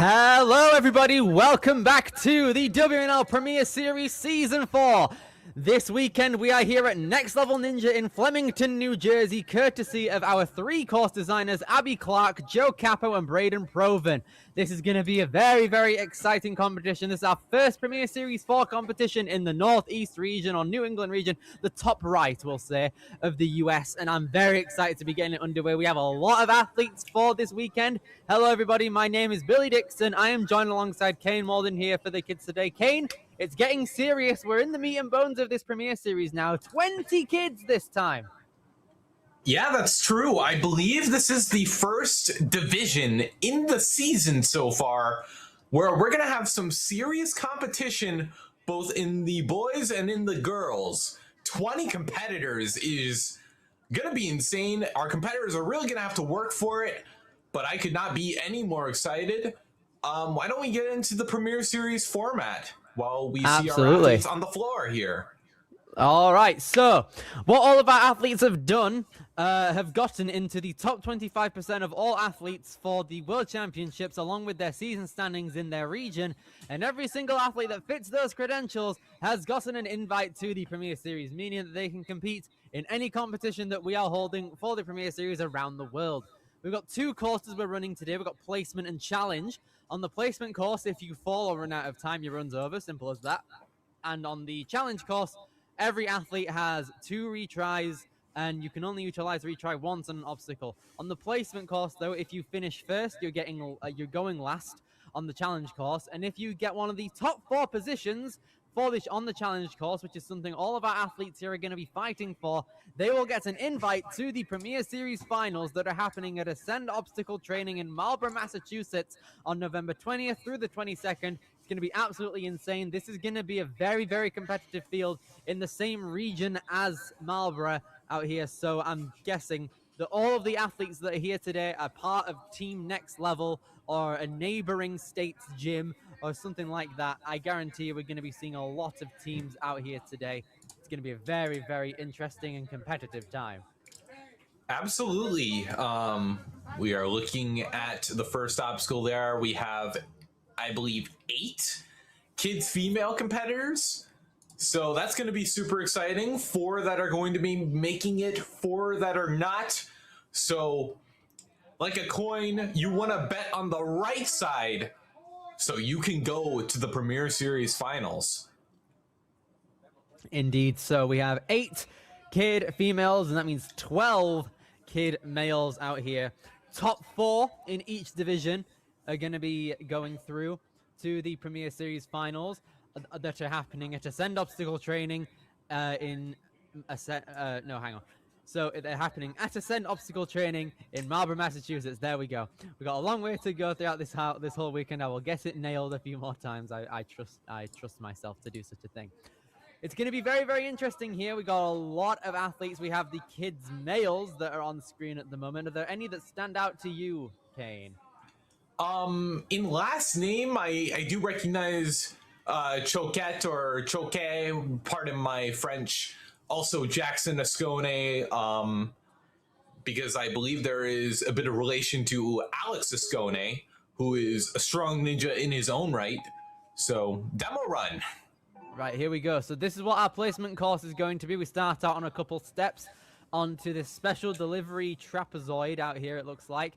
Hello everybody, welcome back to the WNL Premier Series Season 4. This weekend we are here at Next Level Ninja in Flemington, New Jersey, courtesy of our three course designers, Abby Clark, Joe Capo, and Braden Proven. This is going to be a very exciting competition. This is our first Premier Series 4 competition in the Northeast region, or New England region, the top right, we'll say, of the US, and I'm very excited to be getting it underway. We have a lot of athletes for this weekend. Hello everybody, my name is Billy Dixon. I am joined alongside Kane Malden here for the kids today. Kane, it's getting serious. We're in the meat and bones of this Premier Series now. 20 kids this time. Yeah, that's true. I believe this is the first division in the season so far where we're going to have some serious competition both in the boys and in the girls. 20 competitors is going to be insane. Our competitors are really going to have to work for it, but I could not be any more excited. Why don't we get into the Premier Series format while we see our athletes on the floor here? All right, so what all of our athletes have done, have gotten into the top 25% of all athletes for the World Championships, along with their season standings in their region. And every single athlete that fits those credentials has gotten an invite to the Premier Series, meaning that they can compete in any competition that we are holding for the Premier Series around the world. We've got two courses we're running today. We've got placement and challenge. On the placement course, if you fall or run out of time, your run's over. Simple as that. And on the challenge course, every athlete has 2 retries, and you can only utilize retry once on an obstacle. On the placement course, though, if you finish first, you're going last on the challenge course. And if you get one of the top 4 positions for this on the challenge course, which is something all of our athletes here are going to be fighting for, they will get an invite to the Premier Series finals that are happening at Ascend Obstacle Training in Marlborough, Massachusetts on November 20th through the 22nd. It's going to be absolutely insane. This is going to be a very competitive field in the same region as Marlborough out here. So I'm guessing that all of the athletes that are here today are part of Team Next Level or a neighboring state's gym or something like that. I guarantee you we're going to be seeing a lot of teams out here today. It's going to be a very interesting and competitive time. Absolutely. We are looking at the first obstacle there. We have, I believe, 8 kids female competitors. So that's going to be super exciting. 4 that are going to be making it, 4 that are not. So like a coin, you want to bet on the right side so you can go to the Premier Series finals. Indeed. So we have 8 kid females, and that means 12 kid males out here. Top 4 in each division are going to be going through to the Premier Series finals that are happening at Ascend Obstacle Training So they're happening at Ascend Obstacle Training in Marlborough, Massachusetts. There we go. We got a long way to go throughout this whole weekend. I will get it nailed a few more times. I trust myself to do such a thing. It's going to be very interesting here. We got a lot of athletes. We have the kids males that are on screen at the moment. Are there any that stand out to you, Kane? In last name, I do recognize Choquette or Choquet, pardon my French. Also Jackson Ascone, because I believe there is a bit of relation to Alex Ascone, who is a strong ninja in his own right. So, demo run. Right, here we go. So this is what our placement course is going to be. We start out on a couple steps onto this special delivery trapezoid out here, it looks like.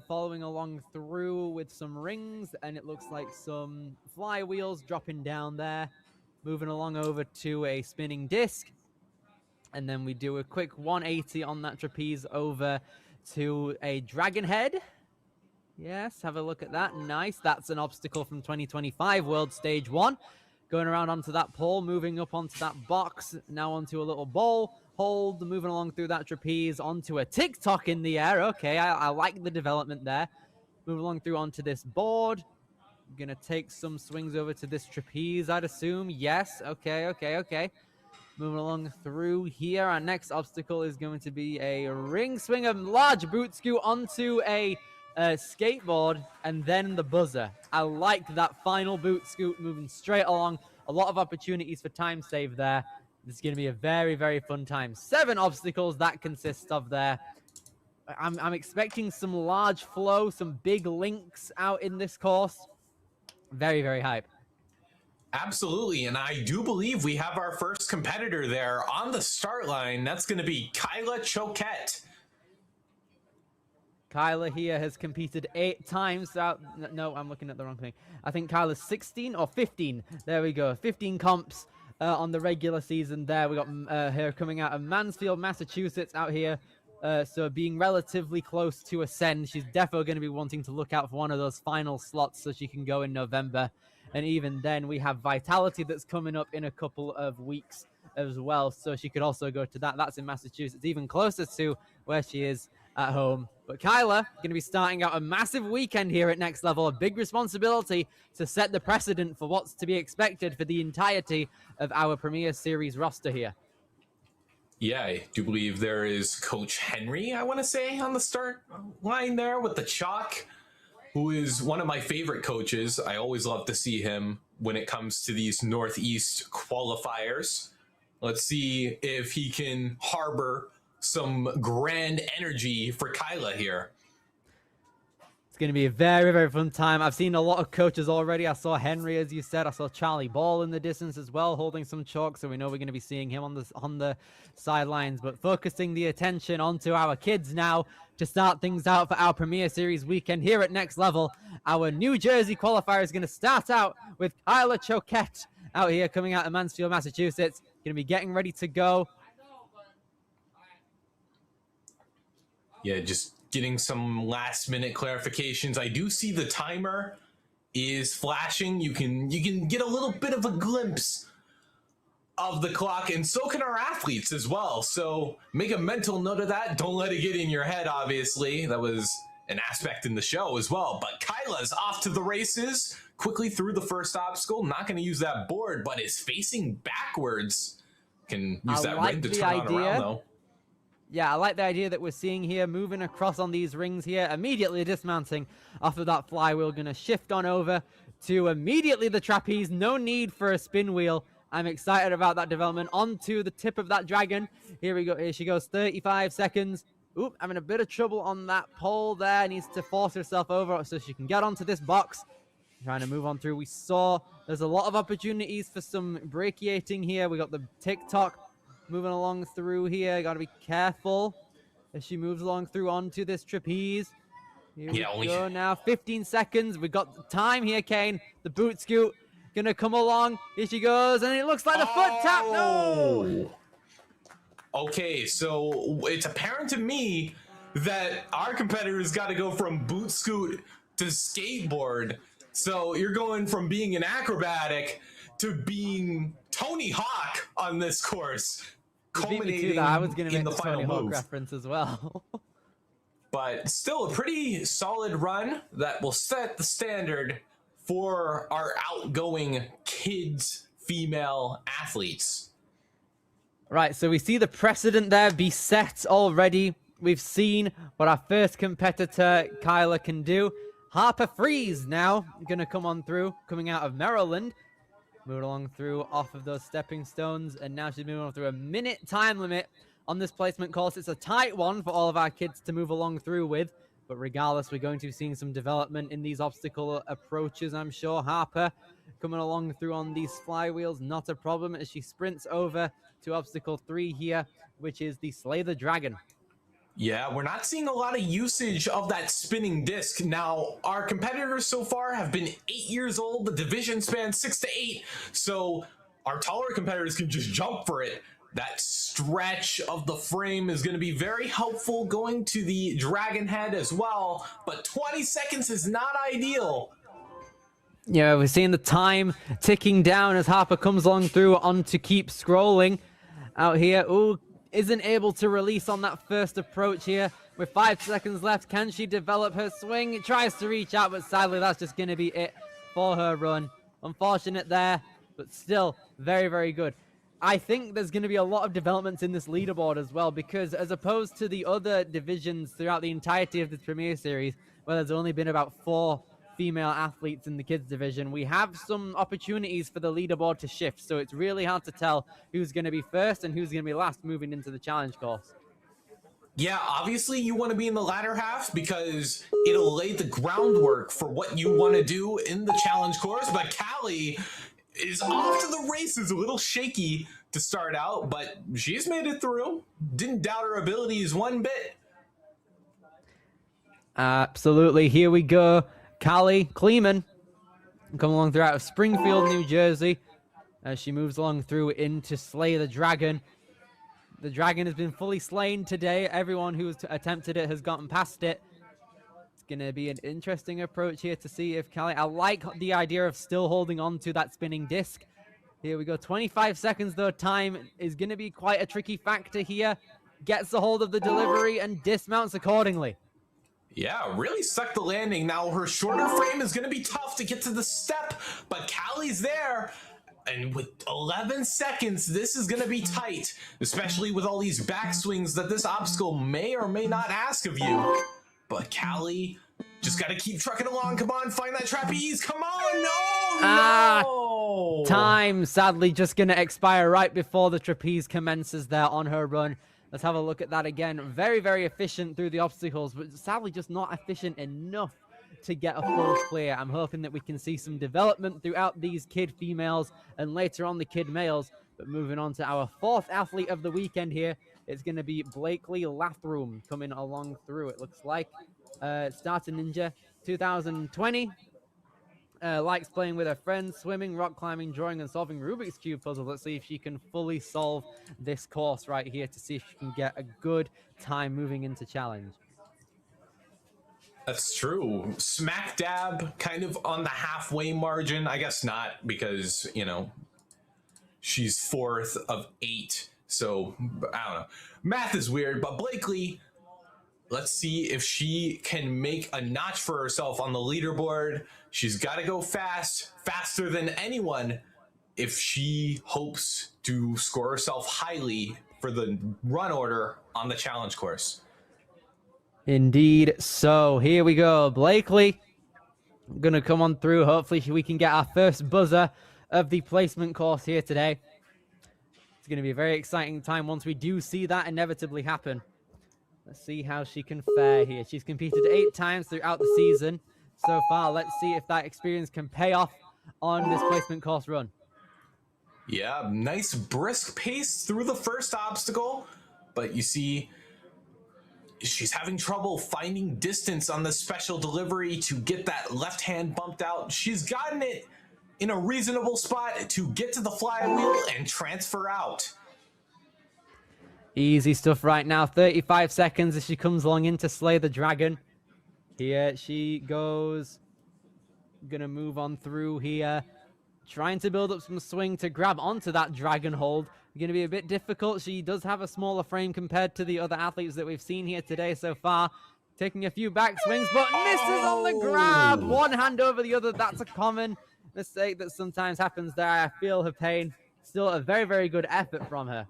Following along through with some rings, and it looks like some flywheels dropping down there. Moving along over to a spinning disc. And then we do a quick 180 on that trapeze over to a dragon head. Yes, have a look at that. Nice. That's an obstacle from 2025 World Stage 1. Going around onto that pole, moving up onto that box, now onto a little bowl. Hold, moving along through that trapeze, onto a TikTok in the air. Okay, I like the development there. Move along through onto this board. Gonna take some swings over to this trapeze, I'd assume. Yes, okay. Moving along through here, our next obstacle is going to be a ring swing, a large boot scoot onto a skateboard, and then the buzzer. I like that final boot scoot, moving straight along. A lot of opportunities for time save there. This is going to be a very fun time. 7 obstacles that consists of there. I'm expecting some large flow, some big links out in this course. Very, very hype. Absolutely, and I do believe we have our first competitor there on the start line. That's going to be Kyla Choquette. Kyla here has competed 8 times out. No, I'm looking at the wrong thing. I think Kyla's 16 or 15. There we go. 15 comps on the regular season there. We got her coming out of Mansfield, Massachusetts out here. So being relatively close to Ascend, she's definitely going to be wanting to look out for one of those final slots so she can go in November. And even then, we have Vitality that's coming up in a couple of weeks as well. So she could also go to that. That's in Massachusetts, even closer to where she is at home. But Kyla going to be starting out a massive weekend here at Next Level, a big responsibility to set the precedent for what's to be expected for the entirety of our Premier Series roster here. Yeah, I do believe there is Coach Henry, I want to say, on the start line there with the chalk, who is one of my favorite coaches. I always love to see him when it comes to these Northeast qualifiers. Let's see if he can harbor some grand energy for Kyla here. It's going to be a very, very fun time. I've seen a lot of coaches already. I saw Henry, as you said. I saw Charlie Ball in the distance as well, holding some chalk. So we know we're going to be seeing him on the sidelines. But focusing the attention onto our kids now to start things out for our Premier Series weekend here at Next Level. Our New Jersey qualifier is going to start out with Kyla Choquette out here coming out of Mansfield, Massachusetts. Going to be getting ready to go. Yeah, just getting some last minute clarifications. I do see the timer is flashing. You can get a little bit of a glimpse of the clock, and so can our athletes as well. So make a mental note of that. Don't let it get in your head, obviously. That was an aspect in the show as well. But Kyla's off to the races, quickly through the first obstacle. Not going to use that board, but is facing backwards. Can use that ring to turn on around, though. Yeah, I like the idea that we're seeing here, moving across on these rings here, immediately dismounting off of that flywheel, going to shift on over to immediately the trapeze. No need for a spin wheel. I'm excited about that development. Onto the tip of that dragon. Here we go. Here she goes, 35 seconds. Oop, having a bit of trouble on that pole there. Needs to force herself over so she can get onto this box. Trying to move on through. We saw there's a lot of opportunities for some brachiating here. We got the TikTok moving along through here. Got to be careful as she moves along through onto this trapeze. Here we go now. 15 seconds. We got the time here, Kane. The boot scoot gonna come along. Here she goes, and it looks like the foot tap. No. Okay, so it's apparent to me that our competitors got to go from boot scoot to skateboard. So you're going from being an acrobatic to being Tony Hawk on this course. Culminating I was going to make the Tony final Hawk move. reference as well. But still a pretty solid run that will set the standard for our outgoing kids, female athletes. Right, so we see the precedent there be set already. We've seen what our first competitor, Kyla, can do. Harper Freeze now going to come on through, coming out of Maryland. Moving along through off of those stepping stones, and now she's moving on through a minute time limit on this placement course. It's a tight one for all of our kids to move along through with, but regardless, we're going to be seeing some development in these obstacle approaches, I'm sure. Harper coming along through on these flywheels, not a problem, as she sprints over to obstacle 3 here, which is the Slay the Dragon. Yeah, we're not seeing a lot of usage of that spinning disc. Now, our competitors so far have been 8 years old. The division spans 6 to 8, so our taller competitors can just jump for it. That stretch of the frame is going to be very helpful going to the dragon head as well, but 20 seconds is not ideal. Yeah, we're seeing the time ticking down as Harper comes along through on to keep scrolling out here. Ooh, isn't able to release on that first approach here. With 5 seconds left, can she develop her swing? It tries to reach out, but sadly that's just going to be it for her run. Unfortunate there, but still very, very good. I think there's going to be a lot of developments in this leaderboard as well, because as opposed to the other divisions throughout the entirety of the Premier Series, where there's only been about 4 female athletes in the kids division, we have some opportunities for the leaderboard to shift, so it's really hard to tell who's going to be first and who's going to be last moving into the challenge course. Yeah, obviously you want to be in the latter half because it'll lay the groundwork for what you want to do in the challenge course. But Callie is off to the races, a little shaky to start out, but she's made it through. Didn't doubt her abilities one bit. Absolutely. Here we go. Callie Kleeman coming along through out of Springfield, New Jersey, as she moves along through into Slay the Dragon. The dragon has been fully slain today. Everyone who's attempted it has gotten past it. It's going to be an interesting approach here to see if Callie... I like the idea of still holding on to that spinning disc. Here we go. 25 seconds, though. Time is going to be quite a tricky factor here. Gets a hold of the delivery and dismounts accordingly. Yeah, really stuck the landing. Now her shorter frame is going to be tough to get to the step, but Callie's there. And with 11 seconds, this is going to be tight, especially with all these backswings that this obstacle may or may not ask of you. But Callie just got to keep trucking along. Come on, find that trapeze. Come on. No. Time, sadly, just going to expire right before the trapeze commences there on her run. Let's have a look at that again. Very, very efficient through the obstacles, but sadly just not efficient enough to get a full clear. I'm hoping that we can see some development throughout these kid females and later on the kid males. But moving on to our fourth athlete of the weekend here, it's going to be Blakely Lathroom coming along through, it looks like. Starter Ninja 2020. Likes playing with her friends, swimming, rock climbing, drawing, and solving Rubik's Cube puzzles. Let's see if she can fully solve this course right here to see if she can get a good time moving into challenge. That's true. Smack dab, kind of on the halfway margin. I guess not, because, you know, she's 4th of 8. So, I don't know. Math is weird, but Blakely, let's see if she can make a notch for herself on the leaderboard. She's got to go fast, faster than anyone, if she hopes to score herself highly for the run order on the challenge course. Indeed. So here we go. Blakely gonna come on through. Hopefully we can get our first buzzer of the placement course here today. It's gonna be a very exciting time once we do see that inevitably happen. Let's see how she can fare here. She's competed 8 times throughout the season so far. Let's see if that experience can pay off on this placement course run. Yeah, nice brisk pace through the first obstacle, but you see she's having trouble finding distance on the special delivery to get that left hand bumped out. She's gotten it in a reasonable spot to get to the flywheel and transfer out. Easy stuff right now. 35 seconds as she comes along in to slay the dragon. Here she goes. Gonna move on through here. Trying to build up some swing to grab onto that dragon hold. Going to be a bit difficult. She does have a smaller frame compared to the other athletes that we've seen here today so far. Taking a few back swings, but misses on the grab. One hand over the other. That's a common mistake that sometimes happens there. I feel her pain. Still a very, very good effort from her.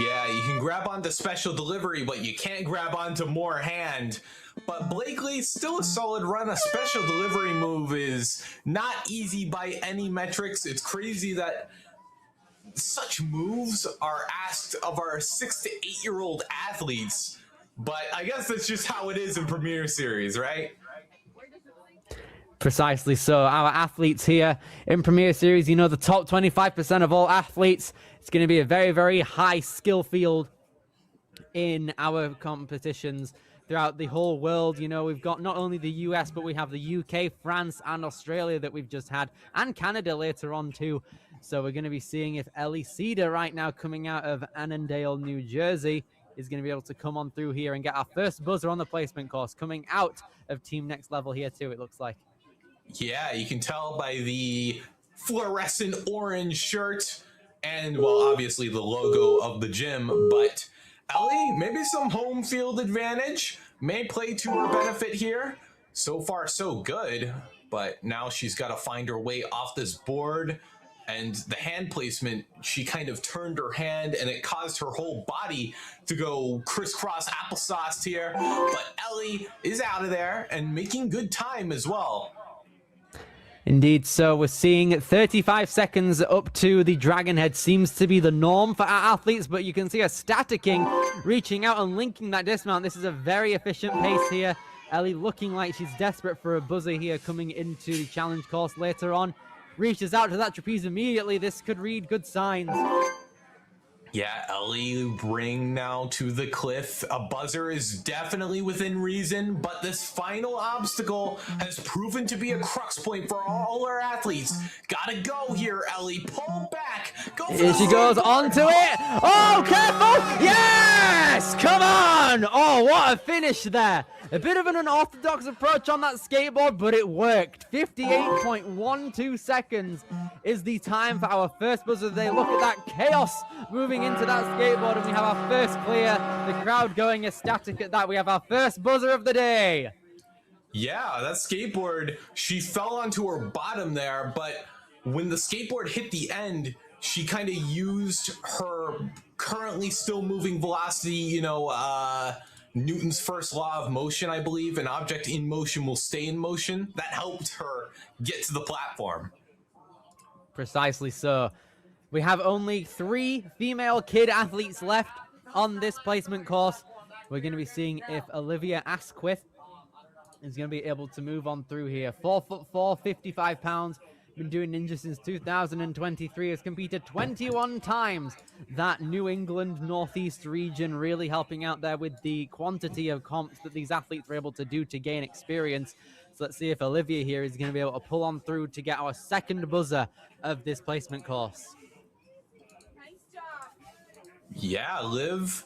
Yeah, you can grab onto special delivery, but you can't grab onto more hand. But Blakely, still a solid run. A special delivery move is not easy by any metrics. It's crazy that such moves are asked of our 6 to 8-year-old athletes, but I guess that's just how it is in Premier Series, right? Precisely so. Our athletes here in Premier Series, you know, the top 25% of all athletes. It's going to be a very, very high skill field in our competitions throughout the whole world. You know, we've got not only the US, but we have the UK, France, and Australia that we've just had, and Canada later on too. So we're going to be seeing if Ellie Cedar right now coming out of Annandale, New Jersey, is going to be able to come on through here and get our first buzzer on the placement course coming out of Team Next Level here too, it looks like. Yeah, you can tell by the fluorescent orange shirt and, well, obviously the logo of the gym, but Ellie, maybe some home field advantage may play to her benefit here. So far, so good, but now she's got to find her way off this board. And the hand placement, she kind of turned her hand and it caused her whole body to go crisscross applesauce here. But Ellie is out of there and making good time as well. Indeed, so we're seeing 35 seconds up to the Dragon Head seems to be the norm for our athletes, but you can see a Staticking reaching out and linking that dismount. This is a very efficient pace here. Ellie looking like she's desperate for a buzzer here coming into the challenge course later on. Reaches out to that trapeze immediately. This could read good signs. Yeah, Ellie ring now to the cliff. A buzzer is definitely within reason, but this final obstacle has proven to be a crux point for all our athletes. Gotta go here, Ellie. Pull back. Go for Here she goes onto it. Oh, careful. Yes! Come on. Oh, what a finish there. A bit of an unorthodox approach on that skateboard, but it worked. 58.12 seconds is the time for our first buzzer of the day. Look at that chaos moving into that skateboard, and we have our first clear. The crowd going ecstatic at that. We have our first buzzer of the day. Yeah, that skateboard, she fell onto her bottom there, but when the skateboard hit the end, she kind of used her currently still moving velocity, Newton's first law of motion, I believe. An object in motion will stay in motion. That helped her get to the platform. Precisely so. We have only 3 female kid athletes left on this placement course. We're going to be seeing if Olivia Asquith is going to be able to move on through here. 4'4", 55 pounds. Been doing ninja since 2023. Has competed 21 times. That New England Northeast region really helping out there with the quantity of comps that these athletes were able to do to gain experience. So let's see if Olivia here is going to be able to pull on through to get our second buzzer of this placement course. Yeah, Liv,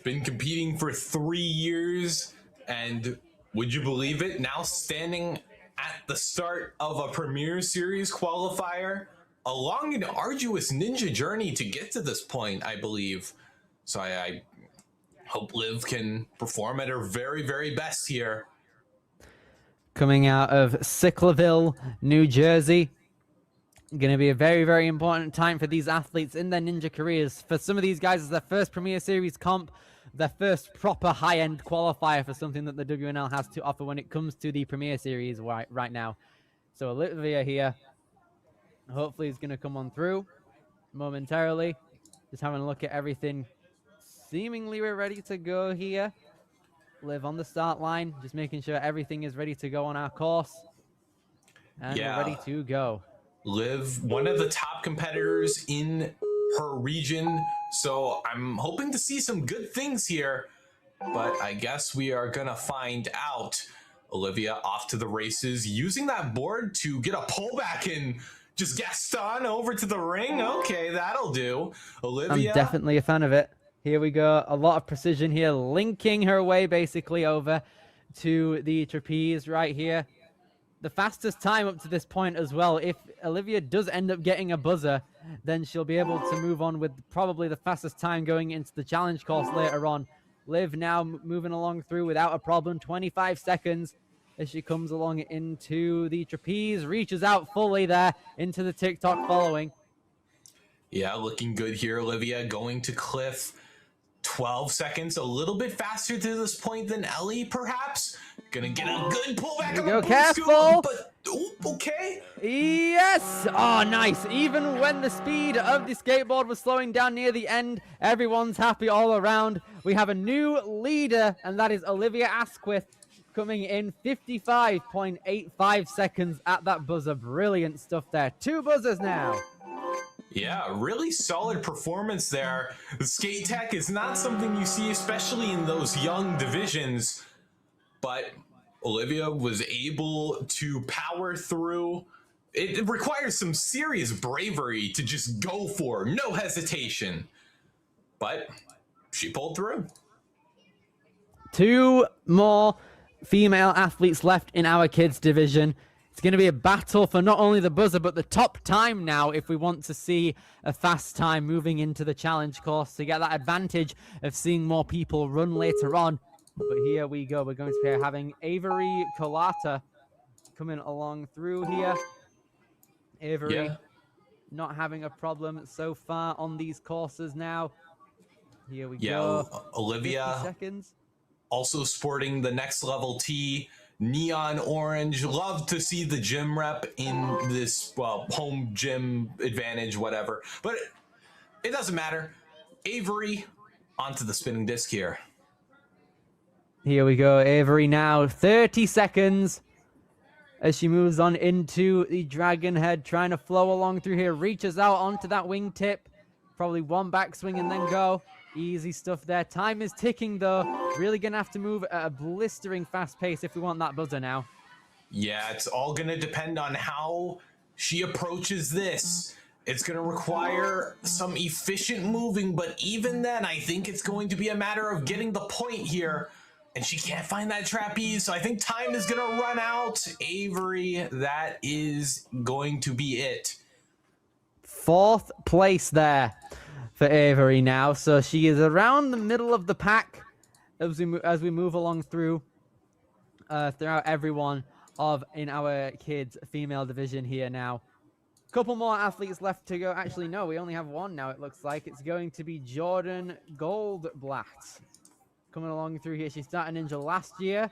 been competing for 3 years, and would you believe it? Now standing at the start of a Premier Series qualifier, along an arduous ninja journey to get to this point, I believe. So I hope Liv can perform at her very, very best here. Coming out of Sicklerville, New Jersey. Going to be a very, very important time for these athletes in their ninja careers. For some of these guys, it's their first Premier Series comp, their first proper high-end qualifier for something that the WNL has to offer when it comes to the Premier Series right now. So Olivia here, hopefully is going to come on through momentarily. Just having a look at everything. Seemingly we're ready to go here. Liv on the start line, just making sure everything is ready to go on our course. And we're ready to go. Liv, one of the top competitors in her region, so I'm hoping to see some good things here, but I guess we are gonna find out. Olivia off to the races, using that board to get a pullback and just Gaston over to the ring. Okay, that'll do. Olivia, I'm definitely a fan of it. Here we go, a lot of precision here, linking her way basically over to the trapeze right here. The fastest time up to this point as well. If Olivia does end up getting a buzzer, then she'll be able to move on with probably the fastest time going into the challenge course later on. Liv now moving along through without a problem. 25 seconds as she comes along into the trapeze. Reaches out fully there into the TikTok following. Yeah, looking good here, Olivia. Going to cliff. 12 seconds, a little bit faster to this point than Ellie, perhaps. Gonna get a good pullback on the careful. But okay. Yes! Oh, nice. Even when the speed of the skateboard was slowing down near the end, everyone's happy all around. We have a new leader, and that is Olivia Asquith, coming in 55.85 seconds at that buzzer. Brilliant stuff there. 2 buzzers now. Yeah, really solid performance there. The skate tech is not something you see, especially in those young divisions, but Olivia was able to power through. It requires some serious bravery to just go for, no hesitation, but she pulled through. 2 more female athletes left in our kids division. It's going to be a battle for not only the buzzer, but the top time now if we want to see a fast time moving into the challenge course to get that advantage of seeing more people run later on. But here we go. We're going to be having Avery Colata coming along through here. Avery not having a problem so far on these courses now. Here we go. Olivia 50 seconds. Also sporting the next level tee. neon orange. Love to see the gym rep in this, well, home gym advantage, whatever. But it doesn't matter. Avery, onto the spinning disc here. Here we go, Avery now. 30 seconds as she moves on into the Dragon Head, trying to flow along through here. Reaches out onto that wingtip. Probably one backswing and then go. Easy stuff there. Time is ticking, though. Really going to have to move at a blistering fast pace if we want that buzzer now. Yeah, it's all going to depend on how she approaches this. It's going to require some efficient moving, but even then, I think it's going to be a matter of getting the point here. And she can't find that trapeze, so I think time is going to run out. Avery, that is going to be it. 4th place there for Avery now. So she is around the middle of the pack as we move along throughout everyone in our kids female division here now. Couple more athletes left to go. Actually, no, we only have one now, it looks like. It's going to be Jordan Goldblatt coming along through here. She started Ninja last year,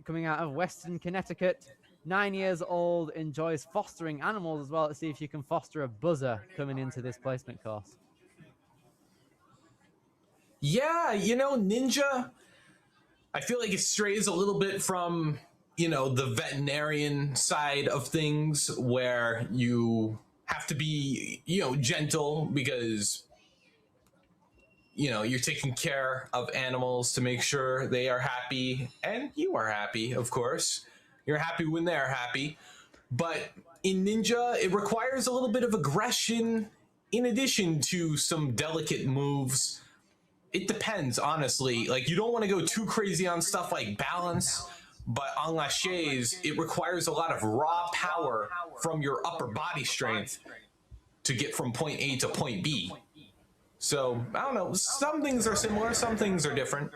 coming out of Western Connecticut. 9 years old, enjoys fostering animals as well. Let's see if she can foster a buzzer coming into this placement course. Yeah, you know, Ninja, I feel like it strays a little bit from, you know, the veterinarian side of things where you have to be, you know, gentle because, you know, you're taking care of animals to make sure they are happy and you are happy, of course. You're happy when they're happy. But in Ninja, it requires a little bit of aggression in addition to some delicate moves. It depends, honestly. Like, you don't want to go too crazy on stuff like balance, but on laches, it requires a lot of raw power from your upper body strength to get from point A to point B. So, I don't know. Some things are similar, some things are different.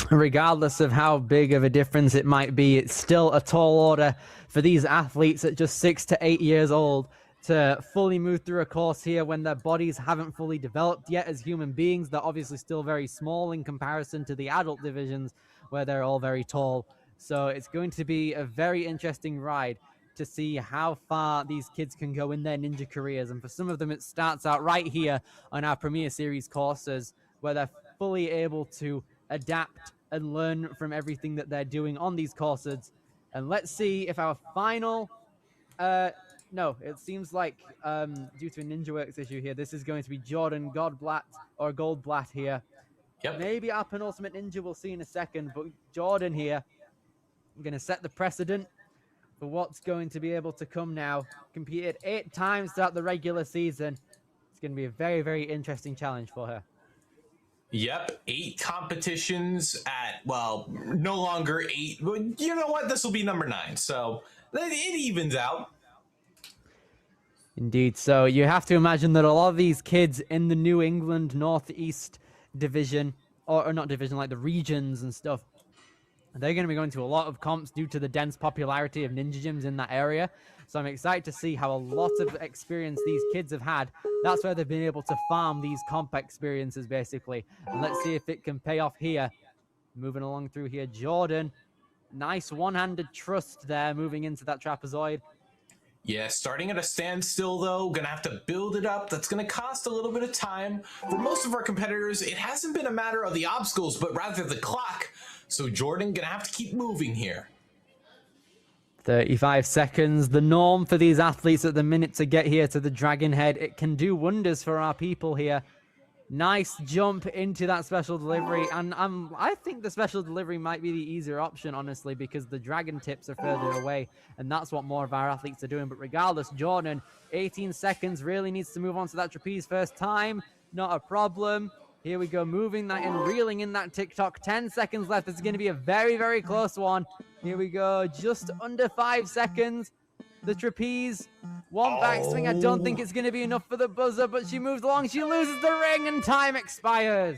Regardless of how big of a difference it might be, it's still a tall order for these athletes at just 6 to 8 years old to fully move through a course here when their bodies haven't fully developed yet as human beings. They're obviously still very small in comparison to the adult divisions where they're all very tall. So it's going to be a very interesting ride to see how far these kids can go in their ninja careers. And for some of them, it starts out right here on our Premier Series courses where they're fully able to adapt and learn from everything that they're doing on these courses. And let's see if our final... no, it seems like due to a NinjaWorks issue here, this is going to be Jordan Goldblatt here. Yep. Maybe our penultimate ninja we'll see in a second, but Jordan here, I'm going to set the precedent for what's going to be able to come now. Competed 8 times throughout the regular season. It's going to be a very, very interesting challenge for her. Yep, 8 competitions at, well, no longer 8. But you know what? This will be number 9, so it evens out. Indeed. So you have to imagine that a lot of these kids in the New England Northeast division, or not division, like the regions and stuff, they're going to be going to a lot of comps due to the dense popularity of ninja gyms in that area. So I'm excited to see how a lot of experience these kids have had. That's where they've been able to farm these comp experiences, basically. And let's see if it can pay off here. Moving along through here, Jordan. Nice one-handed trust there, moving into that trapezoid. Yeah, starting at a standstill, though, gonna have to build it up. That's gonna cost a little bit of time. For most of our competitors, it hasn't been a matter of the obstacles, but rather the clock. So Jordan gonna have to keep moving here. 35 seconds, the norm for these athletes at the minute to get here to the Dragon Head. It can do wonders for our people here. Nice jump into that special delivery, and I think the special delivery might be the easier option, honestly, because the dragon tips are further away, and that's what more of our athletes are doing. But regardless, Jordan, 18 seconds, really needs to move on to that trapeze first time. Not a problem. Here we go, moving that and reeling in that TikTok. 10 seconds left. This is going to be a very, very close one. Here we go, just under 5 seconds. The trapeze, one backswing. I don't think it's going to be enough for the buzzer, but she moves along. She loses the ring, and time expires.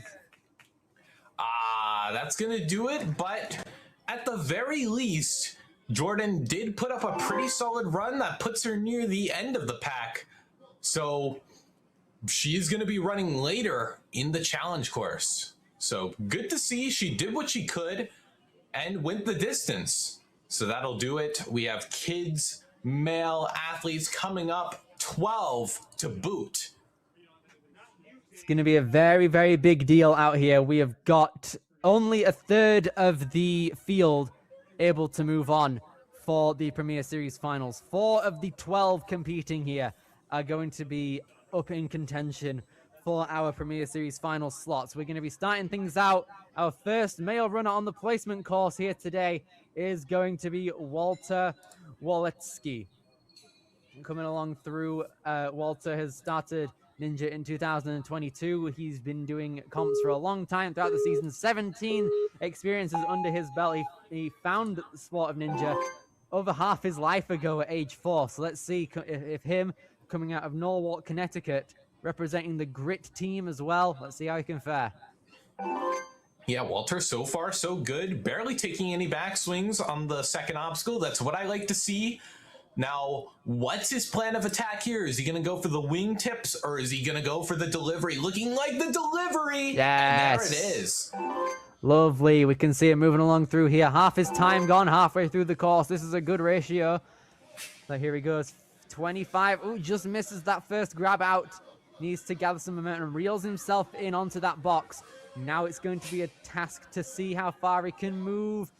That's going to do it, but at the very least, Jordan did put up a pretty solid run that puts her near the end of the pack. So she is going to be running later in the challenge course. So good to see. She did what she could. and went the distance. So that'll do it. We have kids, male athletes coming up, 12 to boot. It's going to be a very, very big deal out here. We have got only a third of the field able to move on for the Premier Series finals. 4 of the 12 competing here are going to be up in contention for our Premier Series final slots. We're going to be starting things out. Our first male runner on the placement course here today is going to be Walter Waletsky. Coming along through, Walter has started Ninja in 2022. He's been doing comps for a long time throughout the season. 17 experiences under his belt. He found the sport of Ninja over half his life ago at age 4. So let's see if him coming out of Norwalk, Connecticut, representing the Grit team as well. Let's see how he can fare. Yeah, Walter, so far so good. Barely taking any backswings on the second obstacle. That's what I like to see. Now, what's his plan of attack here? Is he going to go for the wingtips, or is he going to go for the delivery? Looking like the delivery. Yes. And there it is. Lovely. We can see it moving along through here. Half his time gone, halfway through the course. This is a good ratio. So here he goes. 25. Oh, just misses that first grab out. Needs to gather some momentum. Reels himself in onto that box. Now it's going to be a task to see how far he can move.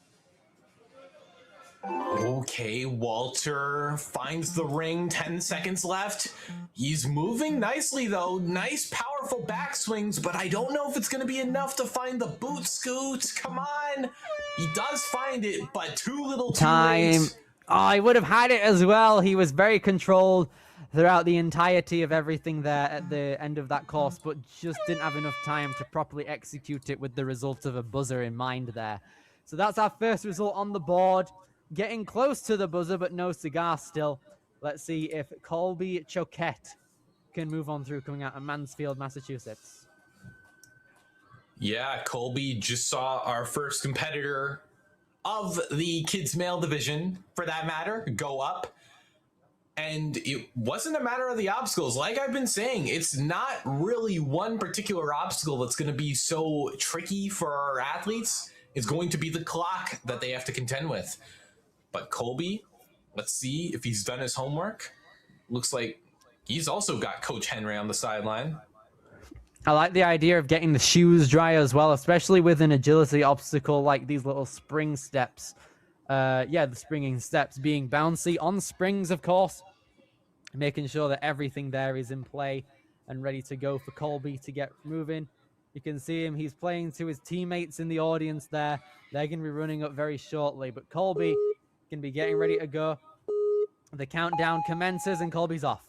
Okay, Walter finds the ring, 10 seconds left. He's moving nicely though, nice powerful backswings, but I don't know if it's gonna be enough to find the boot scoot. Come on. He does find it, but too little too late. Oh, he would have had it as well. He was very controlled throughout the entirety of everything there at the end of that course, but just didn't have enough time to properly execute it with the result of a buzzer in mind there. So that's our first result on the board. Getting close to the buzzer, but no cigar still. Let's see if Colby Choquette can move on through, coming out of Mansfield, Massachusetts. Yeah, Colby just saw our first competitor of the kids male division, for that matter, go up. And it wasn't a matter of the obstacles. Like I've been saying, it's not really one particular obstacle that's going to be so tricky for our athletes. It's going to be the clock that they have to contend with. But Colby, let's see if he's done his homework. Looks like he's also got Coach Henry on the sideline. I like the idea of getting the shoes dry as well, especially with an agility obstacle like these little spring steps. The springing steps being bouncy on springs, of course. Making sure that everything there is in play and ready to go for Colby to get moving. You can see him. He's playing to his teammates in the audience there. They're going to be running up very shortly. But Colby can be getting ready to go. The countdown commences and Colby's off.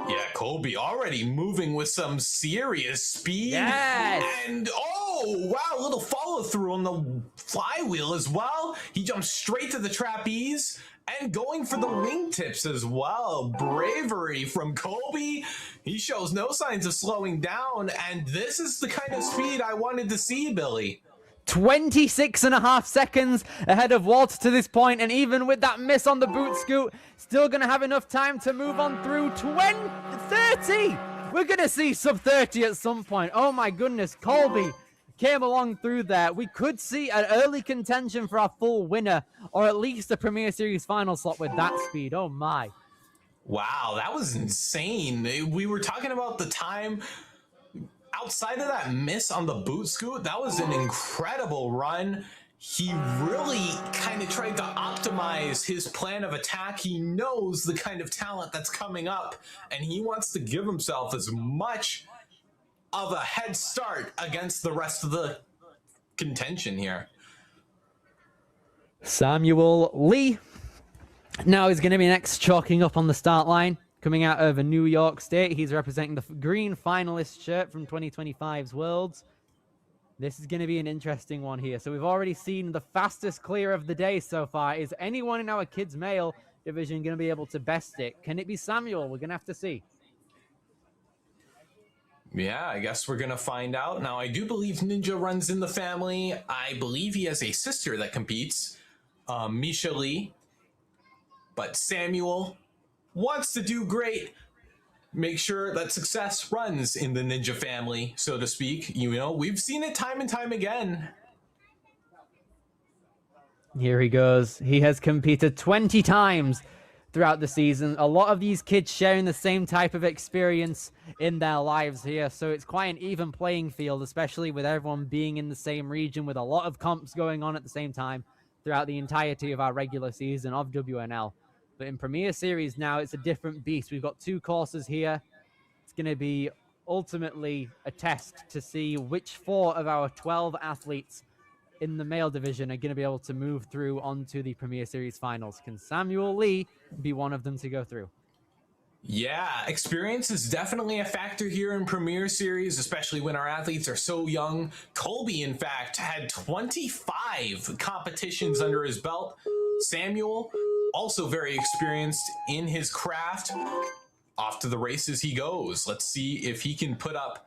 Yeah, Colby already moving with some serious speed. Yes! And, oh, wow, a little follow-through on the flywheel as well. He jumps straight to the trapeze and going for the wingtips as well. Bravery from Colby. He shows no signs of slowing down, and this is the kind of speed I wanted to see, Billy. 26.5 seconds ahead of Walter to this point, and even with that miss on the boot scoot, still going to have enough time to move on through 30. We're going to see sub 30 at some point. Oh my goodness, Colby came along through there. We could see an early contention for our full winner, or at least a Premier Series final slot with that speed. Oh my. Wow, that was insane. We were talking about the time. Outside of that miss on the boot scoot, that was an incredible run. He really kind of tried to optimize his plan of attack. He knows the kind of talent that's coming up, and he wants to give himself as much of a head start against the rest of the contention here. Samuel Lee now is going to be next, chalking up on the start line. Coming out of New York State, he's representing the green finalist shirt from 2025's Worlds. This is going to be an interesting one here. So we've already seen the fastest clear of the day so far. Is anyone in our kids male division going to be able to best it? Can it be Samuel? We're going to have to see. Yeah, I guess we're going to find out. Now, I do believe Ninja runs in the family. I believe he has a sister that competes, Misha Lee. But Samuel wants to do great. Make sure that success runs in the Ninja family, so to speak. You know, we've seen it time and time again. Here he goes. He has competed 20 times throughout the season. A lot of these kids sharing the same type of experience in their lives here, so it's quite an even playing field, especially with everyone being in the same region with a lot of comps going on at the same time throughout the entirety of our regular season of WNL. But in Premier Series now, it's a different beast. We've got 2 courses here. It's going to be ultimately a test to see which 4 of our 12 athletes in the male division are going to be able to move through onto the Premier Series finals. Can Samuel Lee be one of them to go through? Yeah, experience is definitely a factor here in Premier Series, especially when our athletes are so young. Colby, in fact, had 25 competitions under his belt. Samuel, also very experienced in his craft. Off to the races he goes. Let's see if he can put up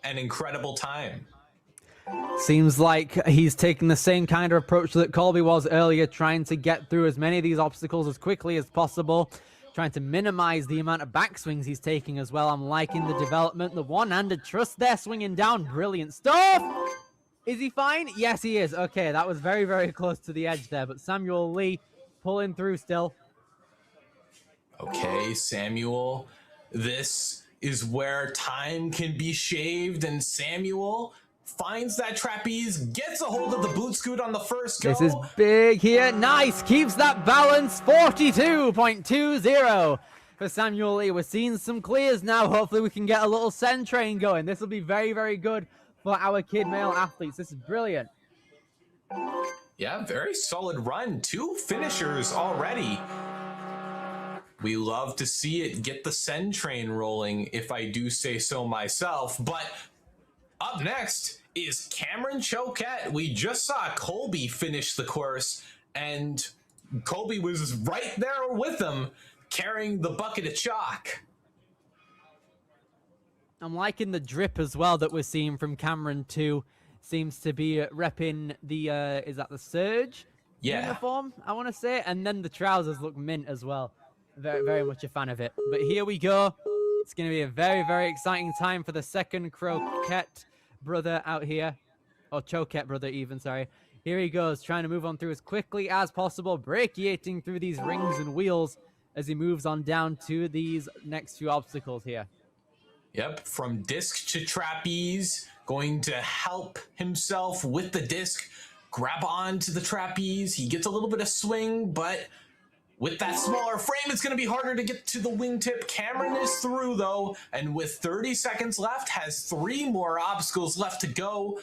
an incredible time. Seems like he's taking the same kind of approach that Colby was earlier, trying to get through as many of these obstacles as quickly as possible, trying to minimize the amount of backswings he's taking as well. I'm liking the development, the one-handed trust there, swinging down. Brilliant stuff. Is he fine? Yes, he is. Okay, that was very, very close to the edge there, but Samuel Lee pulling through still. Okay, Samuel, this is where time can be shaved, and Samuel finds that trapeze, gets a hold of the boot scoot on the first go. This is big here. Nice. Keeps that balance. 42.20 for Samuel Lee. We're seeing some clears now. Hopefully we can get a little send train going. This will be very, very good for our kid male athletes. This is brilliant. Yeah, very solid run. 2 finishers already. We love to see it get the send train rolling, if I do say so myself. But up next is Cameron Choquette. We just saw Colby finish the course, and Colby was right there with him, carrying the bucket of chalk. I'm liking the drip as well that we're seeing from Cameron too. Seems to be repping the, is that the Surge uniform, I want to say? And then the trousers look mint as well. Very, very much a fan of it. But here we go. It's going to be a very, very exciting time for the second Croquette brother out here. Or Choquette brother even, sorry. Here he goes, trying to move on through as quickly as possible, brachiating through these rings and wheels as he moves on down to these next few obstacles here. Yep, from disc to trapeze, going to help himself with the disc, grab onto the trapeze. He gets a little bit of swing, but with that smaller frame, it's going to be harder to get to the wingtip. Cameron is through, though, and with 30 seconds left, has 3 more obstacles left to go.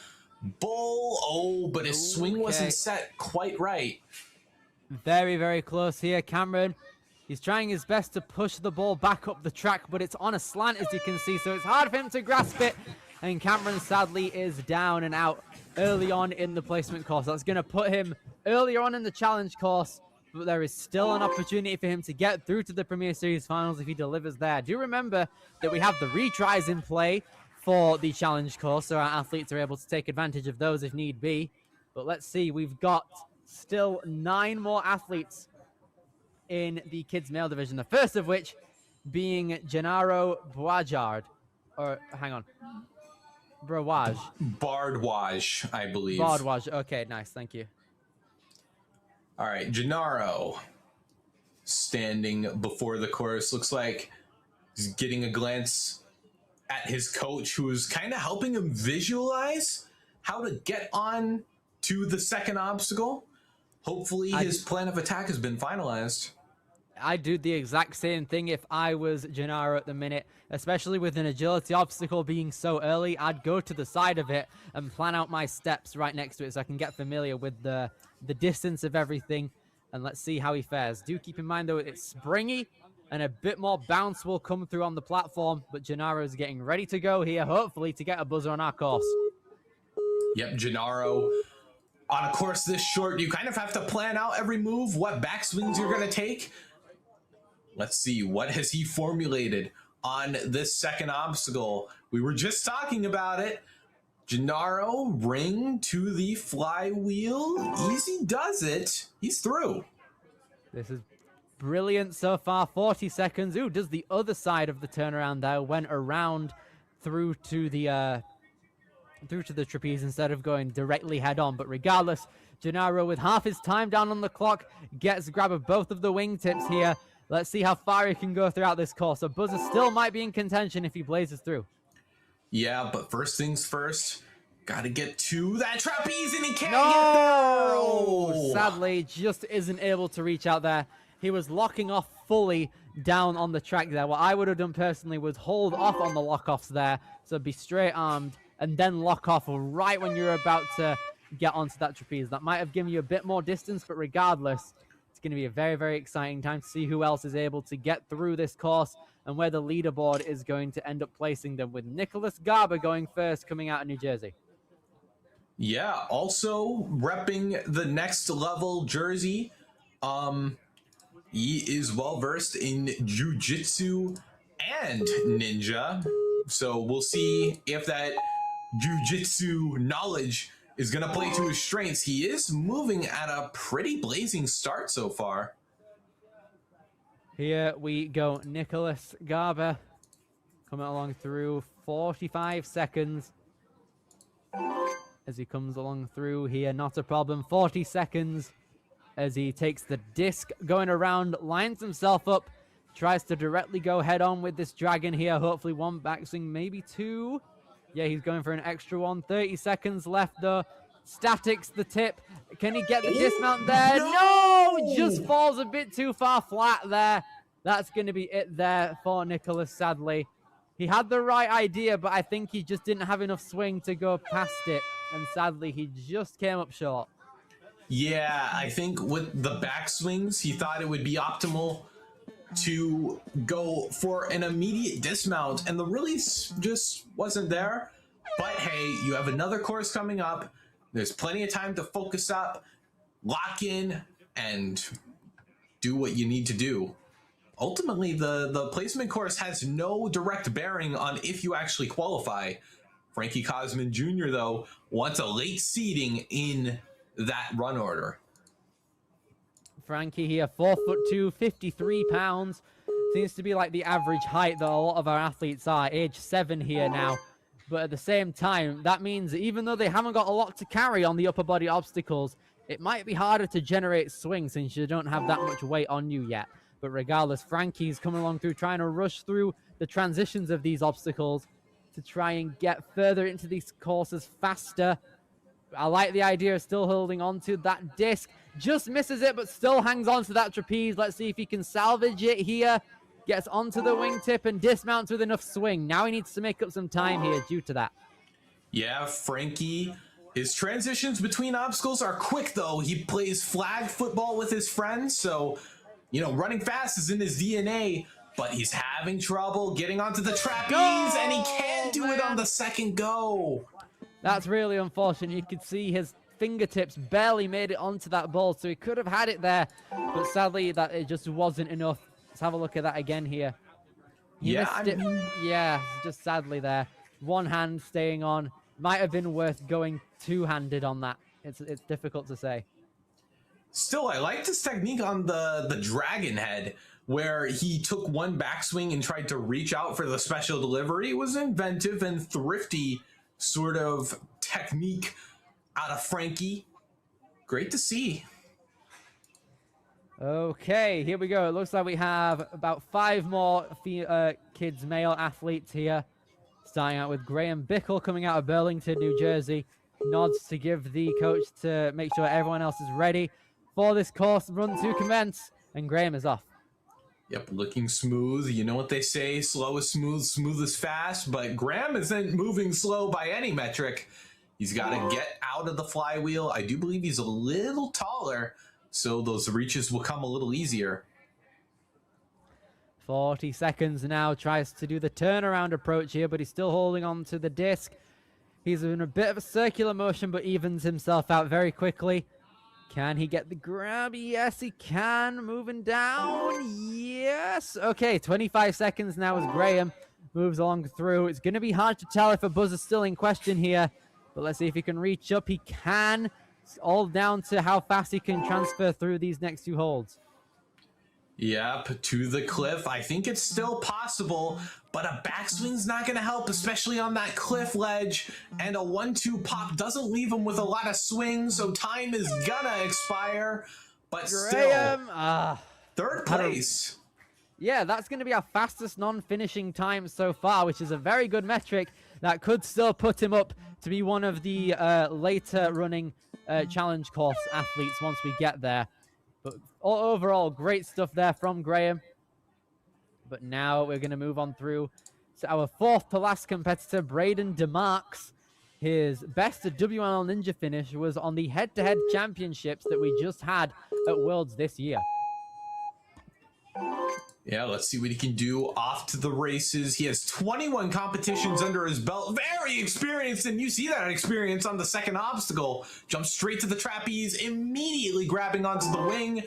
Bull, but his swing wasn't set quite right. Very, very close here, Cameron. He's trying his best to push the ball back up the track, but it's on a slant, as you can see, so it's hard for him to grasp it. And Cameron, sadly, is down and out early on in the placement course. That's going to put him earlier on in the challenge course, but there is still an opportunity for him to get through to the Premier Series finals if he delivers there. Do remember that we have the retries in play for the challenge course, so our athletes are able to take advantage of those if need be. But let's see, we've got still 9 more athletes in the kids male division, the first of which being Gennaro Boisjard, or hang on, Bardwaj, I believe. Bardwaj, okay, nice, thank you. All right, Gennaro standing before the course. Looks like he's getting a glance at his coach, who is kind of helping him visualize how to get on to the second obstacle. Hopefully his plan of attack has been finalized. I'd do the exact same thing if I was Gennaro at the minute, especially with an agility obstacle being so early. I'd go to the side of it and plan out my steps right next to it so I can get familiar with the distance of everything, and let's see how he fares. Do keep in mind, though, it's springy, and a bit more bounce will come through on the platform, but Gennaro is getting ready to go here, hopefully, to get a buzzer on our course. Yep, Gennaro. On a course this short, you kind of have to plan out every move, what backswings you're going to take. Let's see, what has he formulated on this second obstacle? We were just talking about it. Gennaro, ring to the flywheel. Easy does it. He's through. This is brilliant so far. 40 seconds. Ooh, does the other side of the turnaround there. Went around through to the through to the trapeze instead of going directly head-on. But regardless, Gennaro, with half his time down on the clock, gets a grab of both of the wingtips here. Let's see how far he can go throughout this course. So Buzzer still might be in contention if he blazes through. Yeah, but first things first, got to get to that trapeze, and he can't get there! Oh! Sadly, just isn't able to reach out there. He was locking off fully down on the track there. What I would have done personally was hold off on the lock-offs there, so be straight-armed, and then lock off right when you're about to get onto that trapeze. That might have given you a bit more distance, but regardless, it's going to be a very, very exciting time to see who else is able to get through this course and where the leaderboard is going to end up placing them, with Nicholas Garber going first, coming out of New Jersey. Yeah, also repping the Next Level jersey. He is well versed in jiu-jitsu and ninja, so we'll see if that jiu-jitsu knowledge is going to play to his strengths. He is moving at a pretty blazing start so far. Here we go. Nicholas Garber coming along through 45 seconds. As he comes along through here, not a problem. 40 seconds as he takes the disc, going around, lines himself up, tries to directly go head on with this dragon here. Hopefully one backswing, maybe two. Yeah, he's going for an extra one. 30 seconds left though. Statics the tip. Can he get the dismount there? No! Just falls a bit too far flat there. That's going to be it there for Nicholas, sadly. He had the right idea, but I think he just didn't have enough swing to go past it. And sadly, he just came up short. Yeah, I think with the backswings, he thought it would be optimal to go for an immediate dismount, and the release just wasn't there. But hey, you have another course coming up. There's plenty of time to focus up, lock in, and do what you need to do. Ultimately, the placement course has no direct bearing on if you actually qualify. Frankie Cosman Jr., though, wants a late seeding in that run order. Frankie here, 4'2", 53 pounds. Seems to be like the average height that a lot of our athletes are. Age 7 here now. But at the same time, that means that even though they haven't got a lot to carry on the upper body obstacles, it might be harder to generate swing since you don't have that much weight on you yet. But regardless, Frankie's coming along through, trying to rush through the transitions of these obstacles to try and get further into these courses faster. I like the idea of still holding on to that disc. Just misses it, but still hangs on to that trapeze. Let's see if he can salvage it here. Gets onto the wingtip and dismounts with enough swing. Now he needs to make up some time here due to that. Yeah, Frankie, his transitions between obstacles are quick, though. He plays flag football with his friends, so, you know, running fast is in his DNA, but he's having trouble getting onto the trapeze, and he can't do it on the second go. That's really unfortunate. You could see his fingertips barely made it onto that ball, so he could have had it there, but sadly that it just wasn't enough. Let's have a look at that again here. He missed it. Yeah, just sadly there. One hand staying on. Might have been worth going two-handed on that. It's difficult to say. Still, I liked his technique on the dragon head, where he took one backswing and tried to reach out for the special delivery. It was inventive and thrifty sort of technique out of Frankie. Great to see. Okay, here we go. It looks like we have about 5 more kids, male athletes here. Starting out with Graham Bickle coming out of Burlington, New Jersey. Nods to give the coach to make sure everyone else is ready for this course run to commence. And Graham is off. Yep, looking smooth. You know what they say, slow is smooth, smooth is fast. But Graham isn't moving slow by any metric. He's got to get out of the flywheel. I do believe he's a little taller, so those reaches will come a little easier. 40 seconds now, tries to do the turnaround approach here, but he's still holding on to the disc. He's in a bit of a circular motion, but evens himself out very quickly. Can he get the grab? Yes, he can. Moving down. Yes. Okay, 25 seconds now as Graham moves along through. It's going to be hard to tell if a buzz is still in question here, but let's see if he can reach up. He can. It's all down to how fast he can transfer through these next 2 holds. Yep, to the cliff. I think it's still possible, but a backswing's not going to help, especially on that cliff ledge. And a 1-2 pop doesn't leave him with a lot of swing, so time is gonna expire. But Graham, still, third place. Yeah, that's going to be our fastest non-finishing time so far, which is a very good metric that could still put him up to be one of the later running challenge course athletes once we get there. But overall, great stuff there from Graham. But now we're going to move on through to our fourth to last competitor, Braden DeMarks. His best WNL Ninja finish was on the head-to-head championships that we just had at Worlds this year. Yeah, let's see what he can do off to the races. He has 21 competitions under his belt. Very experienced, and you see that experience on the second obstacle. Jumps straight to the trapeze, immediately grabbing onto the wing.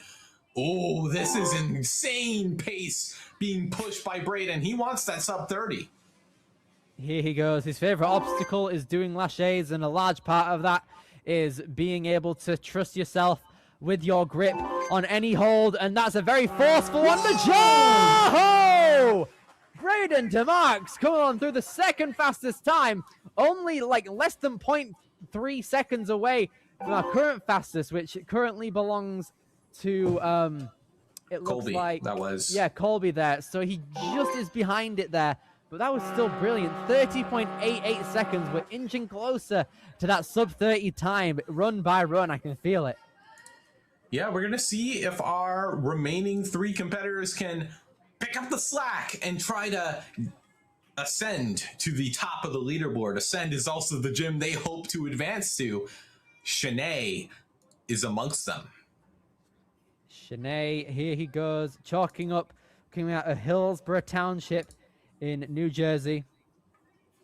Oh, this is insane pace being pushed by Braden. He wants that sub 30. Here he goes. His favorite obstacle is doing laches, and a large part of that is being able to trust yourself with your grip on any hold, and that's a very forceful one. The jump! Braden DeMarks coming on through the second fastest time, only like less than 0.3 seconds away from our current fastest, which currently belongs to it looks Colby, like that was. Yeah, Colby there. So he just is behind it there. But that was still brilliant. 30.88 seconds. We're inching closer to that sub 30 time. Run by run, I can feel it. Yeah, we're going to see if our remaining three competitors can pick up the slack and try to ascend to the top of the leaderboard. Ascend is also the gym they hope to advance to. Shanae is amongst them. Shanae, here he goes, chalking up, coming out of Hillsborough Township in New Jersey.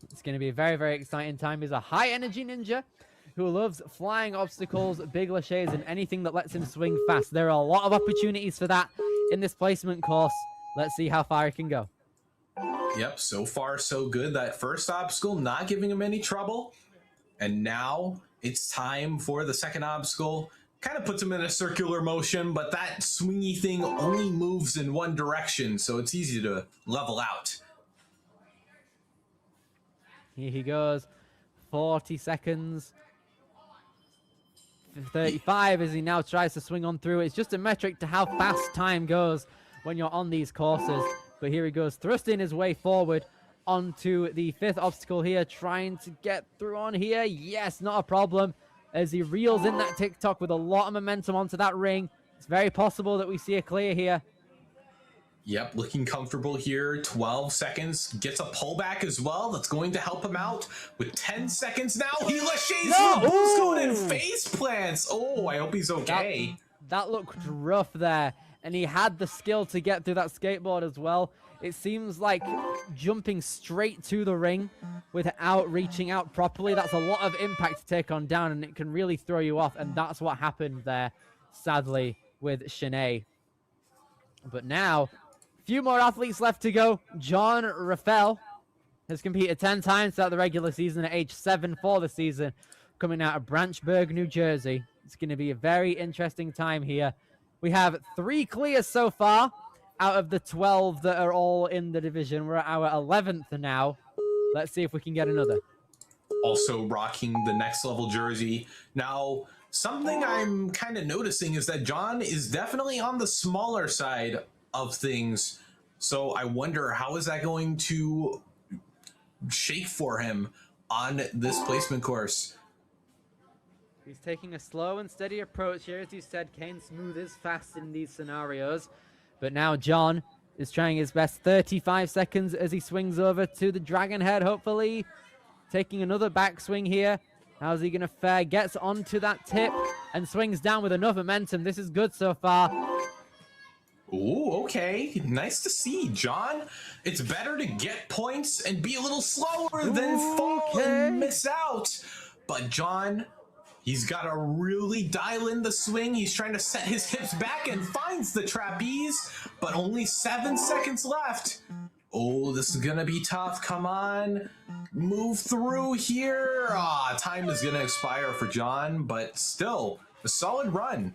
It's going to be a very, very exciting time. He's a high-energy ninja who loves flying obstacles, big laches, and anything that lets him swing fast. There are a lot of opportunities for that in this placement course. Let's see how far he can go. Yep, so far so good. That first obstacle not giving him any trouble. And now it's time for the second obstacle. Kind of puts him in a circular motion, but that swingy thing only moves in one direction, so it's easy to level out. Here he goes. 40 seconds. 35 as he now tries to swing on through. It's just a metric to how fast time goes when you're on these courses. But here he goes, thrusting his way forward onto the fifth obstacle here, trying to get through on here. Yes, not a problem. As he reels in that TikTok with a lot of momentum onto that ring. It's very possible that we see a clear here. Yep, looking comfortable here. 12 seconds. Gets a pullback as well. That's going to help him out. With 10 seconds now, he laches No! with boost going and face plants. Oh, I hope he's okay. That looked rough there. And he had the skill to get through that skateboard as well. It seems like jumping straight to the ring without reaching out properly. That's a lot of impact to take on down, and it can really throw you off. And that's what happened there, sadly, with Shanae. But now, a few more athletes left to go. John Raffel has competed 10 times throughout the regular season at age 7 for the season, coming out of Branchburg, New Jersey. It's going to be a very interesting time here. We have 3 clears so far out of the 12 that are all in the division. We're at our 11th now. Let's see if we can get another. Also rocking the next level jersey. Now, something I'm kind of noticing is that John is definitely on the smaller side of things. So I wonder, how is that going to shake for him on this placement course? He's taking a slow and steady approach here. As you said, Kane Smooth is fast in these scenarios. But now John is trying his best. 35 seconds as he swings over to the Dragon Head, hopefully. Taking another backswing here. How's he going to fare? Gets onto that tip and swings down with enough momentum. This is good so far. Ooh, okay. Nice to see, John. It's better to get points and be a little slower than fall and miss out. But John, he's got to really dial in the swing. He's trying to set his hips back and finds the trapeze, but only 7 seconds left. Oh, this is going to be tough. Come on. Move through here. Time is going to expire for John, but still a solid run.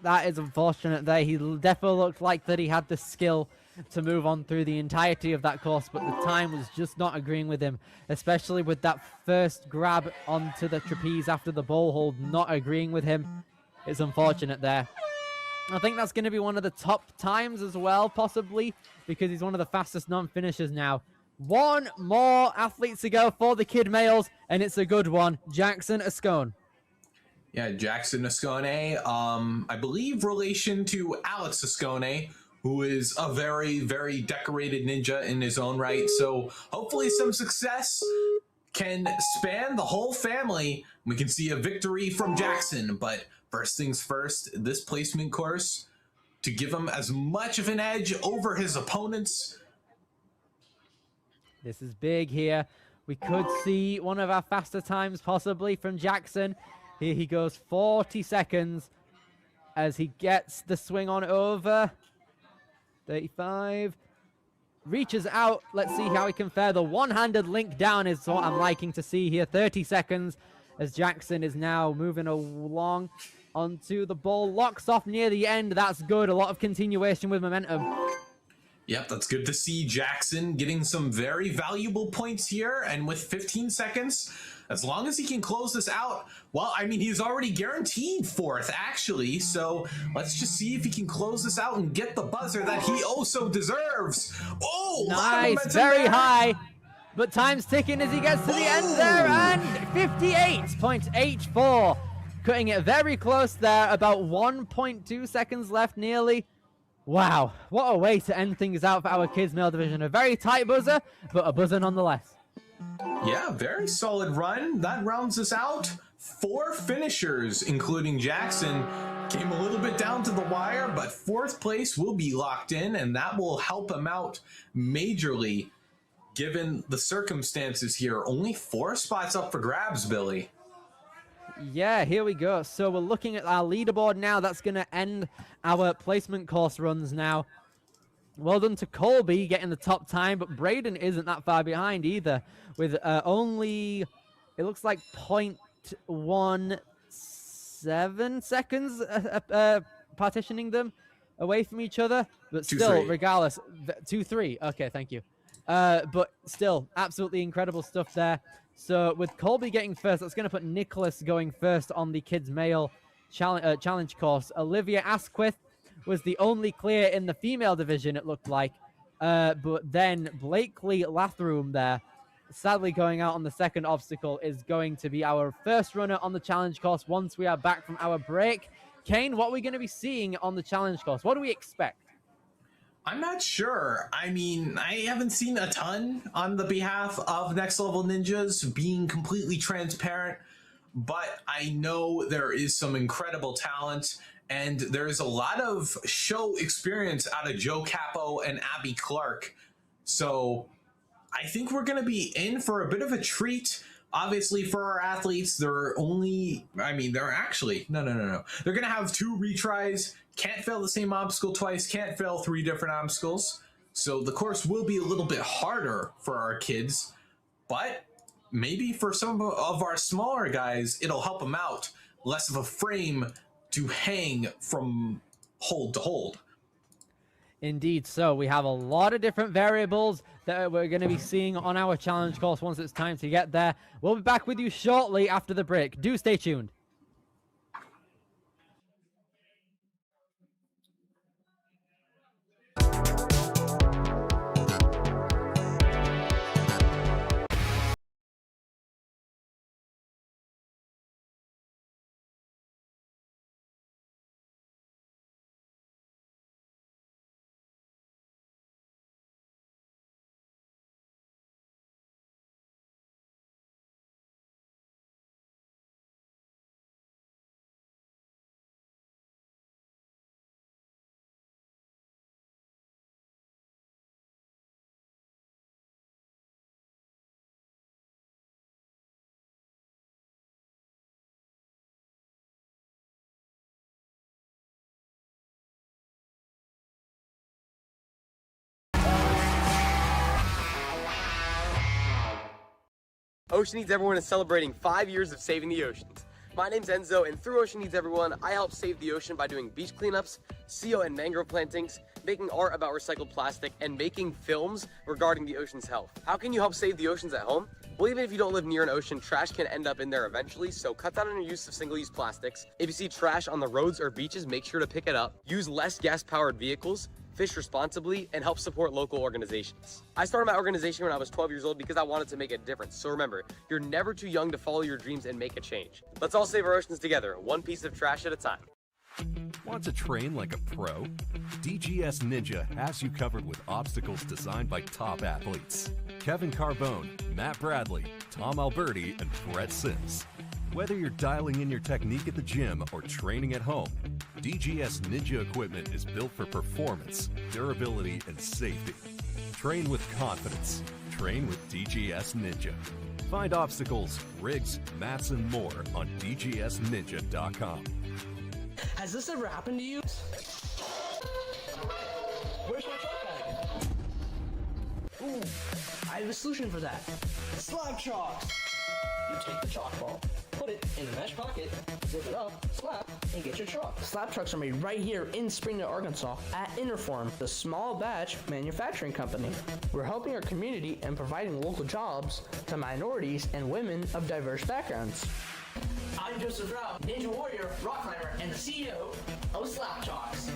that is unfortunate there. He definitely looked like that he had the skill to move on through the entirety of that course, but the time was just not agreeing with him, especially with that first grab onto the trapeze after the ball hold not agreeing with him. It's unfortunate there. I think that's going to be one of the top times as well, possibly, because he's one of the fastest non-finishers now. One more athlete to go for the kid males, and it's a good one. Jackson Ascone. Yeah, Jackson Ascone, I believe relation to Alex Ascone, who is a very, very decorated ninja in his own right. So hopefully some success can span the whole family. We can see a victory from Jackson, but first things first, this placement course, to give him as much of an edge over his opponents. This is big here. We could see one of our faster times possibly from Jackson. Here he goes, 40 seconds as he gets the swing on over. 35. Reaches out. Let's see how he can fare. The one-handed link down is what I'm liking to see here. 30 seconds as Jackson is now moving along onto the ball. Locks off near the end. That's good. A lot of continuation with momentum. Yep, that's good to see Jackson getting some very valuable points here. And with 15 seconds, as long as he can close this out, well, I mean, he's already guaranteed fourth, actually. So let's just see if he can close this out and get the buzzer that he also deserves. Oh, nice, very high. But time's ticking as he gets to the end there. And 58.84. Cutting it very close there. About 1.2 seconds left, nearly. Wow, what a way to end things out for our kids male division. A very tight buzzer, but a buzzer nonetheless. Yeah, very solid run. That rounds us out. 4 finishers, including Jackson, came a little bit down to the wire, but 4th place will be locked in, and that will help him out majorly, given the circumstances here. Only 4 spots up for grabs, Billy. Yeah, here we go. So we're looking at our leaderboard now. That's going to end our placement course runs now. Well done to Colby getting the top time, but Braden isn't that far behind either, with only, it looks like 0.17 seconds partitioning them away from each other. But still, regardless, 2-3. Okay, thank you. But still, absolutely incredible stuff there. So with Colby getting first, that's going to put Nicholas going first on the kids male challenge course. Olivia Asquith was the only clear in the female division, it looked like. But then Blakely Lathroom there, sadly going out on the second obstacle, is going to be our first runner on the challenge course once we are back from our break. Kane, what are we going to be seeing on the challenge course? What do we expect? I'm not sure. I mean, I haven't seen a ton on the behalf of Next Level Ninjas, being completely transparent, but I know there is some incredible talent, and there is a lot of show experience out of Joe Capo and Abby Clark. So I think we're going to be in for a bit of a treat. Obviously, for our athletes, they're only, I mean, they're actually, no. They're going to have 2 retries. Can't fail the same obstacle twice, can't fail 3 different obstacles. So the course will be a little bit harder for our kids, but maybe for some of our smaller guys, it'll help them out. Less of a frame to hang from hold to hold. Indeed, so we have a lot of different variables that we're going to be seeing on our challenge course once it's time to get there. We'll be back with you shortly after the break. Do stay tuned. Ocean Needs Everyone is celebrating 5 years of saving the oceans. My name's Enzo, and through Ocean Needs Everyone, I help save the ocean by doing beach cleanups, seal and mangrove plantings, making art about recycled plastic, and making films regarding the ocean's health. How can you help save the oceans at home? Well, even if you don't live near an ocean, trash can end up in there eventually, so cut down on your use of single-use plastics. If you see trash on the roads or beaches, make sure to pick it up. Use less gas-powered vehicles, fish responsibly, and help support local organizations. I started my organization when I was 12 years old because I wanted to make a difference. So remember, you're never too young to follow your dreams and make a change. Let's all save our oceans together, one piece of trash at a time. Want to train like a pro? DGS Ninja has you covered with obstacles designed by top athletes. Kevin Carbone, Matt Bradley, Tom Alberti, and Brett Sims. Whether you're dialing in your technique at the gym or training at home, DGS Ninja equipment is built for performance, durability, and safety. Train with confidence. Train with DGS Ninja. Find obstacles, rigs, mats, and more on dgsninja.com. Has this ever happened to you? Where's my chalk bag? Ooh, I have a solution for that. Slab chalks! You take the chalk ball, put it in the mesh pocket, zip it up, slap, and get your chalk. Slab trucks are made right here in Springdale, Arkansas at Interform, the small batch manufacturing company. We're helping our community and providing local jobs to minorities and women of diverse backgrounds. I'm Joseph Rao, Ninja Warrior, rock climber, and the CEO of Slap Chalks.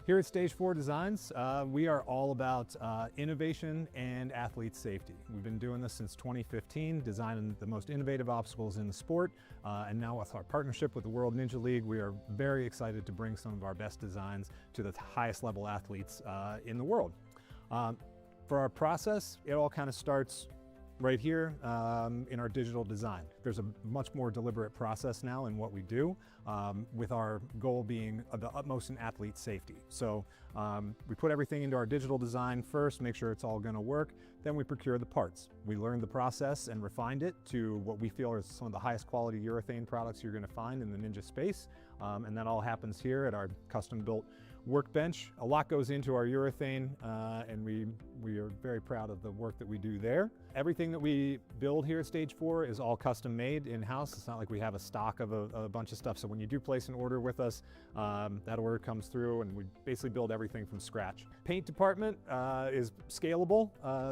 Here at Stage 4 Designs, we are all about innovation and athlete safety. We've been doing this since 2015, designing the most innovative obstacles in the sport, and now with our partnership with the World Ninja League, we are very excited to bring some of our best designs to the highest level athletes in the world. For our process, it all kind of starts right here in our digital design. There's a much more deliberate process now in what we do, with our goal being the utmost in athlete safety. So we put everything into our digital design first, make sure it's all gonna work, then we procure the parts. We learned the process and refined it to what we feel are some of the highest quality urethane products you're gonna find in the Ninja space, and that all happens here at our custom-built workbench. A lot goes into our urethane, and we are very proud of the work that we do there. Everything that we build here at Stage 4 is all custom made in-house. It's not like we have a stock of a bunch of stuff. So when you do place an order with us, that order comes through and we basically build everything from scratch. Paint department is scalable.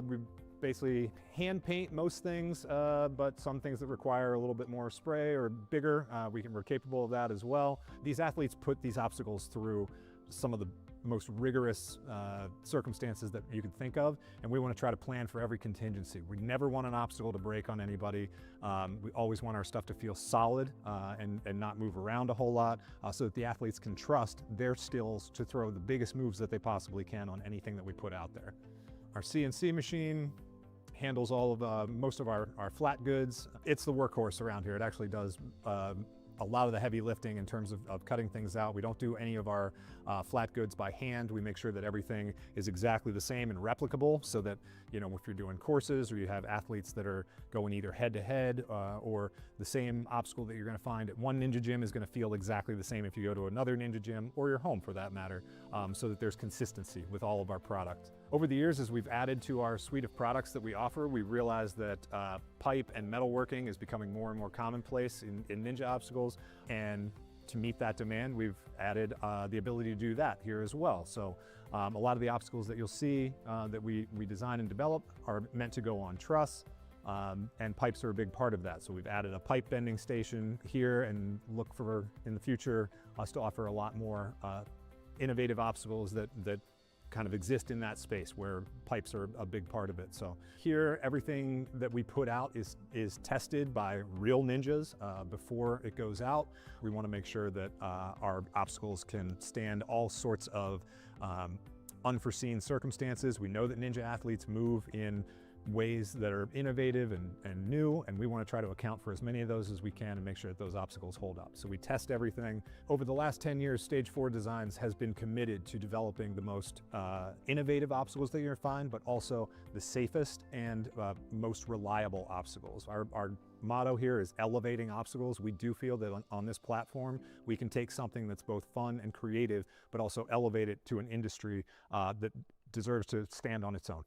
We basically hand paint most things, but some things that require a little bit more spray or bigger, we're capable of that as well. These athletes put these obstacles through some of the most rigorous circumstances that you could think of, and we want to try to plan for every contingency. We never want an obstacle to break on anybody. We always want our stuff to feel solid and not move around a whole lot, so that the athletes can trust their skills to throw the biggest moves that they possibly can on anything that we put out there. Our CNC machine handles all of most of our flat goods. It's the workhorse around here. It actually does a lot of the heavy lifting in terms of cutting things out. We don't do any of our flat goods by hand. We make sure that everything is exactly the same and replicable, so that, you know, if you're doing courses or you have athletes that are going either head to head or the same obstacle that you're gonna find at one Ninja gym is gonna feel exactly the same if you go to another Ninja gym or your home for that matter, so that there's consistency with all of our product. Over the years, as we've added to our suite of products that we offer, we realized that pipe and metalworking is becoming more and more commonplace in Ninja obstacles, and to meet that demand, we've added the ability to do that here as well. So a lot of the obstacles that you'll see that we design and develop are meant to go on truss, and pipes are a big part of that. So we've added a pipe bending station here, and look for, in the future, us to offer a lot more innovative obstacles that kind of exist in that space where pipes are a big part of it. So here, everything that we put out is tested by real ninjas before it goes out. We want to make sure that our obstacles can stand all sorts of unforeseen circumstances. We know that ninja athletes move in ways that are innovative and new, and we want to try to account for as many of those as we can and make sure that those obstacles hold up. So we test everything. Over the last 10 years, Stage 4 Designs has been committed to developing the most innovative obstacles that you're going to find, but also the safest and most reliable obstacles. Our motto here is elevating obstacles. We do feel that on this platform, we can take something that's both fun and creative, but also elevate it to an industry that deserves to stand on its own.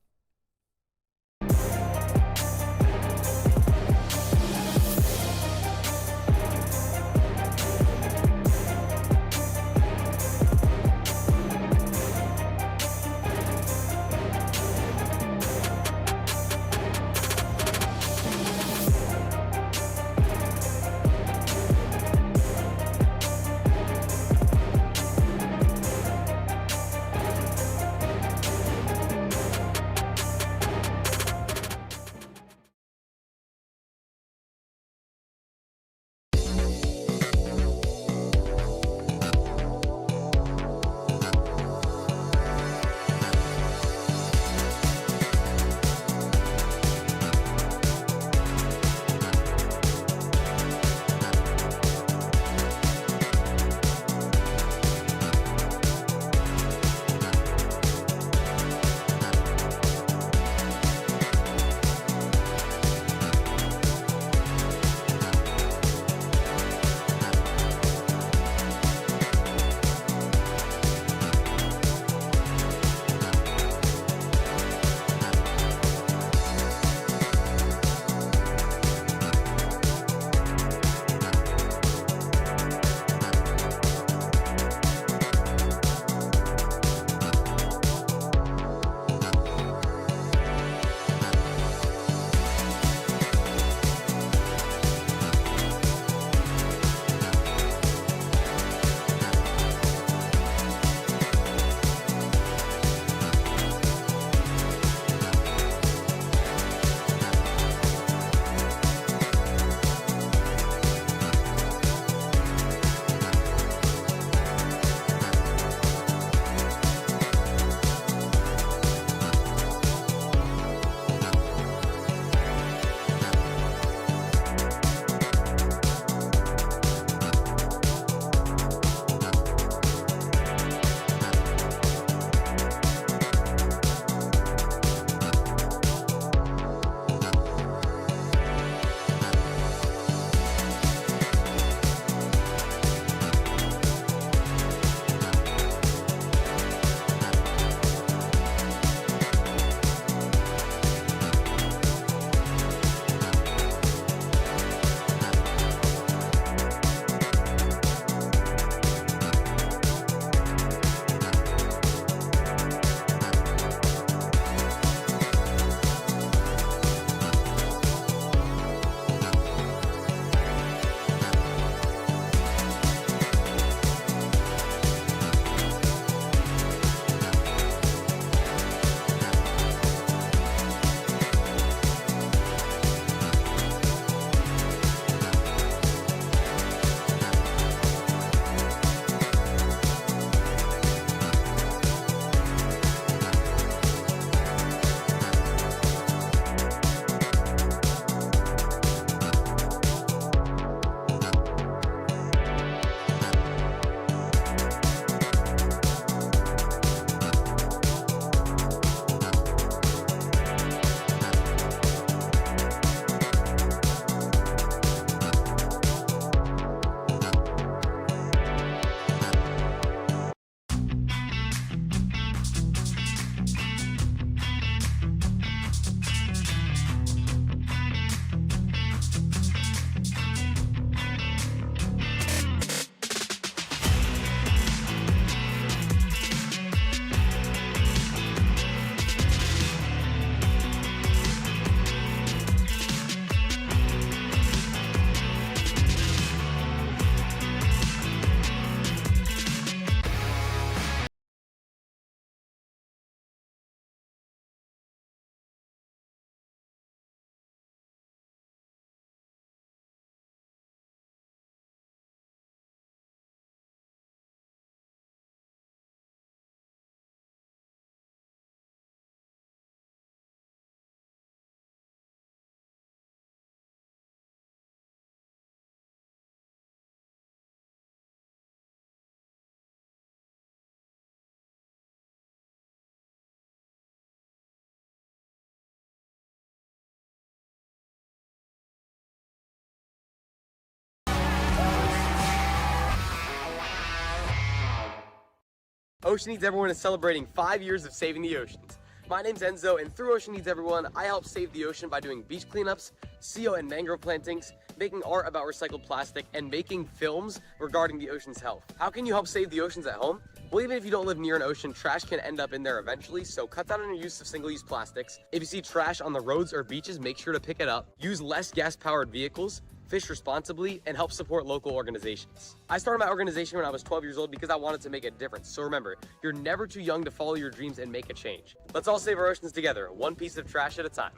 Ocean Needs Everyone is celebrating 5 years of saving the oceans. My name's Enzo, and through Ocean Needs Everyone, I help save the ocean by doing beach cleanups, seal and mangrove plantings, making art about recycled plastic, and making films regarding the ocean's health. How can you help save the oceans at home? Well, even if you don't live near an ocean, trash can end up in there eventually, so cut down on your use of single-use plastics. If you see trash on the roads or beaches, make sure to pick it up. Use less gas-powered vehicles, fish responsibly, and help support local organizations. I started my organization when I was 12 years old because I wanted to make a difference. So remember, you're never too young to follow your dreams and make a change. Let's all save our oceans together, one piece of trash at a time.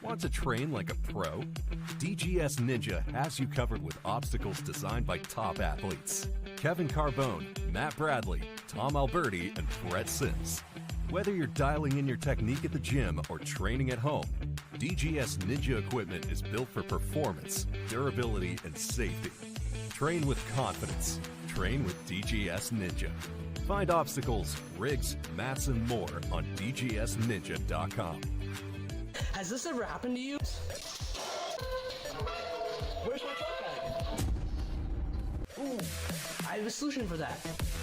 Want to train like a pro? DGS Ninja has you covered with obstacles designed by top athletes. Kevin Carbone, Matt Bradley, Tom Alberti, and Brett Sims. Whether you're dialing in your technique at the gym or training at home, DGS Ninja equipment is built for performance, durability, and safety. Train with confidence. Train with DGS Ninja. Find obstacles, rigs, mats, and more on dgsninja.com. Has this ever happened to you? Where's my chalk bag? Ooh, I have a solution for that.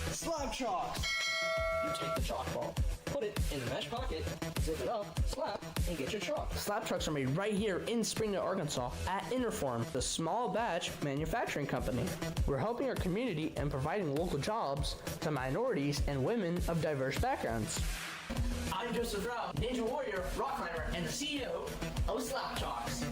Slab chalks! You take the chalk ball, put it in the mesh pocket, zip it up, slap, and get your chalk. Slab chalks are made right here in Springdale, Arkansas at Interform, the small batch manufacturing company. We're helping our community and providing local jobs to minorities and women of diverse backgrounds. I'm Joseph Rao, Ninja Warrior, rock climber, and the CEO of Slap Chalks.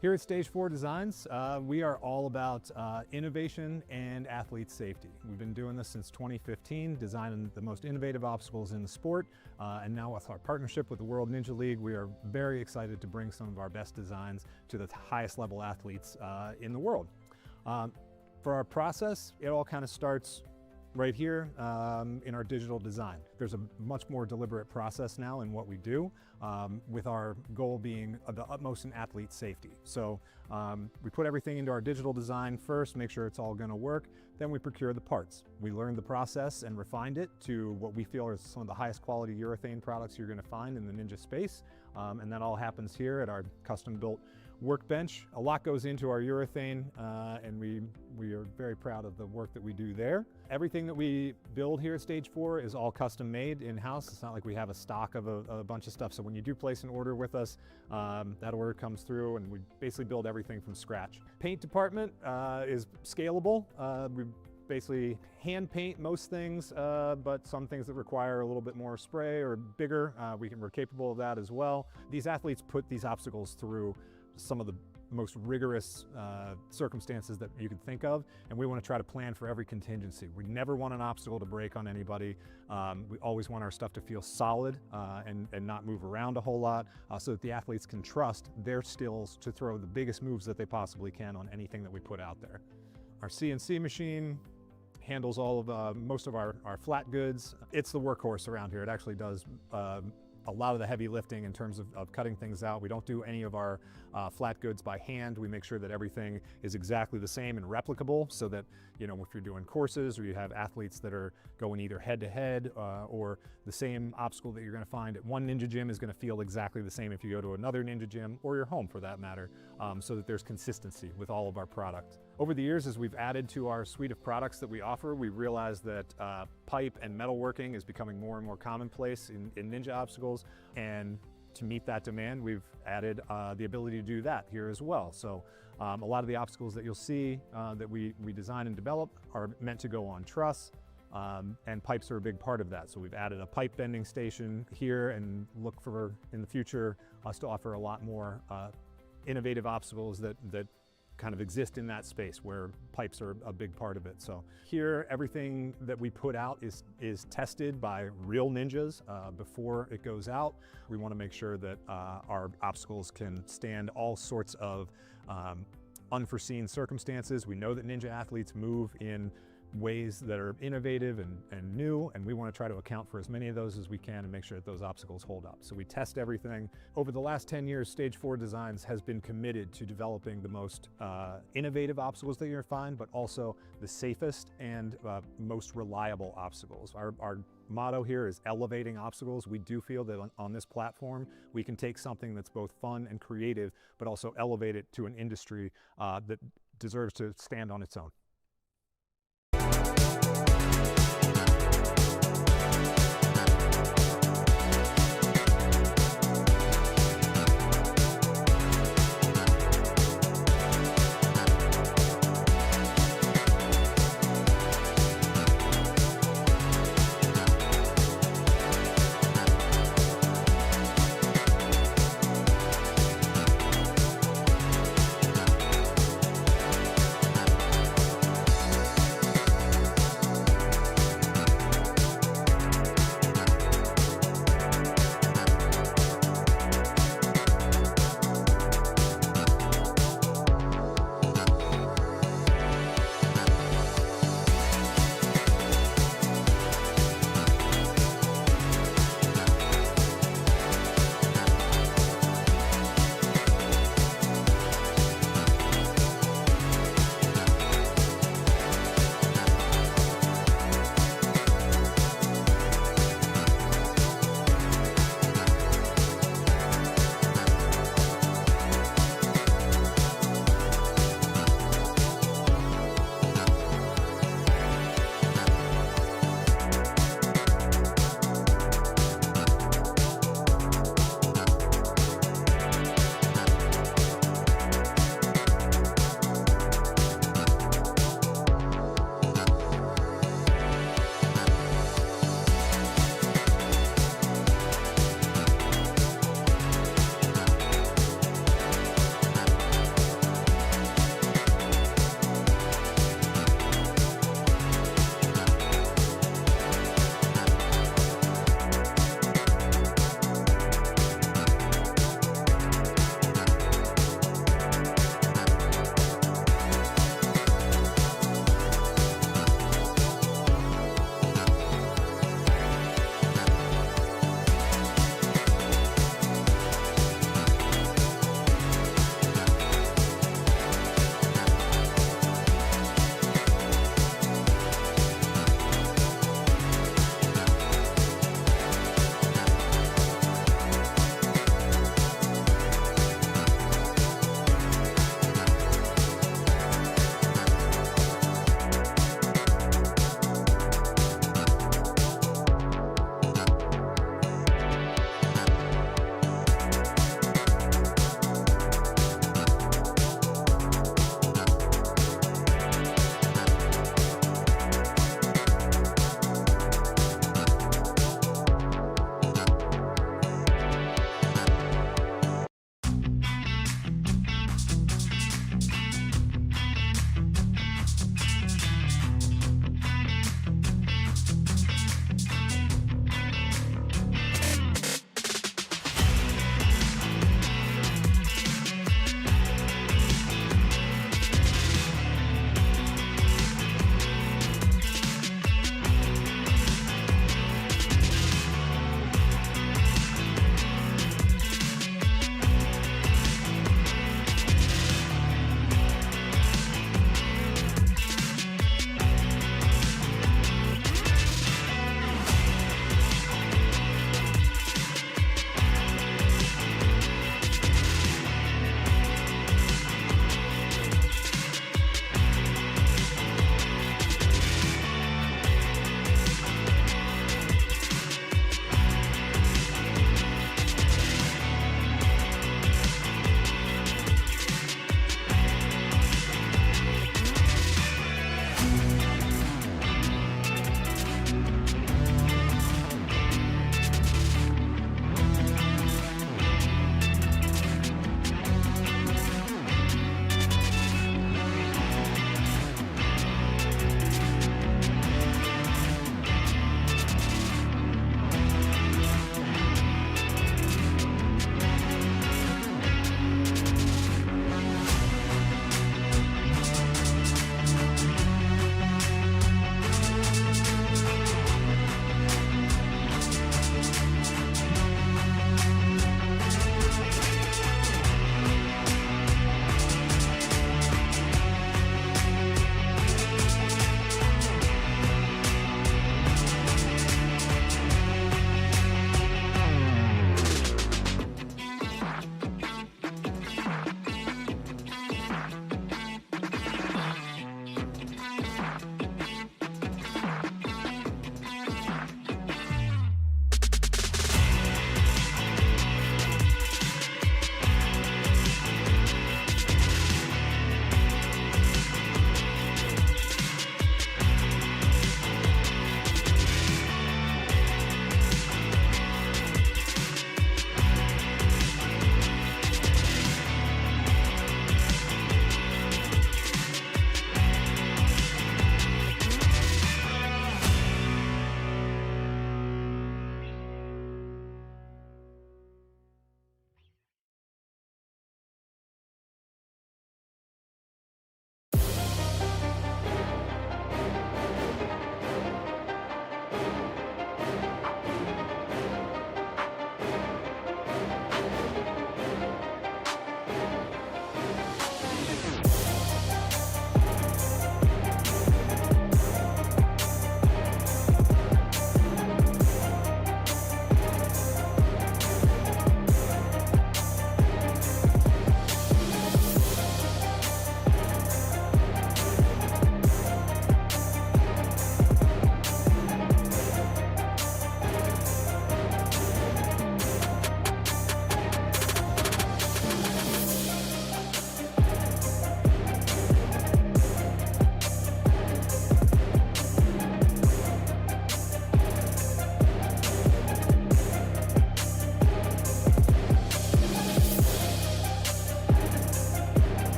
Here at Stage 4 Designs, we are all about innovation and athlete safety. We've been doing this since 2015, designing the most innovative obstacles in the sport, and now with our partnership with the World Ninja League, we are very excited to bring some of our best designs to the highest level athletes in the world. For our process, it all kind of starts right here in our digital design. There's a much more deliberate process now in what we do, with our goal being the utmost in athlete safety. So we put everything into our digital design first, make sure it's all gonna work, then we procure the parts. We learned the process and refined it to what we feel are some of the highest quality urethane products you're gonna find in the Ninja space, and that all happens here at our custom-built workbench. A lot goes into our urethane, and we are very proud of the work that we do there. Everything that we build here at Stage 4 is all custom made in-house. It's not like we have a stock of a bunch of stuff. So when you do place an order with us, that order comes through and we basically build everything from scratch. Paint department is scalable. We basically hand paint most things, but some things that require a little bit more spray or bigger, we're capable of that as well. These athletes put these obstacles through some of the most rigorous circumstances that you could think of, and we want to try to plan for every contingency. We never want an obstacle to break on anybody. We always want our stuff to feel solid and not move around a whole lot, so that the athletes can trust their skills to throw the biggest moves that they possibly can on anything that we put out there. Our CNC machine handles all of most of our flat goods. It's the workhorse around here. It actually does a lot of the heavy lifting in terms of cutting things out. We don't do any of our flat goods by hand. We make sure that everything is exactly the same and replicable, so that, you know, if you're doing courses or you have athletes that are going either head to head or the same obstacle that you're gonna find at one Ninja gym is gonna feel exactly the same if you go to another Ninja gym or your home for that matter, so that there's consistency with all of our product. Over the years, as we've added to our suite of products that we offer, we realized that pipe and metalworking is becoming more and more commonplace in Ninja obstacles, and to meet that demand, we've added the ability to do that here as well. So a lot of the obstacles that you'll see that we design and develop are meant to go on truss, and pipes are a big part of that. So we've added a pipe bending station here, and look for, in the future, us to offer a lot more innovative obstacles that kind of exist in that space where pipes are a big part of it. So here, everything that we put out is tested by real ninjas before it goes out. We want to make sure that our obstacles can stand all sorts of unforeseen circumstances. We know that Ninja athletes move in ways that are innovative and new, and we want to try to account for as many of those as we can and make sure that those obstacles hold up. So we test everything. Over the last 10 years, Stage 4 Designs has been committed to developing the most innovative obstacles that you're going to find, but also the safest and most reliable obstacles. Our motto here is elevating obstacles. We do feel that on this platform, we can take something that's both fun and creative, but also elevate it to an industry that deserves to stand on its own.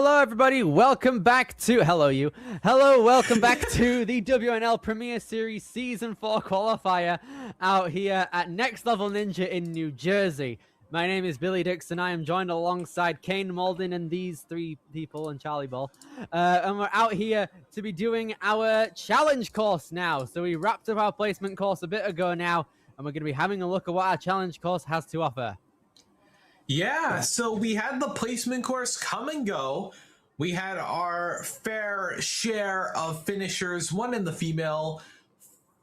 Hello, everybody. Welcome back to... welcome back to the WNL Premier Series Season 4 qualifier out here at Next Level Ninja in New Jersey. My name is Billy Dixon. I am joined alongside Kane Malden and these three people and Charlie Ball. And we're out here to be doing our challenge course now. So we wrapped up our placement course a bit ago now, and we're going to be having a look at what our challenge course has to offer. Yeah, so we had the placement course come and go. We had our fair share of finishers, 1 in the female,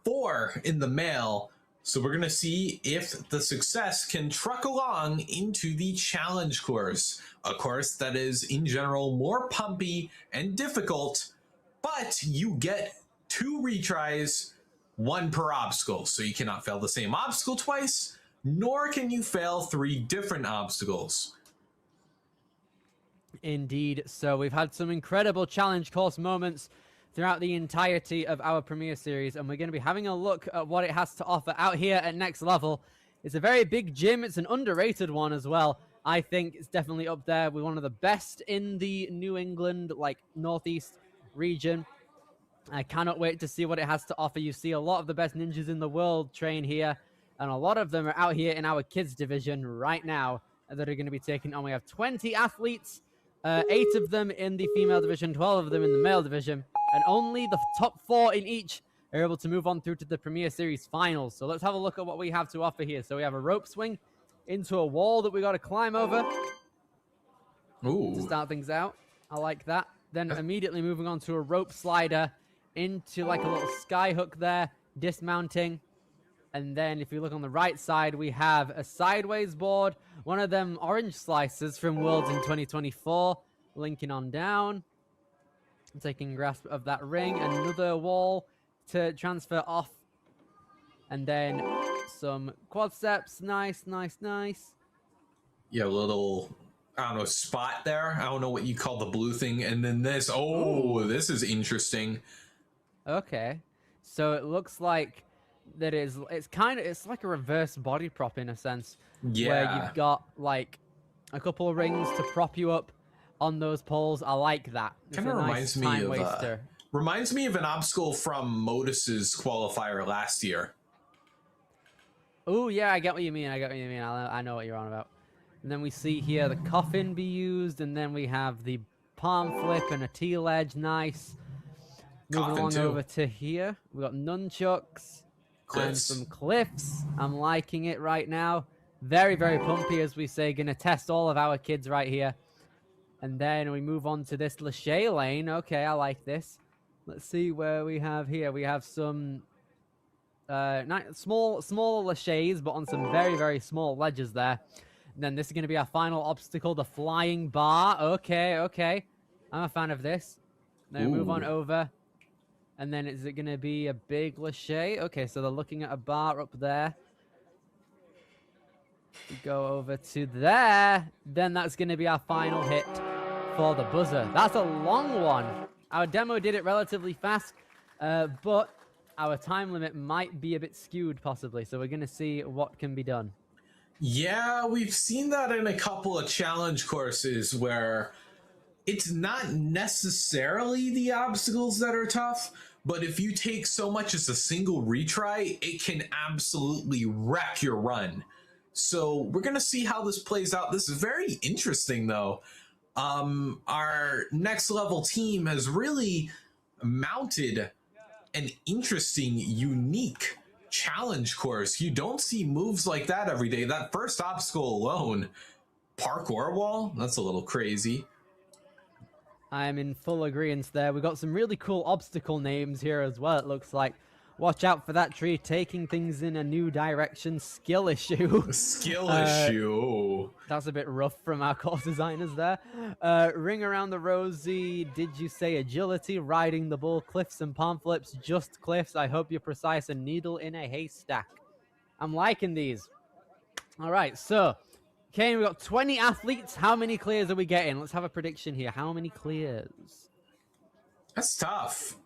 4 in the male. So we're going to see if the success can truck along into the challenge course, a course that is in general more pumpy and difficult, but you get 2 retries, 1 per obstacle. So you cannot fail the same obstacle twice, nor can you fail 3 different obstacles. Indeed. So we've had some incredible challenge course moments throughout the entirety of our Premier Series, and we're going to be having a look at what it has to offer out here at Next Level. It's a very big gym. It's an underrated one as well. I think it's definitely up there with one of the best in the New England, Northeast region. I cannot wait to see what it has to offer. You see a lot of the best ninjas in the world train here, and a lot of them are out here in our kids division right now that are going to be taking on. We have 20 athletes, 8 of them in the female division, 12 of them in the male division, and only the top 4 in each are able to move on through to the Premier Series finals. So let's have a look at what we have to offer here. So we have a rope swing into a wall that we got to climb over. Ooh. To start things out. I like that. Then immediately moving on to a rope slider into like a little sky hook there, dismounting. And then if you look on the right side, we have a sideways board, one of them orange slices from Worlds in 2024, linking on down, taking grasp of that ring, another wall to transfer off, and then some quadriceps. Nice, nice, nice. Yeah, a little, I don't know, spot there. I don't know what you call the blue thing. And then this, oh, this is interesting. Okay, so it looks like that it's like a reverse body prop in a sense. Yeah. Where you've got like a couple of rings to prop you up on those poles. I like that. Kind of reminds me of an obstacle from Modus's qualifier last year. Oh yeah, I get what you mean. I know what you're on about. And then we see here the coffin be used, and then we have the palm flip and a T-ledge. Nice. Moving along over to here, we got nunchucks. Cliffs. And some cliffs. I'm liking it right now. Very, very pumpy, as we say. Gonna test all of our kids right here. And then we move on to this Lachey lane. Okay, I like this. Let's see where we have here. We have some small Lacheys, but on some very, very small ledges there. And then this is going to be our final obstacle, the flying bar. Okay. I'm a fan of this. Then we move on over. And then is it going to be a big Lachey? Okay, so they're looking at a bar up there. We go over to there. Then that's going to be our final hit for the buzzer. That's a long one. Our demo did it relatively fast, but our time limit might be a bit skewed possibly. So we're going to see what can be done. Yeah, we've seen that in a couple of challenge courses where it's not necessarily the obstacles that are tough, but if you take so much as a single retry, it can absolutely wreck your run. So we're going to see how this plays out. This is very interesting, though. Our Next Level team has really mounted an interesting, unique challenge course. You don't see moves like that every day. That first obstacle alone, parkour wall, that's a little crazy. I'm in full agreement there. We've got some really cool obstacle names here as well, it looks like. Watch out for that tree, taking things in a new direction. Skill issue. Skill issue. That's a bit rough from our course designers there. Ring around the rosy. Did you say agility? Riding the bull. Cliffs and palm flips. Just cliffs. I hope you're precise. A needle in a haystack. I'm liking these. All right, so Kane, we've got 20 athletes. How many clears are we getting? Let's have a prediction here. How many clears? That's tough.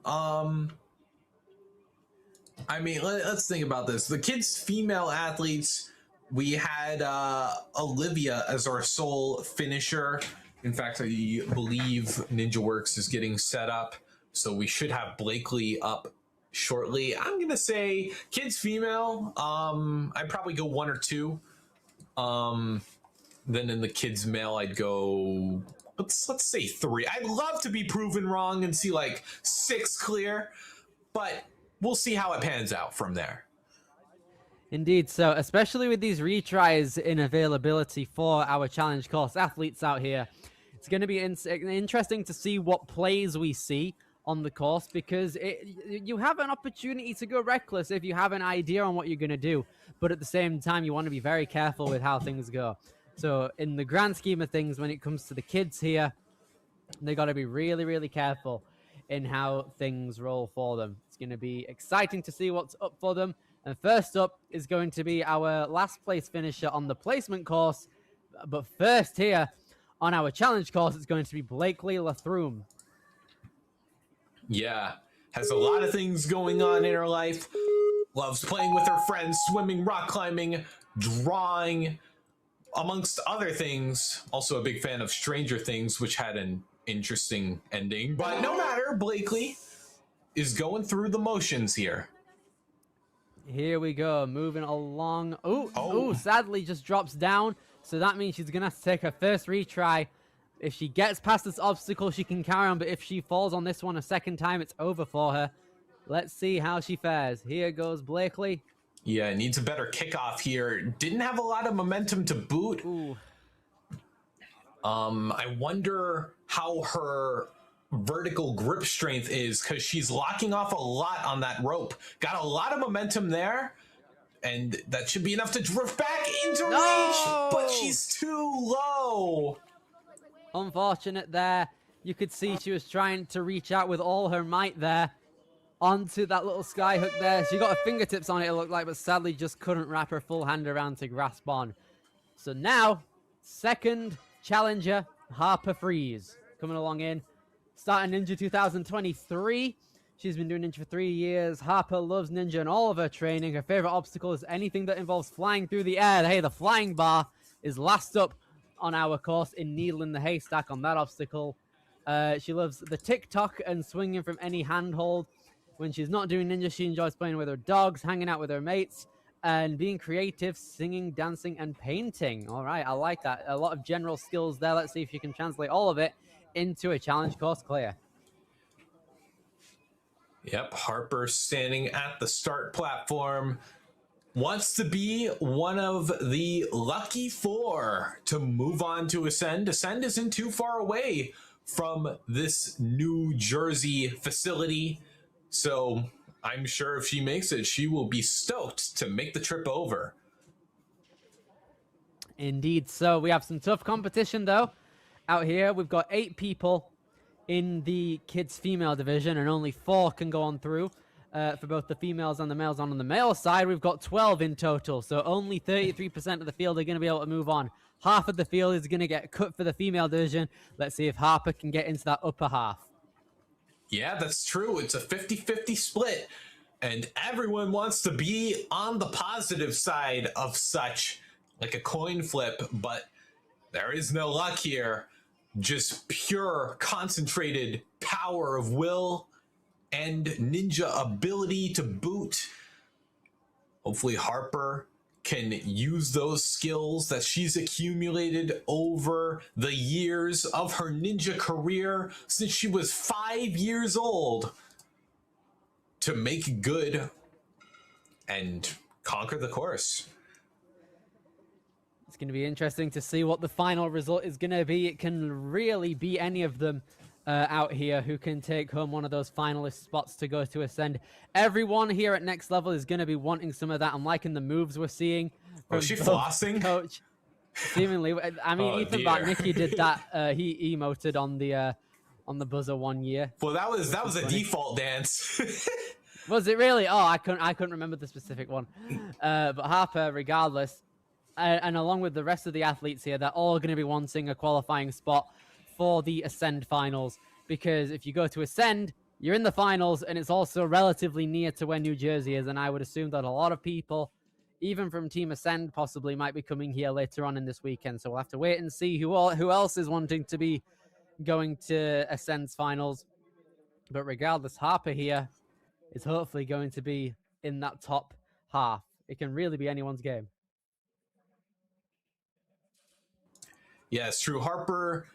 I mean, let's think about this. The kids' female athletes, we had Olivia as our sole finisher. In fact, I believe NinjaWorks is getting set up, so we should have Blakely up shortly. I'm gonna say kids female. I'd probably go 1 or 2. Then in the kids male, I'd go let's say 3. I'd love to be proven wrong and see like 6 clear, but we'll see how it pans out from there. Indeed, so especially with these retries in availability for our challenge course athletes out here, it's going to be interesting to see what plays we see on the course, because you have an opportunity to go reckless if you have an idea on what you're going to do, but at the same time, you want to be very careful with how things go. So in the grand scheme of things, when it comes to the kids here, they got to be really, really careful in how things roll for them. It's going to be exciting to see what's up for them. And first up is going to be our last place finisher on the placement course. But first here on our challenge course, it's going to be Blakely Lathroom. Yeah, has a lot of things going on in her life. Loves playing with her friends, swimming, rock climbing, drawing, amongst other things. Also a big fan of Stranger Things, which had an interesting ending. But no matter, Blakely is going through the motions here. Here we go, moving along. Oh, sadly just drops down. So that means she's going to have to take her first retry. If she gets past this obstacle, she can carry on. But if she falls on this one a second time, it's over for her. Let's see how she fares. Here goes Blakely. Yeah, needs a better kickoff here. Didn't have a lot of momentum to boot. Ooh. I wonder how her vertical grip strength is, because she's locking off a lot on that rope. Got a lot of momentum there, and that should be enough to drift back into reach, but she's too low. Unfortunate there. You could see she was trying to reach out with all her might there onto that little sky hook there. She got her fingertips on it, it looked like, but sadly just couldn't wrap her full hand around to grasp on. So now, second challenger, Harper Freeze, coming along in. Starting Ninja 2023. She's been doing Ninja for 3 years. Harper loves Ninja and all of her training. Her favorite obstacle is anything that involves flying through the air. Hey, the flying bar is last up on our course in Needle in the Haystack on that obstacle. She loves the TikTok and swinging from any handhold. When she's not doing Ninja, she enjoys playing with her dogs, hanging out with her mates, and being creative, singing, dancing, and painting. All right, I like that. A lot of general skills there. Let's see if you can translate all of it into a challenge course clear. Yep, Harper standing at the start platform. Wants to be one of the lucky 4 to move on to Ascend. Ascend isn't too far away from this New Jersey facility, so I'm sure if she makes it, she will be stoked to make the trip over. Indeed. So we have some tough competition, though. Out here, we've got 8 people in the kids female division, and only 4 can go on through. For both the females and the males. On the male side, we've got 12 in total, so only 33% of the field are going to be able to move on. Half of the field is going to get cut for the female division. Let's see if Harper can get into that upper half. Yeah, that's true. It's a 50-50 split, and everyone wants to be on the positive side of such, like a coin flip, but there is no luck here. Just pure, concentrated power of will and ninja ability to boot. Hopefully Harper can use those skills that she's accumulated over the years of her ninja career since she was 5 years old to make good and conquer the course. It's going to be interesting to see what the final result is going to be. It can really be any of them out here who can take home one of those finalist spots to go to Ascend. Everyone here at Next Level is going to be wanting some of that. I'm liking the moves we're seeing. Oh, is she flossing? Coach. Seemingly. I mean, Ethan Bartnicki did that. He emoted on the buzzer one year. Well, that was a default dance. Was it really? Oh, I couldn't remember the specific one. But Harper, regardless, and along with the rest of the athletes here, they're all going to be wanting a qualifying spot for the Ascend finals, because if you go to Ascend, you're in the finals, and it's also relatively near to where New Jersey is, and I would assume that a lot of people, even from Team Ascend possibly might be coming here later on in this weekend. So we'll have to wait and see who else is wanting to be going to Ascend's finals. But regardless, Harper here is hopefully going to be in that top half. It can really be anyone's game. Yeah, it's true. Harper,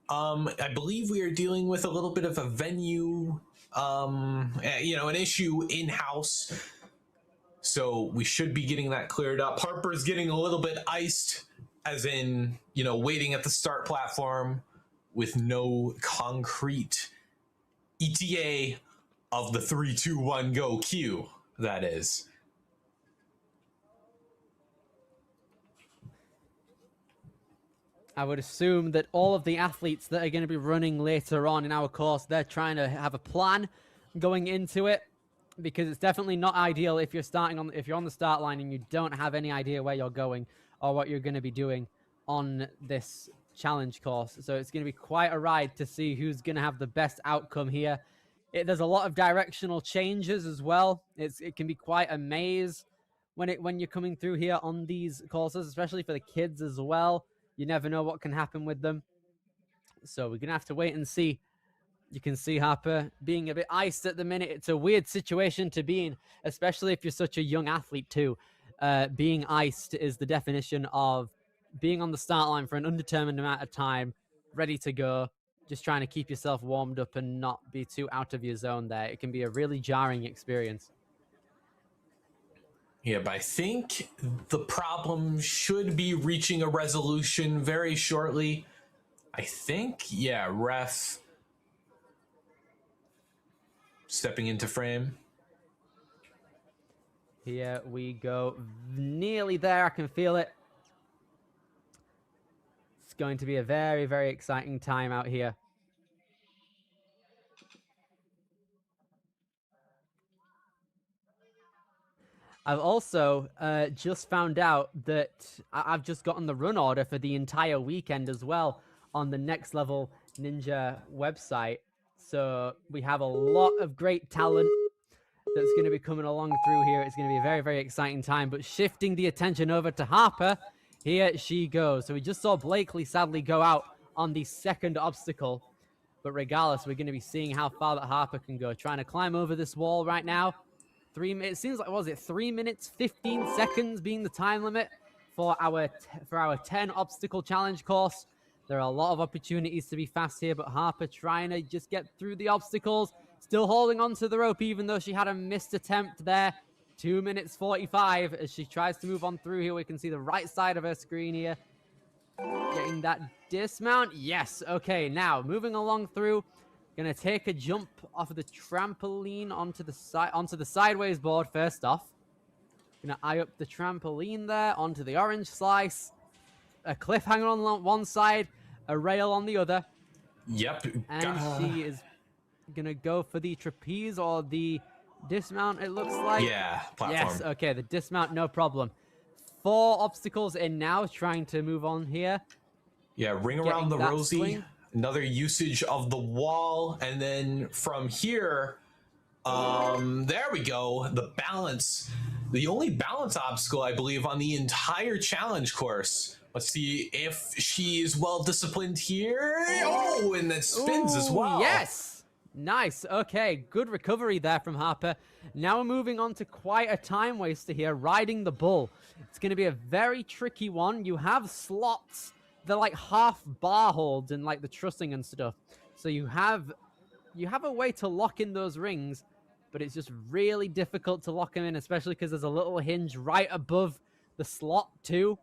I believe we are dealing with a little bit of a venue, an issue in-house. So we should be getting that cleared up. Harper's getting a little bit iced, as in, waiting at the start platform with no concrete ETA of the 3, 2, 1, go queue, that is. I would assume that all of the athletes that are going to be running later on in our course, they're trying to have a plan going into it, because it's definitely not ideal if you're on the start line and you don't have any idea where you're going or what you're going to be doing on this challenge course. So it's going to be quite a ride to see who's going to have the best outcome here. There's a lot of directional changes as well. It can be quite a maze when you're coming through here on these courses, especially for the kids as well. You never know what can happen with them. So we're going to have to wait and see. You can see Harper being a bit iced at the minute. It's a weird situation to be in, especially if you're such a young athlete too. Being iced is the definition of being on the start line for an undetermined amount of time, ready to go, just trying to keep yourself warmed up and not be too out of your zone there. It can be a really jarring experience. Yeah, but I think the problem should be reaching a resolution very shortly. I think, yeah, ref stepping into frame. Here we go. Nearly there. I can feel it. It's going to be a very, very exciting time out here. I've also just found out that I've just gotten the run order for the entire weekend as well on the Next Level Ninja website. So we have a lot of great talent that's going to be coming along through here. It's going to be a very, very exciting time. But shifting the attention over to Harper, here she goes. So we just saw Blakely sadly go out on the second obstacle. But regardless, we're going to be seeing how far that Harper can go. Trying to climb over this wall right now. It seems like, what was it, 3 minutes, 15 seconds being the time limit for our 10 obstacle challenge course. There are a lot of opportunities to be fast here, but Harper trying to just get through the obstacles, still holding on to the rope, even though she had a missed attempt there. 2 minutes 45 as she tries to move on through here. We can see the right side of her screen here. Getting that dismount. Yes. Okay, now moving along through. Gonna take a jump off of the trampoline onto the sideways board first off. Gonna eye up the trampoline there onto the orange slice. A cliffhanger on one side, a rail on the other. Yep. And she is gonna go for the trapeze or the dismount, it looks like. Yeah, platform. Yes, okay, the dismount, no problem. 4 obstacles in now, trying to move on here. Yeah, ring around the Rosie. Swing. Another usage of the wall, and then from here, there we go. The balance, the only balance obstacle I believe on the entire challenge course. Let's see if she's well disciplined here. Oh, and that spins as well. Yes, nice. Okay, good recovery there from Harper. Now we're moving on to quite a time waster here, riding the bull. It's going to be a very tricky one. You have slots. They're like half bar holds and like the trussing and stuff. So you have a way to lock in those rings, but it's just really difficult to lock them in, especially because there's a little hinge right above the slot too.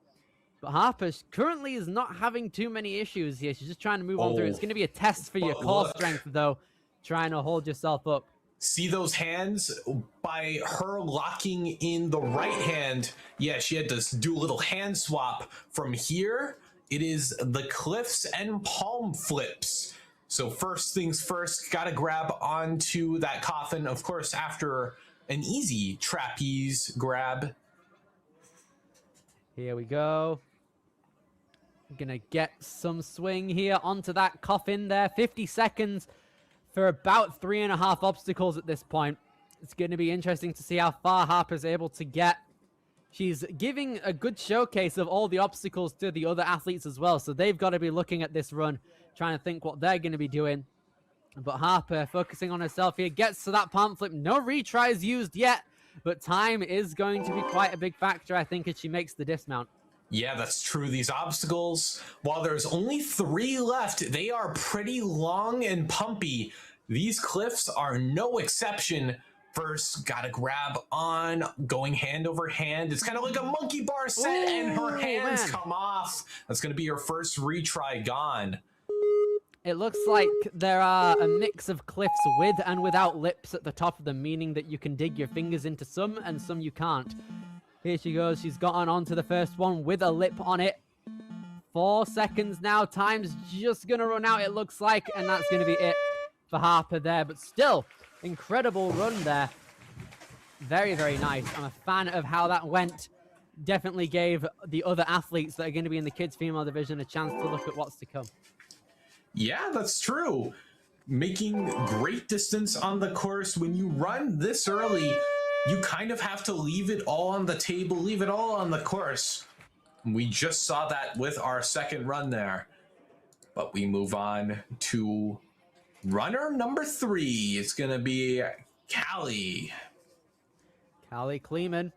But Harper currently is not having too many issues here. She's just trying to move on through. It's going to be a test for your core strength though, trying to hold yourself up. See those hands? By her locking in the right hand, yeah, she had to do a little hand swap from here. It is the cliffs and palm flips. So first things first, gotta grab onto that coffin, of course, after an easy trapeze grab. Here we go. Gonna get some swing here onto that coffin there. 50 seconds for about 3.5 obstacles at this point. It's gonna be interesting to see how far Harper's able to get. she's giving a good showcase of all the obstacles to the other athletes as well. So they've got to be looking at this run, trying to think what they're going to be doing. But Harper focusing on herself here, gets to that palm flip. No retries used yet, but time is going to be quite a big factor, I think, as she makes the dismount. Yeah, that's true. These obstacles, while there's only 3 left, they are pretty long and pumpy. These cliffs are no exception. First, gotta grab on, going hand over hand. It's kind of like a monkey bar set, and her hands come off. That's gonna be her first retry gone. It looks like there are a mix of cliffs with and without lips at the top of them, meaning that you can dig your fingers into some and some you can't. Here she goes. She's gotten onto the first one with a lip on it. 4 seconds now. Time's just going to run out, it looks like, and that's going to be it for Harper there. But still, incredible run there. Very, very nice. I'm a fan of how that went. Definitely gave the other athletes that are going to be in the kids' female division a chance to look at what's to come. Yeah, that's true. Making great distance on the course. When you run this early, you kind of have to leave it all on the table, leave it all on the course. We just saw that with our second run there. But we move on to runner number 3. It's going to be Callie. Callie Kleeman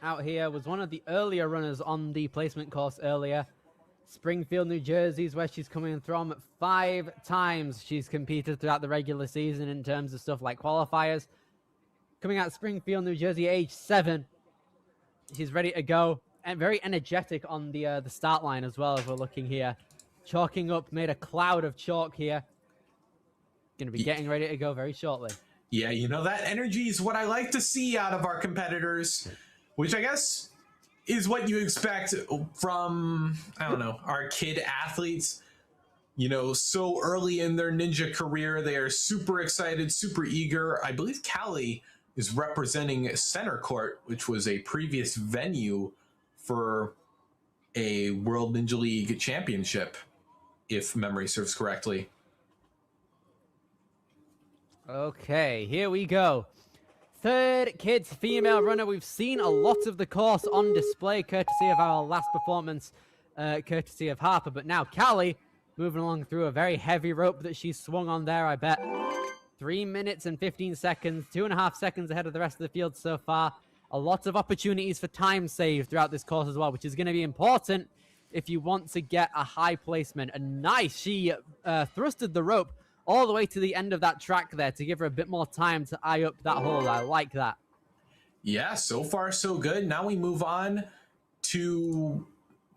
out here was one of the earlier runners on the placement course earlier. Springfield, New Jersey is where she's coming from. 5 times she's competed throughout the regular season in terms of stuff like qualifiers. Coming out of Springfield, New Jersey, age 7. She's ready to go and very energetic on the start line as well, as we're looking here. Chalking up, made a cloud of chalk here. Going to be getting ready to go very shortly. Yeah, you know, that energy is what I like to see out of our competitors, which I guess is what you expect from, I don't know, our kid athletes. You know, so early in their ninja career, they are super excited, super eager. I believe Callie is representing Center Court, which was a previous venue for a World Ninja League Championship, if memory serves correctly. Okay, here we go. Third kids female runner. We've seen a lot of the course on display, courtesy of our last performance, courtesy of Harper. But now Callie moving along through a very heavy rope that she's swung on there, I bet. 3 minutes and 15 seconds, 2.5 seconds ahead of the rest of the field so far. A lot of opportunities for time saved throughout this course as well, which is going to be important if you want to get a high placement. And nice, she thrusted the rope all the way to the end of that track there to give her a bit more time to eye up that hole. I like that. Yeah, so far so good. Now we move on to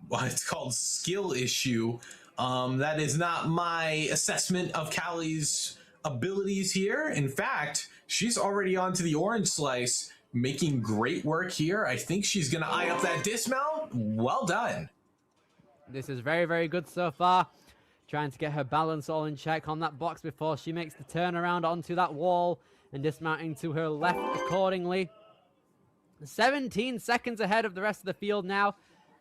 what it's called skill issue. That is not my assessment of Callie's abilities here. In fact, she's already on to the orange slice, making great work here. I think she's going to eye up that dismount. Well done. This is very, very good so far. Trying to get her balance all in check on that box before she makes the turnaround onto that wall and dismounting to her left accordingly. 17 seconds ahead of the rest of the field now,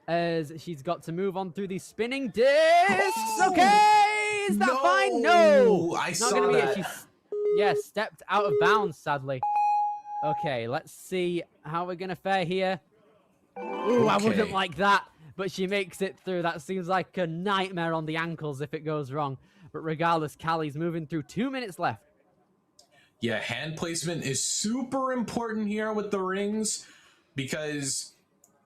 as she's got to move on through these spinning discs. Okay, is that fine? No, I not saw gonna be that. it. She stepped out of bounds, sadly. Okay, let's see how we're gonna fare here. Ooh, I wouldn't like that, but she makes it through. That seems like a nightmare on the ankles if it goes wrong. But regardless, Callie's moving through. 2 minutes left. Yeah, hand placement is super important here with the rings, because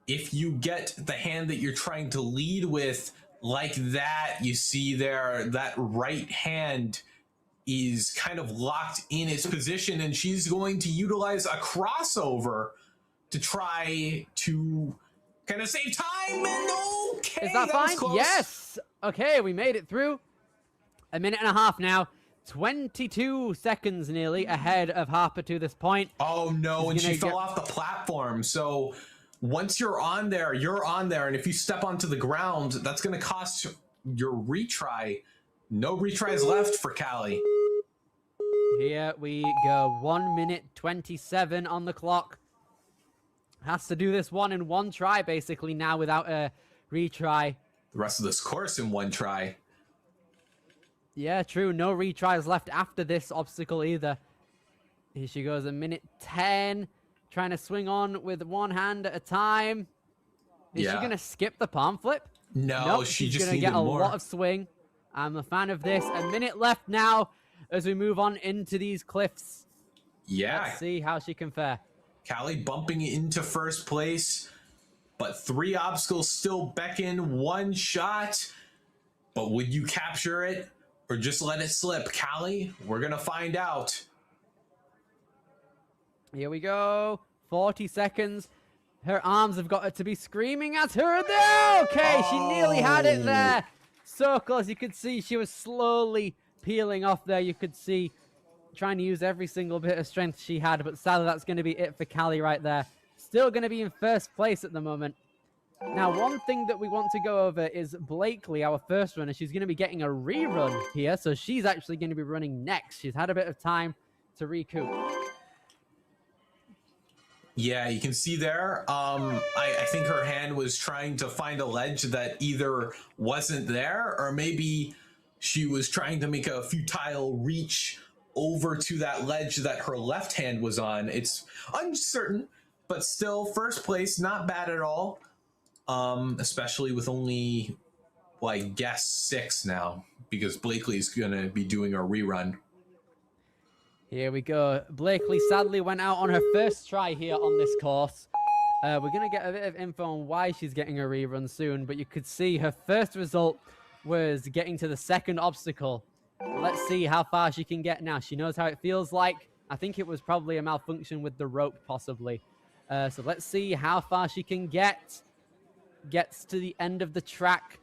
if you get the hand that you're trying to lead with like that, you see there, that right hand is kind of locked in its position, and she's going to utilize a crossover to try to kind of save time. And okay, Is that fine? close. Yes. Okay, we made it through. 1.5 minutes now. 22 seconds nearly ahead of Harper to this point. Oh no, and she fell off the platform. So once you're on there, you're on there. And if you step onto the ground, that's going to cost your retry. No retries left for Callie. Here we go. 1 minute 27 on the clock. Has to do this one in one try, basically, now without a retry. The rest of this course in one try. Yeah, true. No retries left after this obstacle either. Here she goes. 1 minute 10. Trying to swing on with one hand at a time. Is she going to skip the palm flip? No, Nope, she she's just going to needed get a more. lot of swing. I'm a fan of this. A minute left now as we move on into these cliffs. Yeah. Let's see how she can fare. Callie bumping into first place, but 3 obstacles still beckon. 1 shot. But would you capture it or just let it slip? Callie, we're going to find out. Here we go. 40 seconds. Her arms have got her to be screaming at her there. Okay, she nearly had it there. So close. You could see she was slowly peeling off there. You could see trying to use every single bit of strength she had, but sadly that's going to be it for Callie right there. Still going to be in first place at the moment. Now, one thing that we want to go over is Blakely, our first runner. She's going to be getting a rerun here, so she's actually going to be running next. She's had a bit of time to recoup. Yeah, you can see there. I think her hand was trying to find a ledge that either wasn't there or maybe she was trying to make a futile reach over to that ledge that her left hand was on. It's uncertain, but still first place, not bad at all. Especially with only, well, I guess 6 now, because Blakely's gonna be doing a rerun. Here we go. Blakely sadly went out on her first try here on this course. We're going to get a bit of info on why she's getting a rerun soon, but you could see her first result was getting to the second obstacle. Let's see how far she can get now. She knows how it feels like. I think it was probably a malfunction with the rope, possibly. So let's see how far she can get. Gets to the end of the track.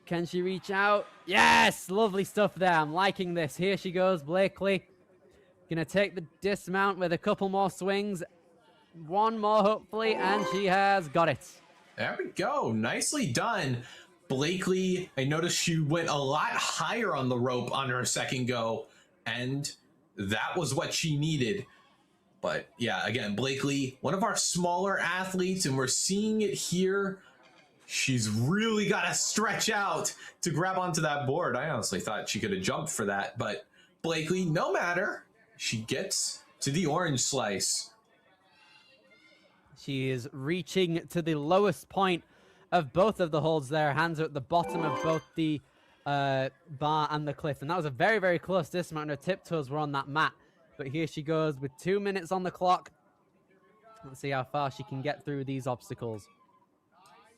Can she reach out? Yes! Lovely stuff there. I'm liking this. Here she goes, Blakely. Gonna take the dismount with a couple more swings. 1 more, hopefully, and she has got it. There we go. Nicely done. Blakely, I noticed she went a lot higher on the rope on her second go, and that was what she needed. But yeah, again, Blakely, one of our smaller athletes, and we're seeing it here. She's really got to stretch out to grab onto that board. I honestly thought she could have jumped for that, but Blakely, no matter. She gets to the orange slice. She is reaching to the lowest point of both of the holds there. Hands are at the bottom of both the bar and the cliff. And that was a very, very close dismount. Her tiptoes were on that mat. But here she goes with 2 minutes on the clock. Let's see how far she can get through these obstacles.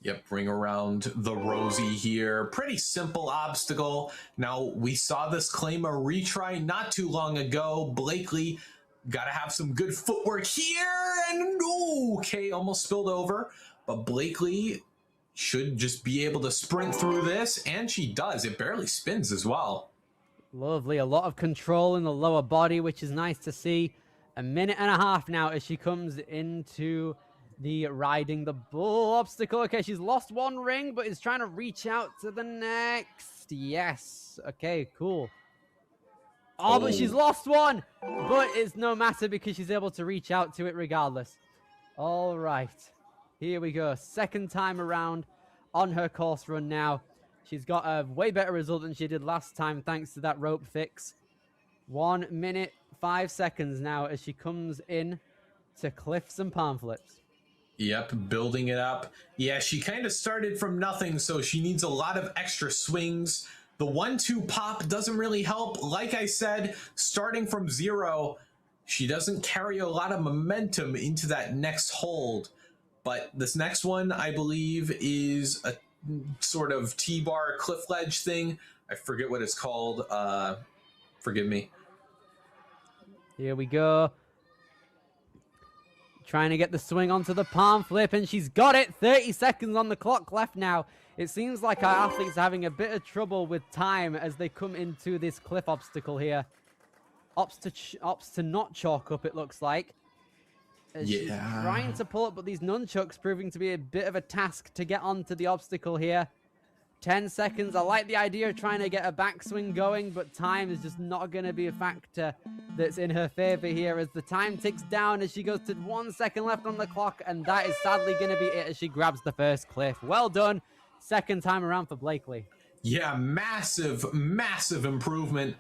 Yep, ring around the Rosie here. Pretty simple obstacle. Now, we saw this claim a retry not too long ago. Blakely got to have some good footwork here. And, okay, almost spilled over. But Blakely should just be able to sprint through this. And she does. It barely spins as well. Lovely. A lot of control in the lower body, which is nice to see. 1.5 minutes now as she comes into the riding the bull obstacle. Okay, she's lost 1 ring, but is trying to reach out to the next. Yes. Okay, cool. Oh, but she's lost 1. But it's no matter because she's able to reach out to it regardless. All right. Here we go. Second time around on her course run now. She's got a way better result than she did last time thanks to that rope fix. 1 minute, 5 seconds now as she comes in to cliffs and palm flips. Yep, building it up. Yeah, she kind of started from nothing, so she needs a lot of extra swings. The 1-2 pop doesn't really help. Like I said, starting from 0, she doesn't carry a lot of momentum into that next hold. But this next one, I believe, is a sort of T-bar cliff ledge thing. I forget what it's called. Forgive me. Here we go. Trying to get the swing onto the palm flip, and she's got it. 30 seconds on the clock left now. It seems like our athletes are having a bit of trouble with time as they come into this cliff obstacle here. Opts to not chalk up, it looks like. She's trying to pull up, but these nunchucks proving to be a bit of a task to get onto the obstacle here. 10 seconds. I like the idea of trying to get a backswing going, but time is just not going to be a factor that's in her favor here as the time ticks down as she goes to 1 second left on the clock, and that is sadly going to be it as she grabs the first cliff. Well done. Second time around for Blakely. Yeah, massive, massive improvement.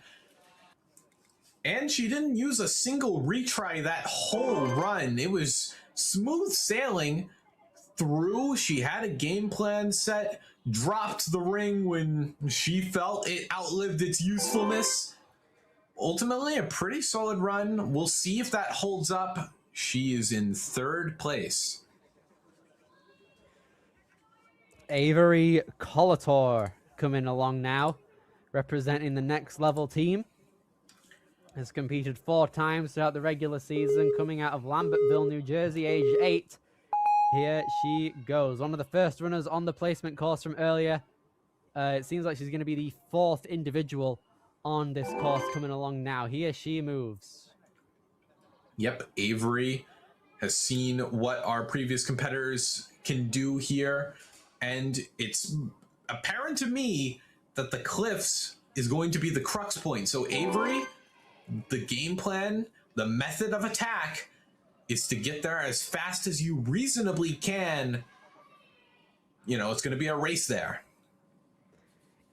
And she didn't use a single retry that whole run. It was smooth sailing through. She had a game plan set, dropped the ring when she felt it outlived its usefulness. Ultimately, a pretty solid run. We'll see if that holds up. She is in third place. Avery Colator coming along now, representing the Next Level team. Has competed 4 times throughout the regular season, coming out of Lambertville, New Jersey, age 8. Here she goes. One of the first runners on the placement course from earlier. It seems like she's going to be the 4th individual on this course coming along now. Here she moves. Yep, Avery has seen what our previous competitors can do here, and it's apparent to me that the cliffs is going to be the crux point. So Avery, the game plan, the method of attack is to get there as fast as you reasonably can. You know, it's going to be a race there.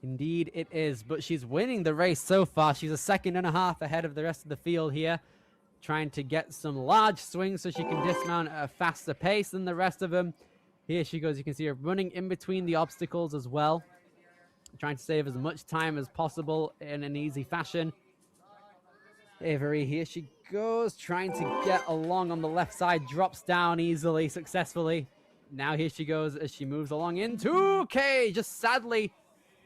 Indeed it is, but she's winning the race so far. She's a 1.5 seconds ahead of the rest of the field here, trying to get some large swings so she can dismount at a faster pace than the rest of them. Here she goes. You can see her running in between the obstacles as well, trying to save as much time as possible in an easy fashion. Avery, here she goes, trying to get along on the left side, drops down easily, successfully. Now here she goes as she moves along in 2K, just sadly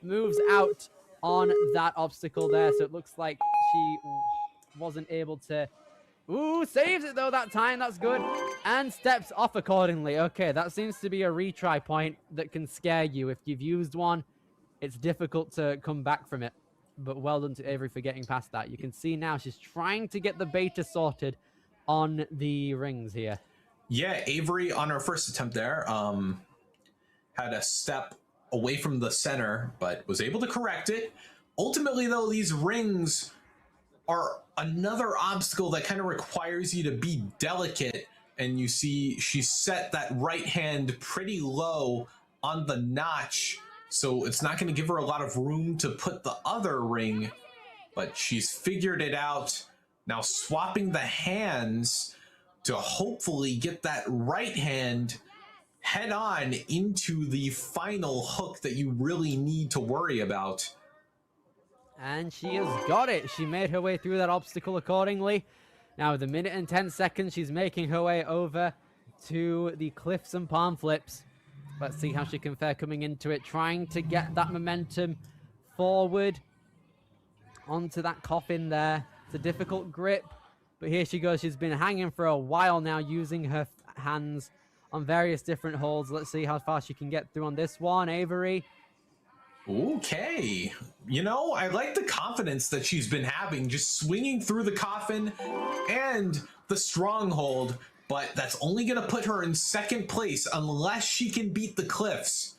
moves out on that obstacle there. So it looks like she wasn't able to... Ooh, saves it though that time, that's good. And steps off accordingly. Okay, that seems to be a retry point that can scare you. If you've used one, it's difficult to come back from it. But well done to Avery for getting past that. You can see now she's trying to get the beta sorted on the rings here. Yeah, Avery on her first attempt there had a step away from the center, but was able to correct it. Ultimately, though, these rings are another obstacle that kind of requires you to be delicate. And you see she set that right hand pretty low on the notch, so it's not going to give her a lot of room to put the other ring, but she's figured it out. Now swapping the hands to hopefully get that right hand head on into the final hook that you really need to worry about. And she has got it. She made her way through that obstacle accordingly. Now with 1 minute and 10 seconds, she's making her way over to the cliffs and palm flips. Let's see how she can fare coming into it, trying to get that momentum forward onto that coffin there. It's a difficult grip, but here she goes. She's been hanging for a while now, using her hands on various different holds. Let's see how far she can get through on this one. Avery. Okay. You know, I like the confidence that she's been having, just swinging through the coffin and the stronghold. But that's only going to put her in second place unless she can beat the cliffs.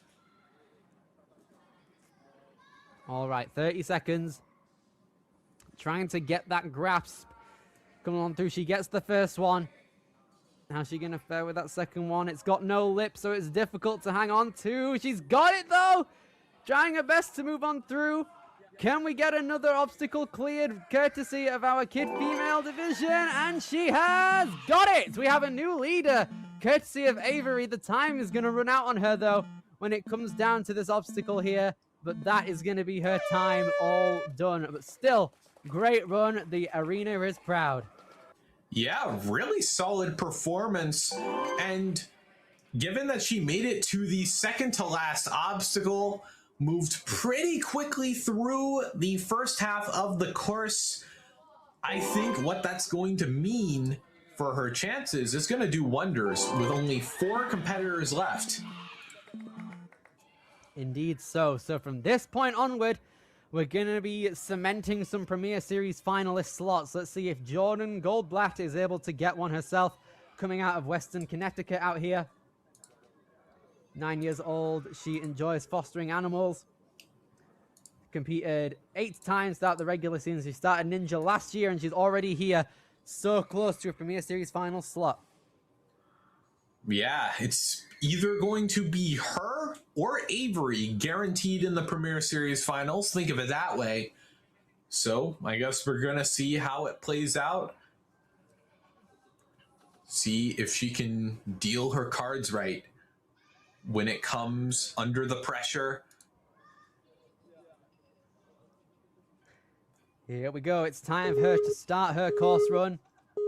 All right, 30 seconds. Trying to get that grasp. Coming on through. She gets the first one. How's she going to fare with that second one? It's got no lip, so it's difficult to hang on to. She's got it, though. Trying her best to move on through. Can we get another obstacle cleared courtesy of our kid female division? And she has got it! We have a new leader courtesy of Avery. The time is going to run out on her, though, when it comes down to this obstacle here. But that is going to be her time all done. But still, great run. The arena is proud. Yeah, really solid performance. And given that she made it to the second to last obstacle, moved pretty quickly through the first half of the course, I think what that's going to mean for her chances is going to do wonders with only 4 competitors left. Indeed so. So from this point onward, we're going to be cementing some Premier Series finalist slots. Let's see if Jordan Goldblatt is able to get one herself, coming out of Western Connecticut out here. 9 years old. She enjoys fostering animals. Competed 8 times throughout the regular season. She started Ninja last year, and she's already here, so close to a Premier Series final slot. Yeah, it's either going to be her or Avery guaranteed in the Premier Series finals. Think of it that way. So I guess we're going to see how it plays out. See if she can deal her cards right when it comes under the pressure. Here we go. It's time for her to start her course run.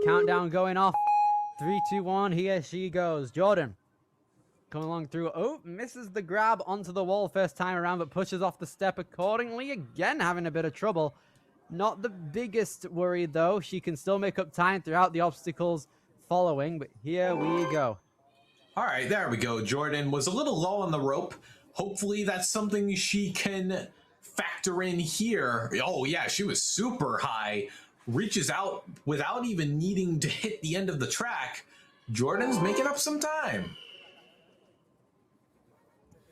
Countdown going off. 3, 2, 1. Here she goes. Jordan coming along through. Oh, misses the grab onto the wall first time around, but pushes off the step accordingly. Again, having a bit of trouble. Not the biggest worry, though. She can still make up time throughout the obstacles following, but here we go. All right, there we go. Jordan was a little low on the rope. Hopefully that's something she can factor in here. Oh, yeah, she was super high. Reaches out without even needing to hit the end of the track. Jordan's making up some time.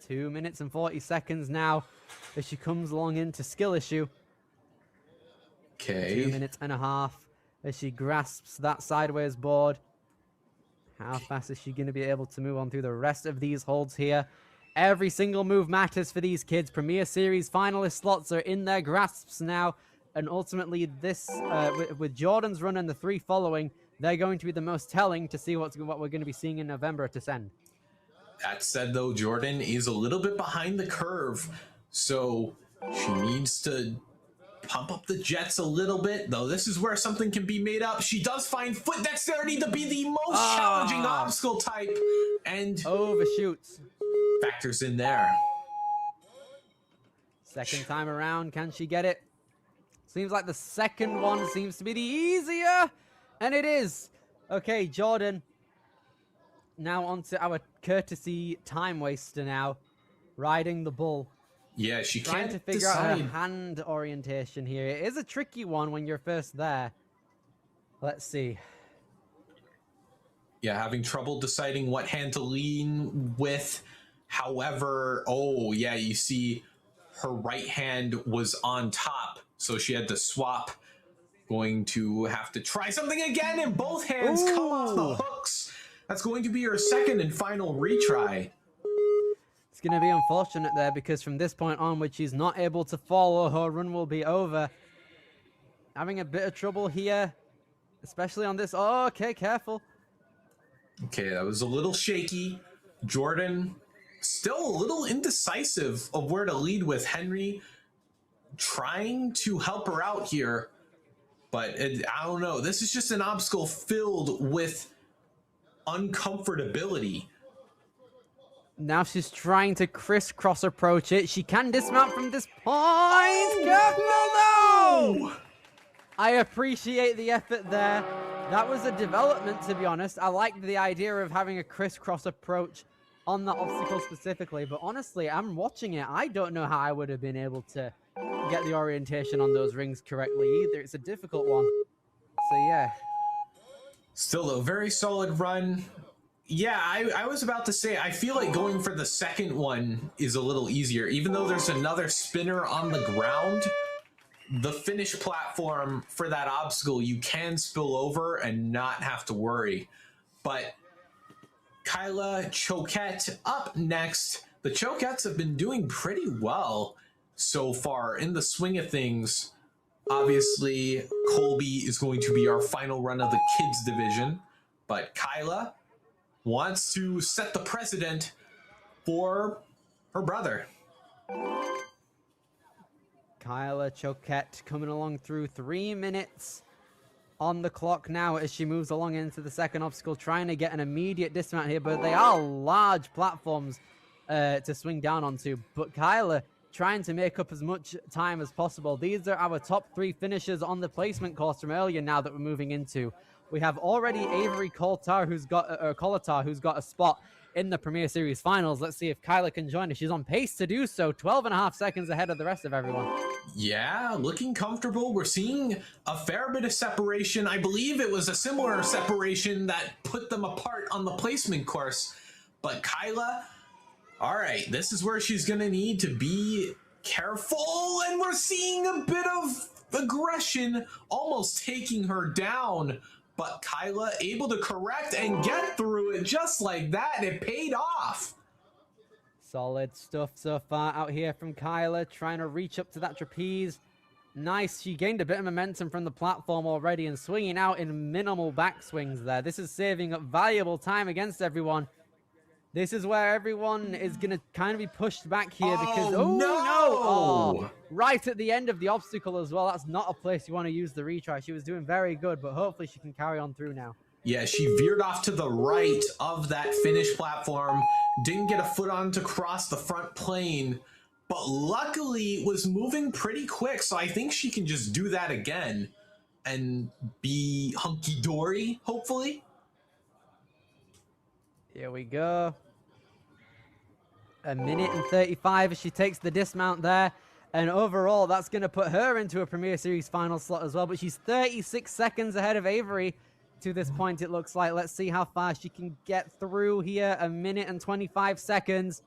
2 minutes and 40 seconds now as she comes along into skill issue. Okay. 2 minutes and a half as she grasps that sideways board. How fast is she going to be able to move on through the rest of these holds here? Every single move matters for these kids. Premier Series finalist slots are in their grasps now. And ultimately, this with Jordan's run and the 3 following, they're going to be the most telling to see what we're going to be seeing in November to send. That said, though, Jordan is a little bit behind the curve. So she needs to pump up the jets a little bit, though this is where something can be made up. She does find foot dexterity to be the most challenging obstacle type, and overshoots. Factors in there. Second time around, can she get it? Seems like the second one seems to be the easier, and it is. Okay, Jordan. Now onto our courtesy time waster now, riding the bull. Yeah, she trying can't to figure decide. out her hand orientation here. It is a tricky one when you're first there. Let's see. Yeah, having trouble deciding what hand to lean with. However, oh yeah, you see her right hand was on top, so she had to swap. Going to have to try something again, and both hands come off the hooks. That's going to be her second and final retry. It's going to be unfortunate there because from this point onward, she's not able to follow. Her run will be over. Having a bit of trouble here, especially on this. Oh, okay, careful. Okay, that was a little shaky. Jordan still a little indecisive of where to lead with. Henry trying to help her out here, but I don't know. This is just an obstacle filled with uncomfortability. Now she's trying to crisscross approach it. She can dismount from this point. Careful, no! I appreciate the effort there. That was a development, to be honest. I liked the idea of having a crisscross approach on that obstacle specifically, but honestly, I'm watching it. I don't know how I would have been able to get the orientation on those rings correctly either. It's a difficult one. So yeah. Still a very solid run. Yeah, I was about to say, I feel like going for the second one is a little easier. Even though there's another spinner on the ground, the finish platform for that obstacle, you can spill over and not have to worry. But Kyla Choquette up next. The Choquettes have been doing pretty well so far in the swing of things. Obviously, Colby is going to be our final run of the kids division, but Kyla wants to set the precedent for her brother. Kyla Choquette coming along through 3 minutes on the clock now as she moves along into the second obstacle, trying to get an immediate dismount here, but they are large platforms to swing down onto. But Kyla trying to make up as much time as possible. These are our top 3 finishers on the placement course from earlier now that we're moving into. We have already Avery Coulthard, who's got a spot in the Premier Series finals. Let's see if Kyla can join us. She's on pace to do so, 12.5 seconds ahead of the rest of everyone. Yeah, looking comfortable. We're seeing a fair bit of separation. I believe it was a similar separation that put them apart on the placement course. But Kyla, all right, this is where she's going to need to be careful. And we're seeing a bit of aggression almost taking her down. But Kyla able to correct and get through it just like that. It paid off. Solid stuff so far out here from Kyla, trying to reach up to that trapeze. Nice. She gained a bit of momentum from the platform already and swinging out in minimal backswings there. This is saving up valuable time against everyone. This is where everyone is going to kind of be pushed back here because... Oh, no! Oh, right at the end of the obstacle as well. That's not a place you want to use the retry. She was doing very good, but hopefully she can carry on through now. Yeah, she veered off to the right of that finish platform. Didn't get a foot on to cross the front plane, but luckily was moving pretty quick. So I think she can just do that again and be hunky-dory, hopefully. Here we go. A minute and 35 as she takes the dismount there. And overall, that's going to put her into a Premier Series final slot as well. But she's 36 seconds ahead of Avery to this point, it looks like. Let's see how far she can get through here. A minute and 25 seconds.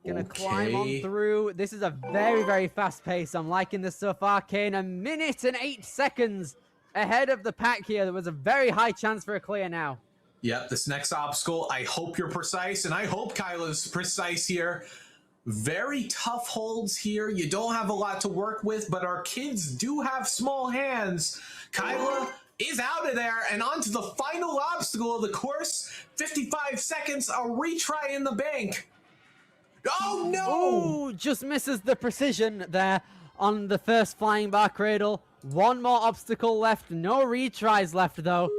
Gonna climb on through. This is a very, very fast pace. I'm liking this so far, Kane. A minute and 8 seconds ahead of the pack here. There was a very high chance for a clear now. Yep, this next obstacle, I hope you're precise, and I hope Kyla's precise here. Very tough holds here. You don't have a lot to work with, but our kids do have small hands. Kyla is out of there and onto the final obstacle of the course. 55 seconds, a retry in the bank. Oh, no! Oh, just misses the precision there on the first flying bar cradle. One more obstacle left. No retries left, though.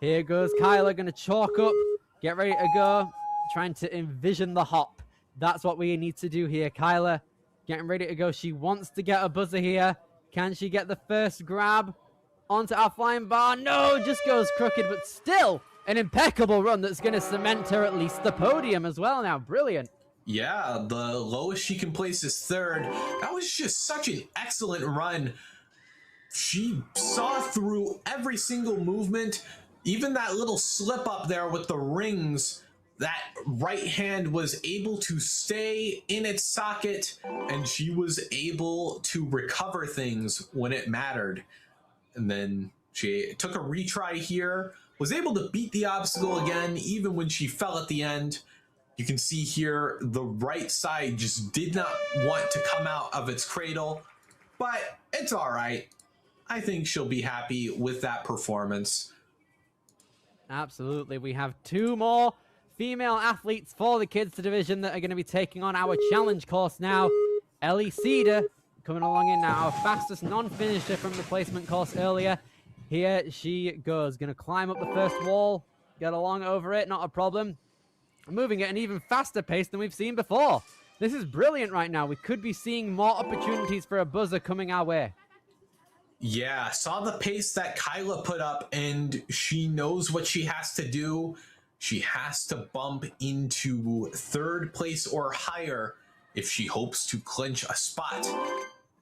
Here goes Kyla, going to chalk up. Get ready to go. Trying to envision the hop. That's what we need to do here. Kyla getting ready to go. She wants to get a buzzer here. Can she get the first grab onto our flying bar? No, just goes crooked, but still an impeccable run that's going to cement her at least the podium as well now. Brilliant. Yeah, the lowest she can place is third. That was just such an excellent run. She saw through every single movement. Even that little slip up there with the rings, that right hand was able to stay in its socket, and she was able to recover things when it mattered. And then she took a retry here, was able to beat the obstacle again, even when she fell at the end. You can see here the right side just did not want to come out of its cradle, but it's all right. I think she'll be happy with that performance. Absolutely. We have two more female athletes for the kids division that are going to be taking on our challenge course now. Ellie Cedar coming along in now, our fastest non-finisher from the placement course earlier. Here she goes. Going to climb up the first wall, get along over it, not a problem. Moving at an even faster pace than we've seen before. This is brilliant right now. We could be seeing more opportunities for a buzzer coming our way. Yeah, saw the pace that Kyla put up, and she knows what she has to do. She has to bump into third place or higher if she hopes to clinch a spot.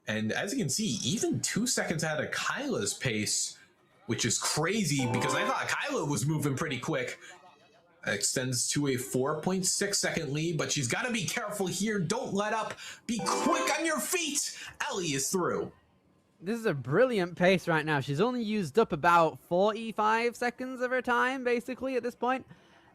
And as you can see, even 2 seconds ahead of Kyla's pace, which is crazy because I thought Kyla was moving pretty quick. Extends to a 4.6 second lead, but she's got to be careful here. Don't let up. Be quick on your feet. Ellie is through. This is a brilliant pace right now. She's only used up about 45 seconds of her time, basically, at this point.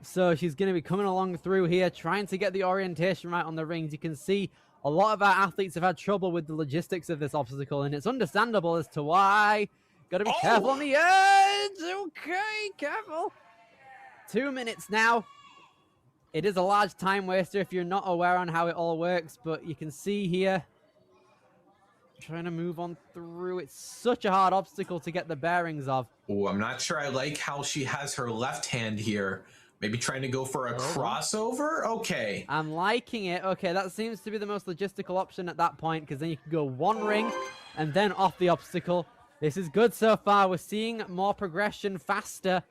So she's going to be coming along through here, trying to get the orientation right on the rings. You can see a lot of our athletes have had trouble with the logistics of this obstacle, and it's understandable as to why. Got to be careful on the edge. Okay, careful. 2 minutes now. It is a large time waster if you're not aware on how it all works, but you can see here, trying to move on through. It's such a hard obstacle to get the bearings of. Oh, I'm not sure I like how she has her left hand here. Maybe trying to go for a crossover? Okay. I'm liking it. Okay, that seems to be the most logistical option at that point, because then you can go one ring and then off the obstacle. This is good so far. We're seeing more progression faster.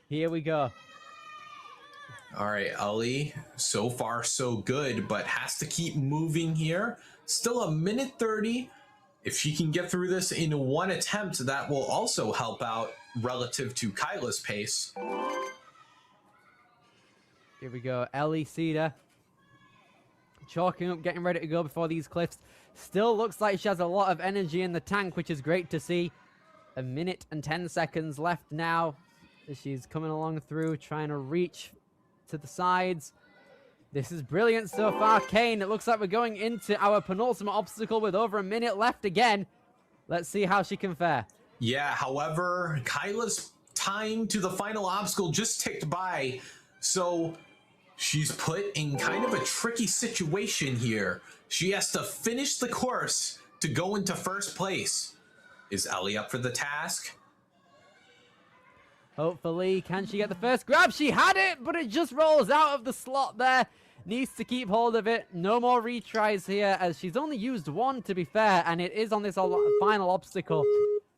Here we go. All right, Ellie, so far so good, but has to keep moving here. Still a minute 30. If she can get through this in one attempt, that will also help out relative to Kyla's pace. Here we go. Ellie Cedar chalking up, getting ready to go before these cliffs. Still looks like she has a lot of energy in the tank, which is great to see. A minute and 10 seconds left now as she's coming along through, trying to reach to the sides. This is brilliant so far, Kane. It looks like we're going into our penultimate obstacle with over a minute left again. Let's see how she can fare. Yeah, however, Kyla's time to the final obstacle just ticked by, so she's put in kind of a tricky situation here. She has to finish the course to go into first place. Is Ellie up for the task? Hopefully, can she get the first grab? She had it, but it just rolls out of the slot there. Needs to keep hold of it. No more retries here, as she's only used one, to be fair, and it is on this final obstacle.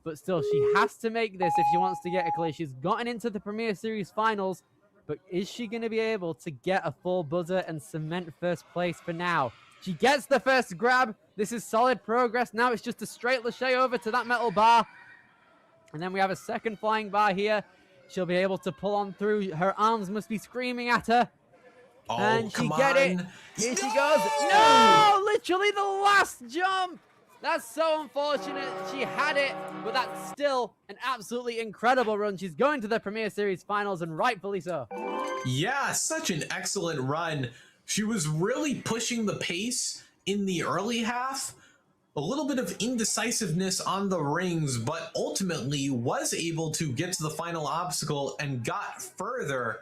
But still, she has to make this if she wants to get a clear. She's gotten into the Premier Series finals, but is she going to be able to get a full buzzer and cement first place for now? She gets the first grab. This is solid progress. Now it's just a straight lâché over to that metal bar. And then we have a second flying bar here. She'll be able to pull on through. Her arms must be screaming at her. Oh, and she come get it. on. Here she goes. No! Literally the last jump. That's so unfortunate. She had it, but that's still an absolutely incredible run. She's going to the Premier Series finals, and rightfully so. Yeah, such an excellent run. She was really pushing the pace in the early half. A little bit of indecisiveness on the rings, but ultimately was able to get to the final obstacle and got further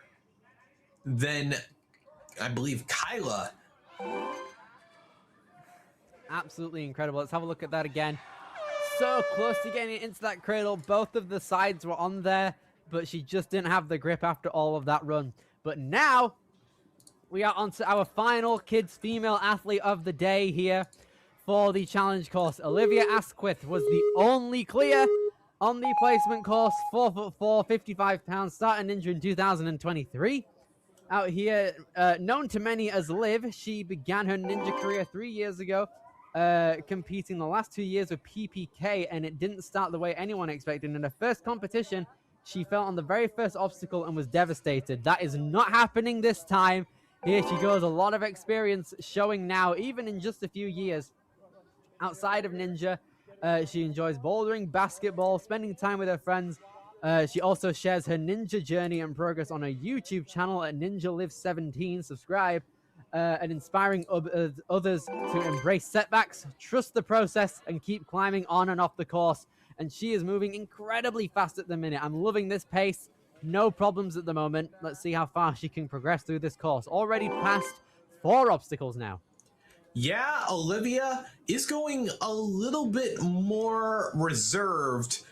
than, I believe, Kyla. Absolutely incredible. Let's have a look at that again. So close to getting into that cradle. Both of the sides were on there, but she just didn't have the grip after all of that run. But now we are on to our final kids female athlete of the day here for the challenge course. Olivia Asquith was the only clear on the placement course. 4'4", 55 pounds, started Ninja in 2023. Out here, known to many as Liv, she began her Ninja career 3 years ago, competing the last 2 years with PPK, and it didn't start the way anyone expected. In her first competition, she fell on the very first obstacle and was devastated. That is not happening this time. Here she goes, a lot of experience showing now, even in just a few years. Outside of Ninja, she enjoys bouldering, basketball, spending time with her friends. She also shares her Ninja journey and progress on her YouTube channel at NinjaLive17. Subscribe, and inspiring others to embrace setbacks, trust the process, and keep climbing on and off the course. And she is moving incredibly fast at the minute. I'm loving this pace. No problems at the moment. Let's see how far she can progress through this course. Already past 4 obstacles now. Yeah, Olivia is going a little bit more reserved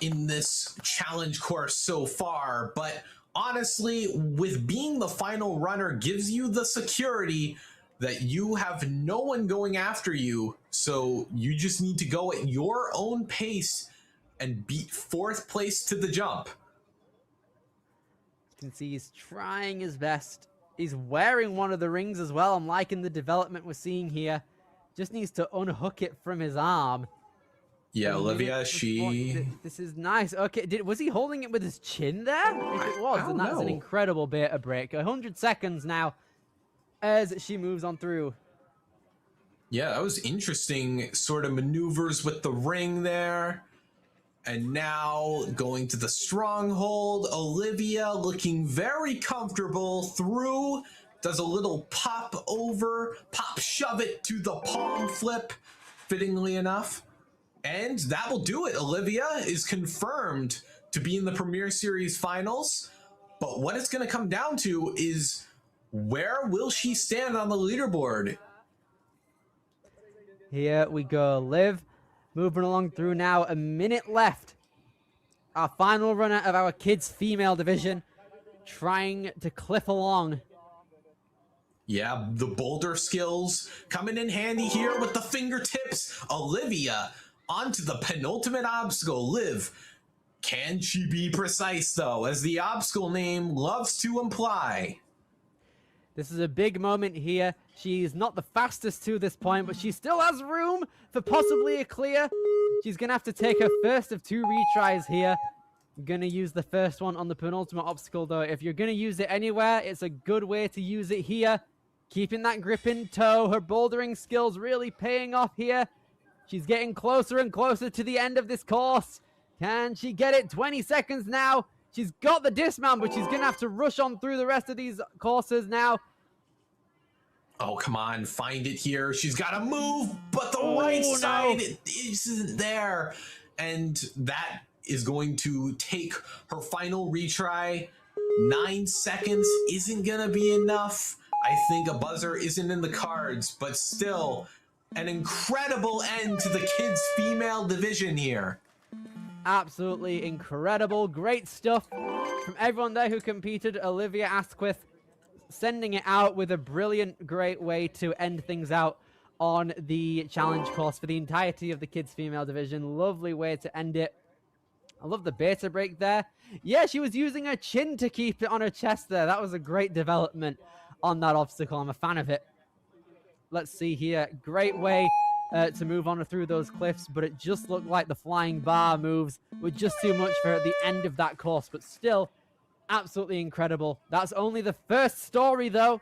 in this challenge course so far, but honestly, with being the final runner gives you the security that you have no one going after you, so you just need to go at your own pace and beat 4th place to the jump. You can see he's trying his best. He's wearing one of the rings as well. I'm liking the development we're seeing here. Just needs to unhook it from his arm. Yeah, Olivia, she... This is nice. Okay, was he holding it with his chin there? If it was, then that's an incredible bit of break. 100 seconds now as she moves on through. Yeah, that was interesting sort of maneuvers with the ring there. And now going to the stronghold. Olivia looking very comfortable through. Does a little pop over, pop shove it to the palm flip, fittingly enough. And that will do it. Olivia is confirmed to be in the Premier Series finals. But what it's going to come down to is, where will she stand on the leaderboard? Here we go. Liv moving along through now. A minute left. Our final runner of our kids female division, trying to clip along. Yeah, the boulder skills coming in handy here with the fingertips. Olivia onto the penultimate obstacle. Liv, can she be precise though, as the obstacle name loves to imply? This is a big moment here. She's not the fastest to this point, but she still has room for possibly a clear. She's going to have to take her first of 2 retries here. I'm going to use the first one on the penultimate obstacle, though. If you're going to use it anywhere, it's a good way to use it here. Keeping that grip in tow. Her bouldering skills really paying off here. She's getting closer and closer to the end of this course. Can she get it? 20 seconds now. She's got the dismount, but she's going to have to rush on through the rest of these courses now. Oh, come on, find it here. She's got to move, but the right no. side isn't there. And that is going to take her final retry. 9 seconds isn't going to be enough. I think a buzzer isn't in the cards, but still an incredible end to the kids' female division here. Absolutely incredible. Great stuff from everyone there who competed. Olivia Asquith sending it out with a brilliant, great way to end things out on the challenge course for the entirety of the kids' female division. Lovely way to end it. I love the beta break there. Yeah, she was using her chin to keep it on her chest there. That was a great development on that obstacle. I'm a fan of it. Let's see here. Great way to move on through those cliffs, but it just looked like the flying bar moves were just too much for the end of that course, but still absolutely incredible. That's only the first story, though,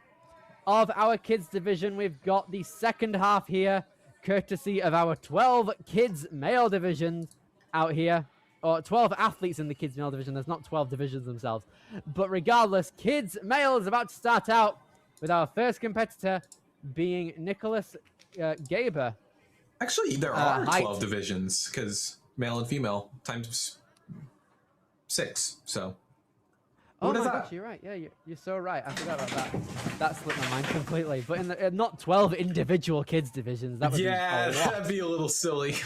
of our kids division. We've got the second half here, courtesy of our 12 kids male divisions out here, or 12 athletes in the kids male division. There's not 12 divisions themselves, but regardless, kids male is about to start out with our first competitor being Nicholas Gaber. Actually, there are 12 divisions because male and female times 6. So, oh my gosh, you're right. Yeah, you're so right. I forgot about that. That slipped my mind completely. But in the not 12 individual kids divisions. That would that'd be a little silly.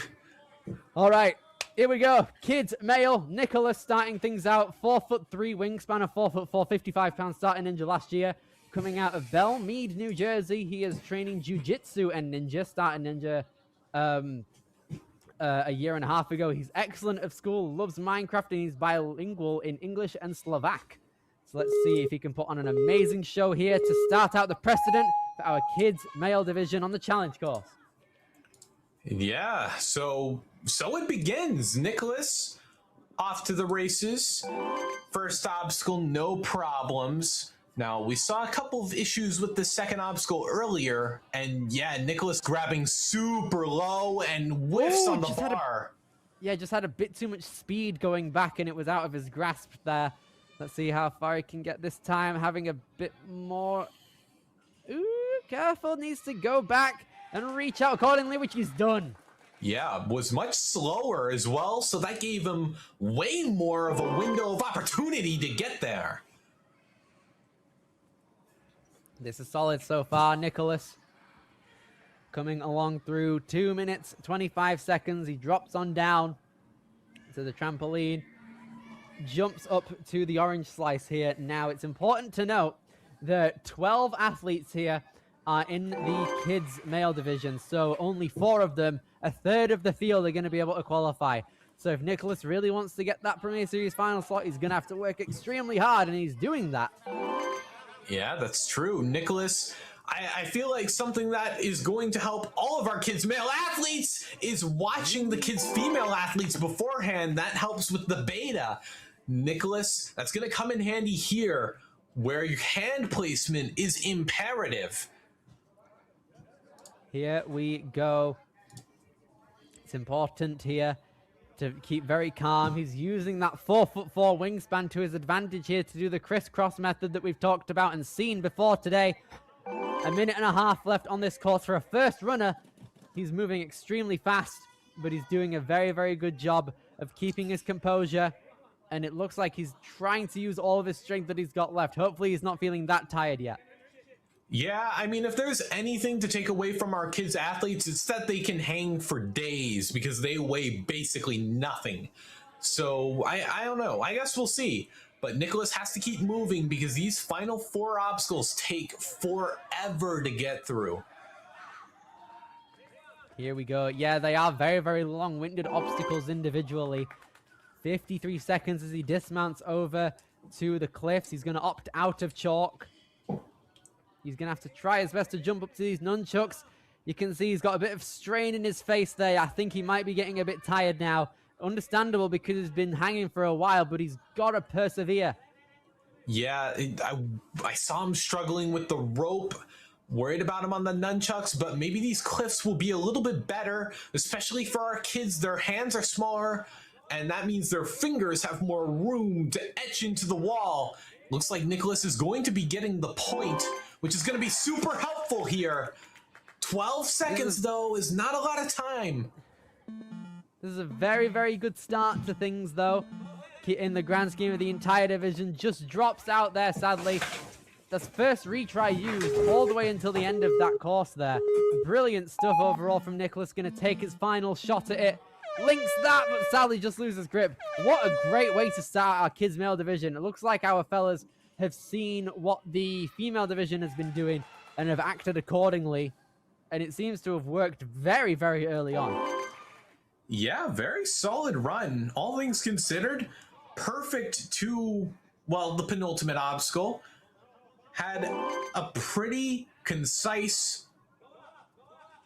All right, here we go. Kids male Nicholas starting things out. 4'3" wingspan of 4'4", 55 pounds. Starting ninja last year. Coming out of Belmead, New Jersey. He is training jiu-jitsu and ninja. Starting ninja a year and a half ago. He's excellent at school, loves Minecraft, and he's bilingual in English and Slovak. So let's see if he can put on an amazing show here to start out the precedent for our kids male division on the challenge course. Yeah, so it begins. Nicholas off to the races. First obstacle, no problems. Now, we saw a couple of issues with the second obstacle earlier, and yeah, Nicholas grabbing super low and whiffs on the bar. Just had a bit too much speed going back, and it was out of his grasp there. Let's see how far he can get this time, having a bit more... Ooh, careful, needs to go back and reach out accordingly, which he's done. Yeah, was much slower as well, so that gave him way more of a window of opportunity to get there. This is solid so far. Nicholas coming along through 2 minutes, 25 seconds. He drops on down to the trampoline, jumps up to the orange slice here. Now, it's important to note that 12 athletes here are in the kids male division. So only 4 of them, a third of the field, are going to be able to qualify. So if Nicholas really wants to get that Premier Series final slot, he's going to have to work extremely hard, and he's doing that. Yeah, that's true. Nicholas, I feel like something that is going to help all of our kids male athletes is watching the kids female athletes beforehand. That helps with the beta. Nicholas, that's going to come in handy here where your hand placement is imperative. Here we go. It's important here to keep very calm. He's using that 4'4" wingspan to his advantage here to do the crisscross method that we've talked about and seen before today. A minute and a half left on this course for a first runner. He's moving extremely fast, but he's doing a very, very good job of keeping his composure. And it looks like he's trying to use all of his strength that he's got left. Hopefully he's not feeling that tired yet. Yeah, I mean, if there's anything to take away from our kids athletes, it's that they can hang for days because they weigh basically nothing. So I don't know. I guess we'll see. But Nicholas has to keep moving because these final 4 obstacles take forever to get through. Here we go. Yeah, they are very, very long-winded obstacles individually. 53 seconds as he dismounts over to the cliffs. He's going to opt out of chalk. He's going to have to try his best to jump up to these nunchucks. You can see he's got a bit of strain in his face there. I think he might be getting a bit tired now. Understandable because he's been hanging for a while, but he's got to persevere. Yeah, I saw him struggling with the rope. Worried about him on the nunchucks, but maybe these cliffs will be a little bit better, especially for our kids. Their hands are smaller, and that means their fingers have more room to etch into the wall. Looks like Nicholas is going to be getting the point which is going to be super helpful here. 12 seconds, though, is not a lot of time. This is a very, very good start to things, though. In the grand scheme of the entire division, just drops out there, sadly. That's first retry used all the way until the end of that course there. Brilliant stuff overall from Nicholas. Going to take his final shot at it. Links that, but sadly just loses grip. What a great way to start our kids' male division. It looks like our fellas have seen what the female division has been doing and have acted accordingly. And it seems to have worked very, very early on. Yeah, very solid run. All things considered, perfect to, well, the penultimate obstacle. Had a pretty concise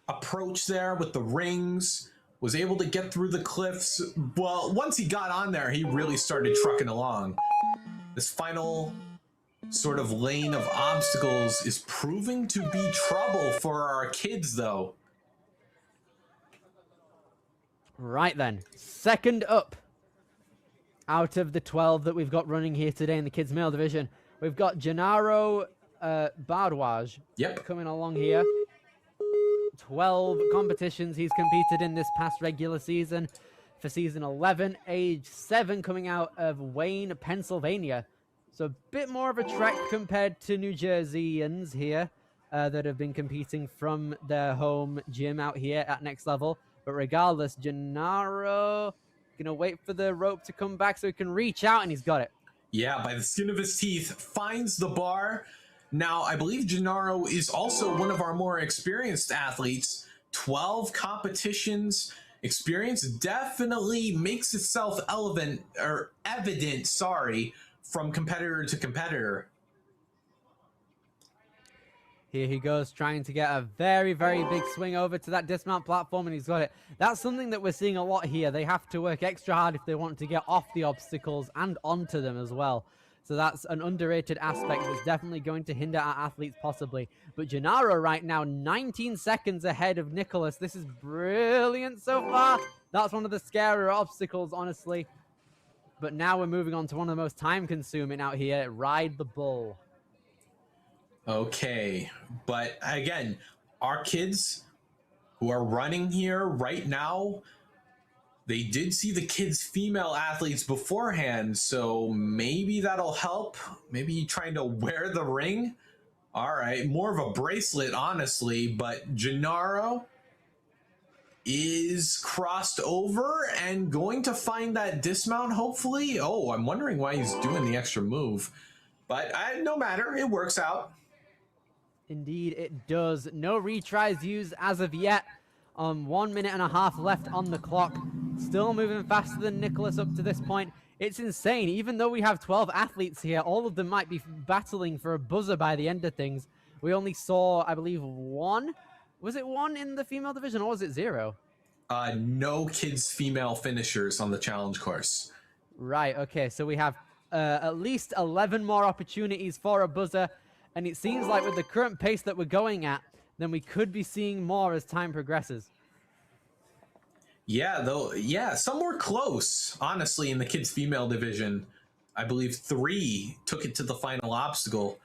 approach there with the rings. Was able to get through the cliffs. Well, once he got on there, he really started trucking along. This final sort of lane of obstacles is proving to be trouble for our kids, though. Right then, second up out of the 12 that we've got running here today in the kids' male division, we've got Gennaro Bardwaj coming along here. 12 competitions he's competed in this past regular season. For season 11, age 7, coming out of Wayne, Pennsylvania. So a bit more of a trek compared to New Jerseyans here that have been competing from their home gym out here at next level. But regardless, Gennaro gonna wait for the rope to come back so he can reach out, and he's got it. Yeah, by the skin of his teeth, finds the bar. Now, I believe Gennaro is also one of our more experienced athletes. 12 competitions. Experience definitely makes itself evident, from competitor to competitor. Here he goes, trying to get a very, very big swing over to that dismount platform, and he's got it. That's something that we're seeing a lot here. They have to work extra hard if they want to get off the obstacles and onto them as well. So that's an underrated aspect that's definitely going to hinder our athletes possibly. But Gennaro right now, 19 seconds ahead of Nicholas. This is brilliant so far. That's one of the scarier obstacles, honestly. But now we're moving on to one of the most time-consuming out here, Ride the Bull. Okay, but again, our kids who are running here right now, they did see the kids' female athletes beforehand, so maybe that'll help. Maybe trying to wear the ring. All right, more of a bracelet, honestly, but Gennaro is crossed over and going to find that dismount, hopefully. Oh, I'm wondering why he's doing the extra move, but no matter, it works out. Indeed, it does. No retries used as of yet. 1 minute and a half left on the clock. Still moving faster than Nicholas up to this point. It's insane. Even though we have 12 athletes here, all of them might be battling for a buzzer by the end of things. We only saw, I believe, 1. Was it 1 in the female division, or was it 0? No kids female finishers on the challenge course. Right, okay. So we have at least 11 more opportunities for a buzzer. And it seems like with the current pace that we're going at, then we could be seeing more as time progresses. Yeah, though. Yeah, some were close, honestly, in the kids' female division. I believe 3 took it to the final obstacle.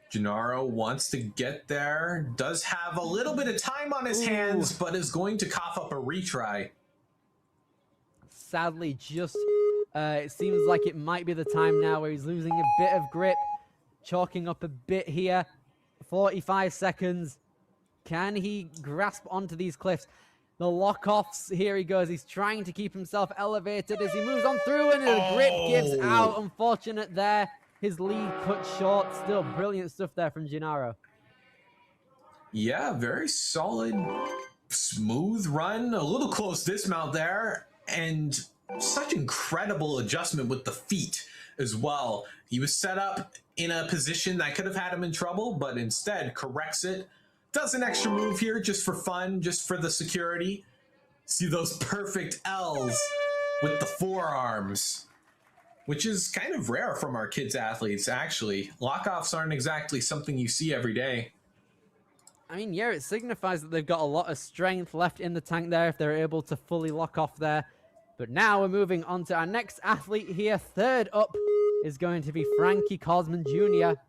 Gennaro wants to get there, does have a little bit of time on his hands, but is going to cough up a retry. Sadly, just it seems like it might be the time now where he's losing a bit of grip. Chalking up a bit here. 45 seconds. Can he grasp onto these cliffs? The lock-offs, here he goes. He's trying to keep himself elevated as he moves on through, and the grip gives out. Unfortunate there. His lead cut short. Still brilliant stuff there from Gennaro. Yeah, very solid, smooth run. A little close dismount there, and such incredible adjustment with the feet as well. He was set up in a position that could have had him in trouble, but instead corrects it. Does an extra move here just for fun, just for the security. See those perfect L's with the forearms, which is kind of rare from our kids athletes, actually. Lockoffs aren't exactly something you see every day. I mean, yeah, it signifies that they've got a lot of strength left in the tank there if they're able to fully lock off there. But now we're moving on to our next athlete here. Third up is going to be Frankie Cosman Jr.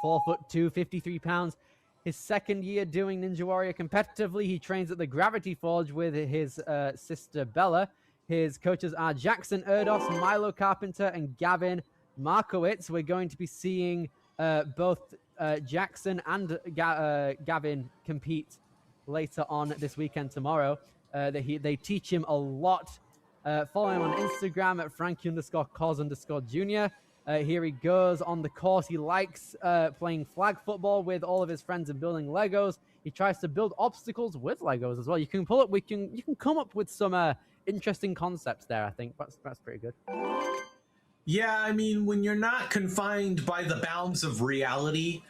4'2", 53 pounds. His second year doing Ninja Warrior competitively. He trains at the Gravity Forge with his sister Bella. His coaches are Jackson Erdos, Milo Carpenter, and Gavin Markowitz. We're going to be seeing both Jackson and Gavin compete later on this weekend tomorrow. They teach him a lot. Follow him on Instagram at Frankie_Cos_Jr. Here he goes on the course. He likes playing flag football with all of his friends and building Legos. He tries to build obstacles with Legos as well. You can you can come up with some interesting concepts there. I think that's pretty good. Yeah, I mean, when you're not confined by the bounds of reality,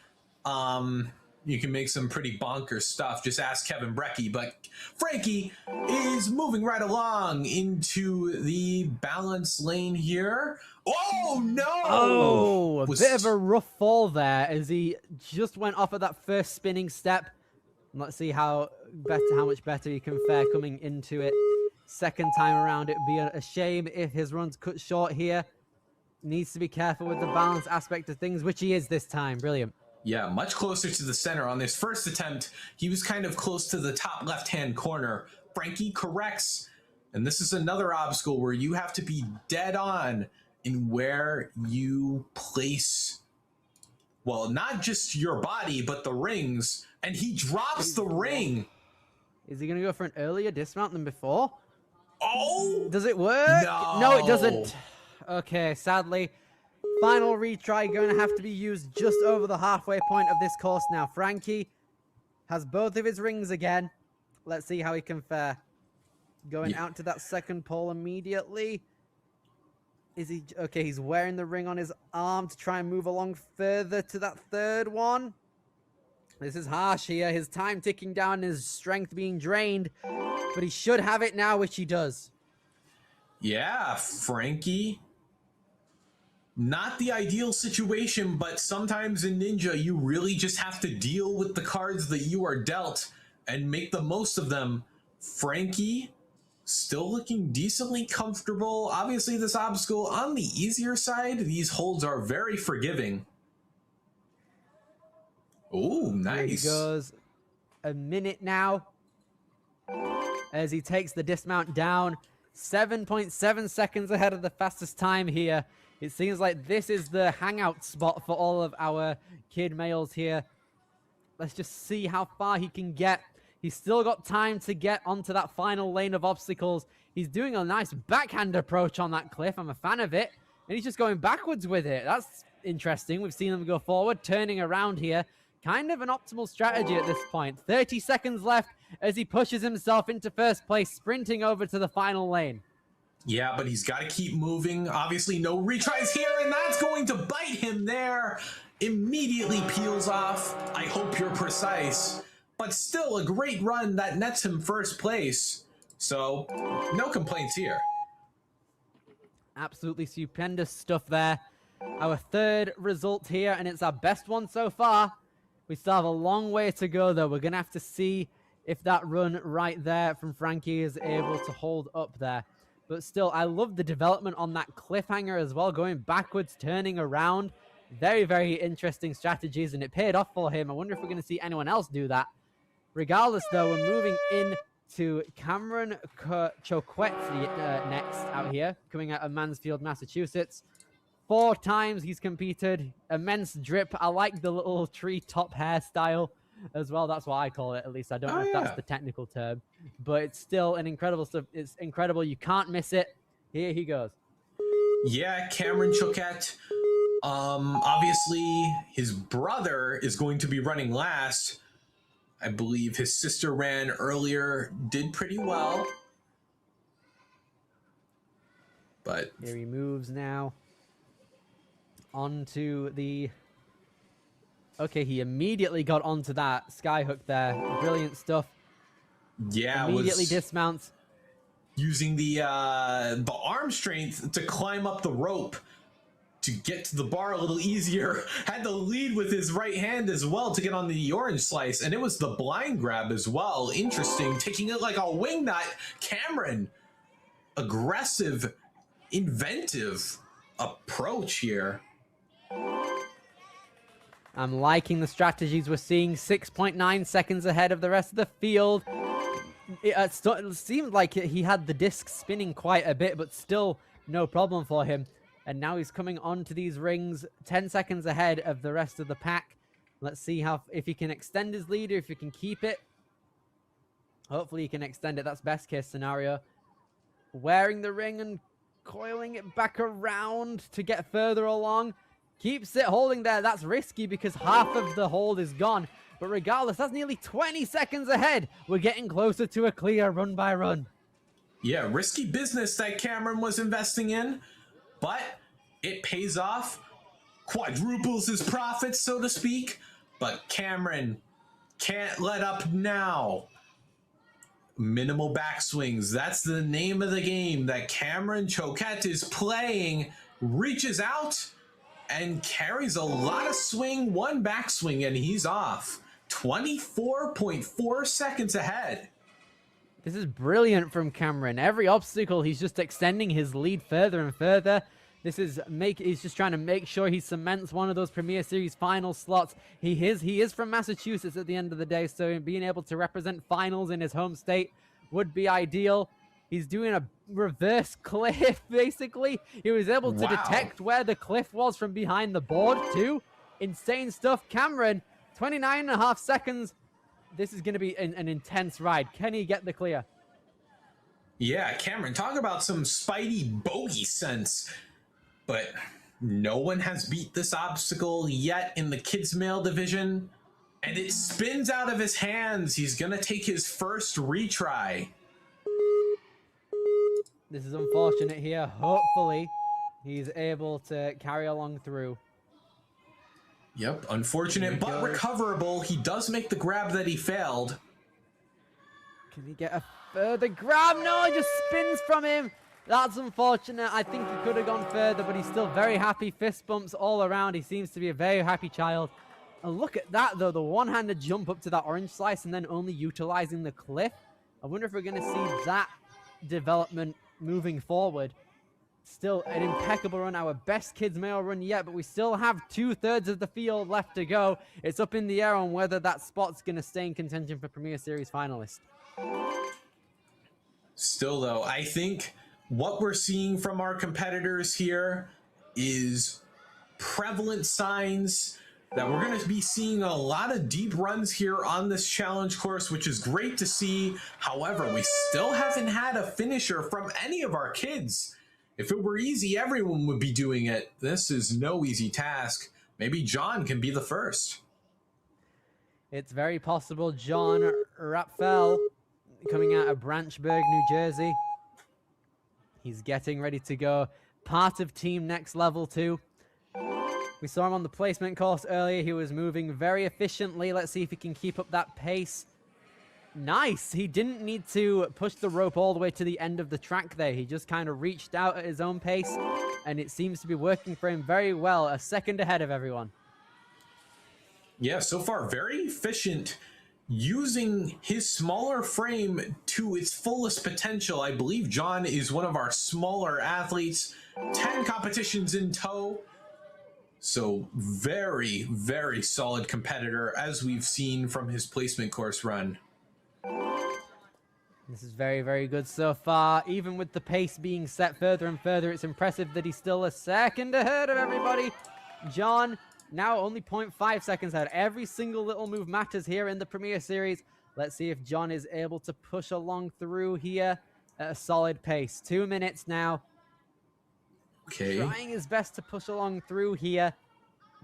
you can make some pretty bonkers stuff. Just ask Kevin Brecky. But Frankie is moving right along into the balance lane here. Oh, no! Oh, a bit of a rough fall there as he just went off at that first spinning step. Let's see how much better he can fare coming into it. Second time around, it'd be a shame if his run's cut short here. Needs to be careful with the balance aspect of things, which he is this time. Brilliant. Yeah, much closer to the center. On this first attempt, he was kind of close to the top left-hand corner. Frankie corrects, and this is another obstacle where you have to be dead on in where you place, well, not just your body, but the rings, and he drops the ring. Is he going to go for an earlier dismount than before? Oh! Does it work? No, it doesn't. Okay, sadly, final retry going to have to be used just over the halfway point of this course now. Frankie has both of his rings again. Let's see how he can fare. Going out to that second pole immediately. Is he okay? He's wearing the ring on his arm to try and move along further to that third one. This is harsh here. His time ticking down, his strength being drained, but he should have it now, which he does. Yeah, Frankie. Not the ideal situation, but sometimes in Ninja, you really just have to deal with the cards that you are dealt and make the most of them. Frankie, still looking decently comfortable. Obviously, this obstacle on the easier side. These holds are very forgiving. Oh, nice. Here he goes. A minute now as he takes the dismount down. 7.7 seconds ahead of the fastest time here. It seems like this is the hangout spot for all of our kid males here. Let's just see how far he can get. He's still got time to get onto that final lane of obstacles. He's doing a nice backhand approach on that cliff. I'm a fan of it. And he's just going backwards with it. That's interesting. We've seen him go forward, turning around here. Kind of an optimal strategy at this point. 30 seconds left as he pushes himself into first place, sprinting over to the final lane. Yeah, but he's got to keep moving. Obviously, no retries here, and that's going to bite him there. Immediately peels off. I hope you're precise. But still a great run that nets him first place. So, no complaints here. Absolutely stupendous stuff there. Our third result here, and it's our best one so far. We still have a long way to go, though. We're going to have to see if that run right there from Frankie is able to hold up there. But still, I love the development on that cliffhanger as well, going backwards, turning around. Very, very interesting strategies, and it paid off for him. I wonder if we're going to see anyone else do that. Regardless, though, we're moving in to Cameron Choquette next out here, coming out of Mansfield, Massachusetts. 4 times he's competed. Immense drip. I like the little tree top hairstyle as well. That's what I call it, at least. I don't know if that's the technical term. But it's still an incredible stuff. It's incredible. You can't miss it. Here he goes. Yeah, Cameron Choquette. Obviously, his brother is going to be running last. I believe his sister ran earlier, did pretty well. But here he moves now onto the... Okay, he immediately got onto that skyhook there. Brilliant stuff. Yeah, immediately dismounts. Using the arm strength to climb up the rope to get to the bar a little easier. Had to lead with his right hand as well to get on the orange slice, and it was the blind grab as well. Interesting, taking it like a wingnut. Cameron, aggressive, inventive approach here. I'm liking the strategies we're seeing. 6.9 seconds ahead of the rest of the field. It seemed like he had the disc spinning quite a bit, but still no problem for him. And now he's coming onto these rings 10 seconds ahead of the rest of the pack. Let's see if he can extend his lead or if he can keep it. Hopefully he can extend it. That's best case scenario. Wearing the ring and coiling it back around to get further along. Keeps it holding there. That's risky because half of the hold is gone. But regardless, that's nearly 20 seconds ahead. We're getting closer to a clear run by run. Yeah, risky business that Cameron was investing in, but it pays off. Quadruples his profits, so to speak. But Cameron can't let up now. Minimal backswings. That's the name of the game that Cameron Choquette is playing. Reaches out and carries a lot of swing, one backswing, and he's off. 24.4 seconds ahead. This is brilliant from Cameron. Every obstacle, he's just extending his lead further and further. He's just trying to make sure he cements one of those Premier Series final slots. He is from Massachusetts at the end of the day, so being able to represent finals in his home state would be ideal. He's doing a reverse cliff, basically. He was able to detect where the cliff was from behind the board, too. Insane stuff. Cameron, 29.5 seconds. This is going to be an intense ride. Can he get the clear? Yeah, Cameron, talk about some Spidey bogey sense. But no one has beat this obstacle yet in the kids' male division. And it spins out of his hands. He's going to take his first retry. This is unfortunate here. Hopefully, he's able to carry along through. Yep, unfortunate but recoverable. He does make the grab that he failed. Can he get a further grab? No, it just spins from him. That's unfortunate. I think he could have gone further, but he's still very happy. Fist bumps all around. He seems to be a very happy child. And look at that, though. The one-handed jump up to that orange slice and then only utilizing the cliff. I wonder if we're going to see that development moving forward. Still an impeccable run. Our best kids male run yet, but we still have 2/3 of the field left to go. It's up in the air on whether that spot's going to stay in contention for Premier Series finalist. Still, though, I think what we're seeing from our competitors here is prevalent signs that we're going to be seeing a lot of deep runs here on this challenge course, which is great to see. However, we still haven't had a finisher from any of our kids. If it were easy, everyone would be doing it. This is no easy task. Maybe John can be the first. It's very possible. John Rapfel, coming out of Branchburg, New Jersey. He's getting ready to go. Part of Team Next Level 2. We saw him on the placement course earlier. He was moving very efficiently. Let's see if he can keep up that pace. Nice. He didn't need to push the rope all the way to the end of the track there. He just kind of reached out at his own pace, and it seems to be working for him very well. A second ahead of everyone. Yeah, so far very efficient, using his smaller frame to its fullest potential. I believe John is one of our smaller athletes. 10 competitions in tow. So very, very solid competitor, as we've seen from his placement course run. This is very, very good so far. Even with the pace being set further and further, it's impressive that he's still a second ahead of everybody. John, now only 0.5 seconds ahead. Every single little move matters here in the Premier Series. Let's see if John is able to push along through here at a solid pace. 2 minutes now. Okay. Trying his best to push along through here.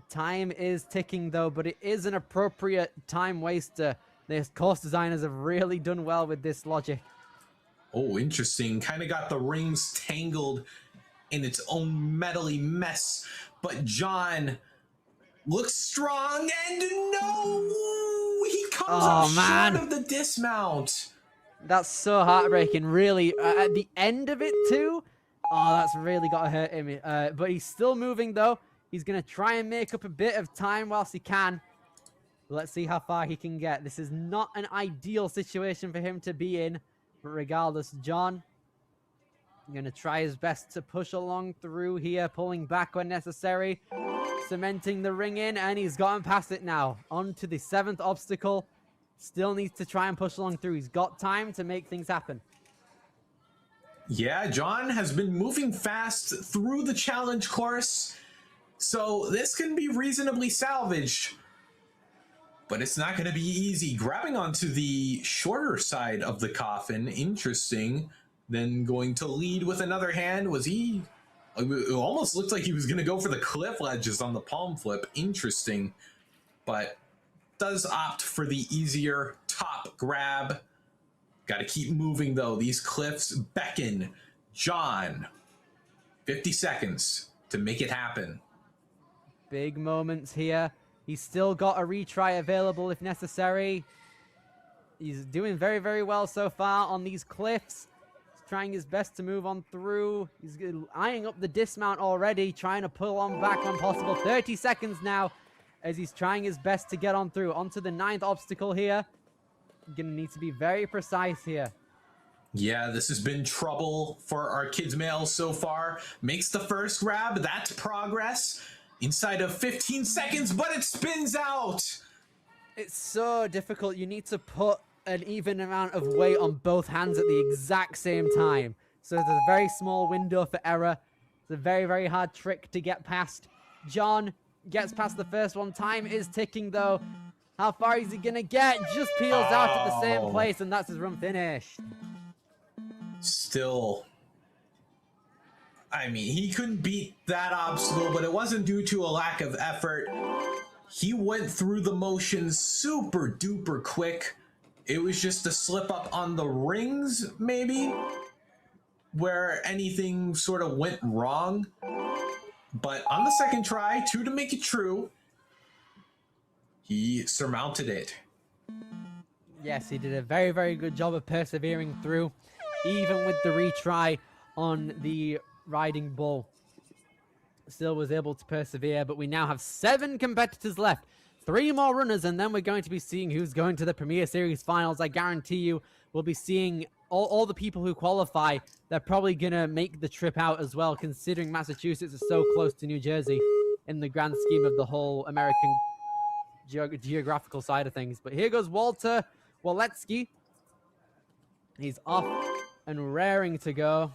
Time is ticking, though, but it is an appropriate time waster. The course designers have really done well with this logic. Oh, interesting. Kind of got the rings tangled in its own metally mess. But John looks strong, and no! He comes up short of the dismount. That's so heartbreaking, really. At the end of it, too? Oh, that's really got to hurt him. But he's still moving, though. He's going to try and make up a bit of time whilst he can. Let's see how far he can get. This is not an ideal situation for him to be in. But regardless, John Gonna try his best to push along through here, pulling back when necessary, cementing the ring in, and he's gotten past it now. On to the 7th obstacle. Still needs to try and push along through. He's got time to make things happen. Yeah, John has been moving fast through the challenge course, so this can be reasonably salvaged. But it's not going to be easy. Grabbing onto the shorter side of the coffin, interesting. Then going to lead with another hand. Was he? It almost looked like he was going to go for the cliff ledges on the palm flip. Interesting. But does opt for the easier top grab. Got to keep moving, though. These cliffs beckon. John, 50 seconds to make it happen. Big moments here. He's still got a retry available if necessary. He's doing very, very well so far on these cliffs. He's trying his best to move on through. He's eyeing up the dismount already, trying to pull on back when possible. 30 seconds now as he's trying his best to get on through. Onto the 9th obstacle here. Gonna need to be very precise here. Yeah, this has been trouble for our kids' males so far. Makes the first grab. That's progress. Inside of 15 seconds, but it spins out. It's so difficult. You need to put an even amount of weight on both hands at the exact same time. So there's a very small window for error. It's a very, very hard trick to get past. John gets past the first one. Time is ticking, though. How far is he going to get? Just peels out at the same place, and that's his run finished. Still, I mean, he couldn't beat that obstacle, but it wasn't due to a lack of effort. He went through the motions super duper quick. It was just a slip up on the rings, maybe, where anything sort of went wrong. But on the second try, 2 to make it true, he surmounted it. Yes, he did a very, very good job of persevering through, even with the retry on the riding bull. Still was able to persevere, but we now have 7 competitors left. 3 more runners, and then we're going to be seeing who's going to the Premier Series finals. I guarantee you we'll be seeing all the people who qualify. They're probably going to make the trip out as well, considering Massachusetts is so close to New Jersey in the grand scheme of the whole American geographical side of things. But here goes Walter Waletsky. He's off and raring to go.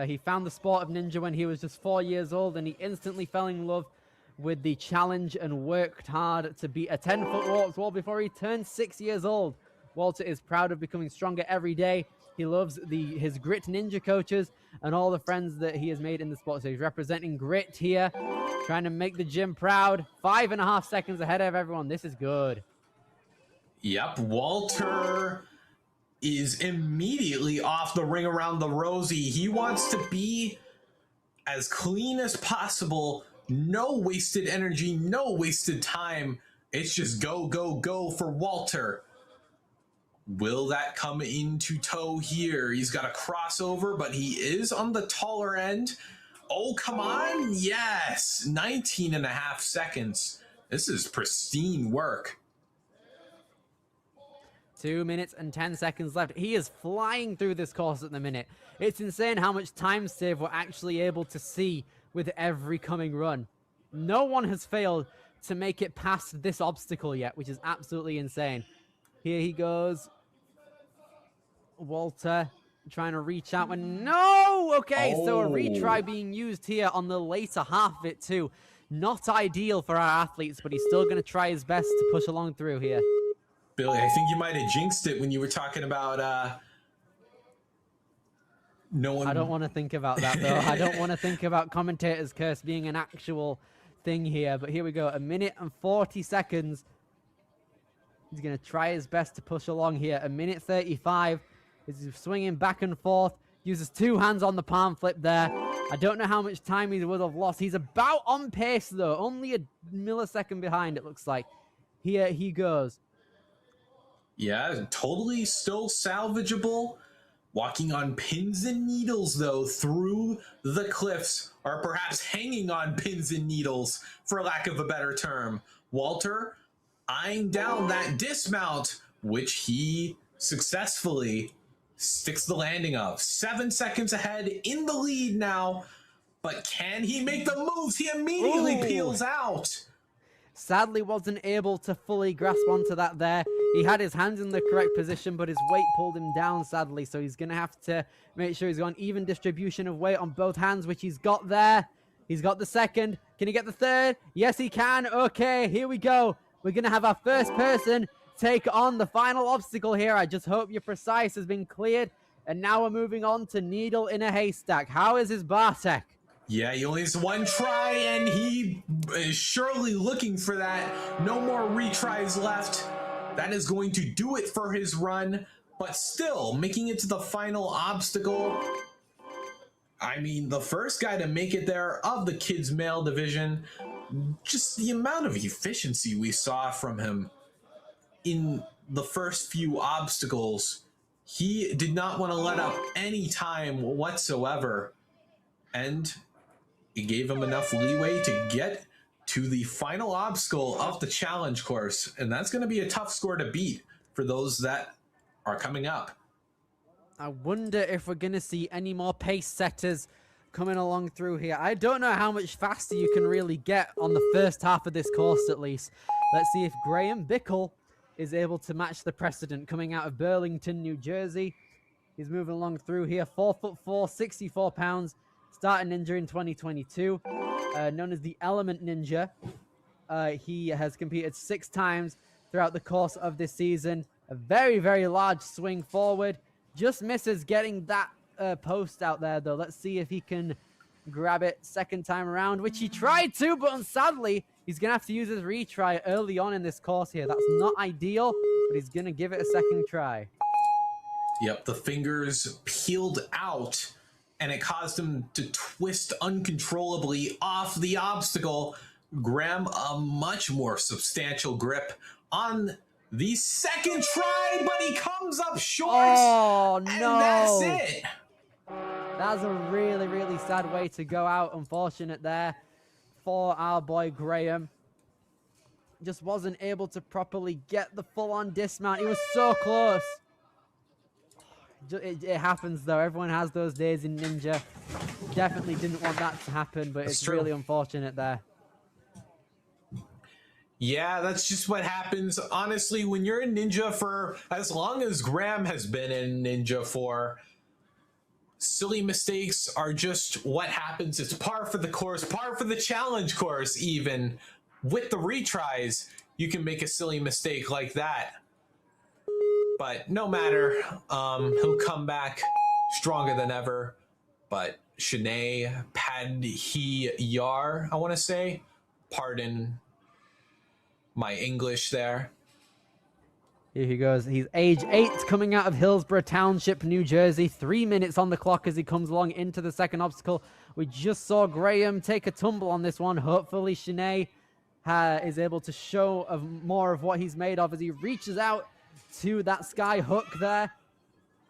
He found the sport of ninja when he was just 4 years old, and he instantly fell in love with the challenge and worked hard to beat a 10-foot warped wall before he turned 6 years old. Walter is proud of becoming stronger every day. He loves his Grit Ninja coaches and all the friends that he has made in the sport. So he's representing Grit here, trying to make the gym proud. 5.5 seconds ahead of everyone. This is good. Yep, Walter is immediately off the ring around the rosy. He wants to be as clean as possible. No wasted energy, no wasted time. It's just go, go, go for Walter. Will that come into tow here? He's got a crossover, but he is on the taller end. Oh, come on. Yes. 19.5 seconds. This is pristine work. 2 minutes and 10 seconds left. He is flying through this course at the minute. It's insane how much time save we're actually able to see with every coming run. No one has failed to make it past this obstacle yet, which is absolutely insane. Here he goes. Walter trying to reach out when no! Okay, so a retry being used here on the later half of it too. Not ideal for our athletes, but he's still going to try his best to push along through here. Billy, I think you might have jinxed it when you were talking about no one. I don't want to think about that, though. I don't want to think about commentator's curse being an actual thing here. But here we go. 1 minute and 40 seconds. He's going to try his best to push along here. 1 minute 35. He's swinging back and forth. Uses 2 hands on the palm flip there. I don't know how much time he would have lost. He's about on pace, though. Only a millisecond behind, it looks like. Here he goes. Yeah, totally still salvageable. Walking on pins and needles, though, through the cliffs, or perhaps hanging on pins and needles, for lack of a better term. Walter eyeing down that dismount, which he successfully Sticks the landing of 7 seconds ahead in the lead now. But can he make the moves? He immediately peels out. Sadly wasn't able to fully grasp onto that there. He had his hands in the correct position, but his weight pulled him down, sadly. So he's going to have to make sure he's got an even distribution of weight on both hands, which he's got there. He's got the second. Can he get the third? Yes, he can. Okay, here we go. We're going to have our first person take on the final obstacle here. I just hope your precise has been cleared. And now we're moving on to Needle in a Haystack. How is his Bartek? Yeah, he only has one try, and he is surely looking for that. No more retries left. That is going to do it for his run, but still making it to the final obstacle. I mean, the first guy to make it there of the kids' male division. Just the amount of efficiency we saw from him in the first few obstacles. He did not want to let up any time whatsoever. And it gave him enough leeway to get to the final obstacle of the challenge course. And that's going to be a tough score to beat for those that are coming up. I wonder if we're going to see any more pace setters coming along through here. I don't know how much faster you can really get on the first half of this course, at least. Let's see if Graham Bickle is able to match the precedent coming out of Burlington, New Jersey. He's moving along through here. 4'4", 64 pounds. Started Ninja in 2022, known as the Element Ninja. He has competed 6 times throughout the course of this season. A very, very large swing forward. Just misses getting that post out there, though. Let's see if he can grab it second time around, which he tried to, but sadly, he's going to have to use his retry early on in this course here. That's not ideal, but he's going to give it a second try. Yep, the fingers peeled out, and it caused him to twist uncontrollably off the obstacle. Graham, a much more substantial grip on the second try, but he comes up short. Oh, no. And that's it. That's a really, really sad way to go out. Unfortunate there for our boy Graham. Just wasn't able to properly get the full-on dismount. He was so close. It happens, though. Everyone has those days in Ninja. Definitely didn't want that to happen, but it's really unfortunate there. Yeah, that's just what happens. Honestly, when you're in Ninja for as long as Graham has been in Ninja for, silly mistakes are just what happens. It's par for the course, par for the challenge course. Even with the retries, you can make a silly mistake like that. But no matter, he'll come back stronger than ever. But Shanae Padhiyar, I want to say, pardon my English there. Here he goes. He's age 8, coming out of Hillsborough Township, New Jersey. 3 minutes on the clock as he comes along into the second obstacle. We just saw Graham take a tumble on this one. Hopefully Shanae is able to show more of what he's made of as he reaches out to that sky hook there.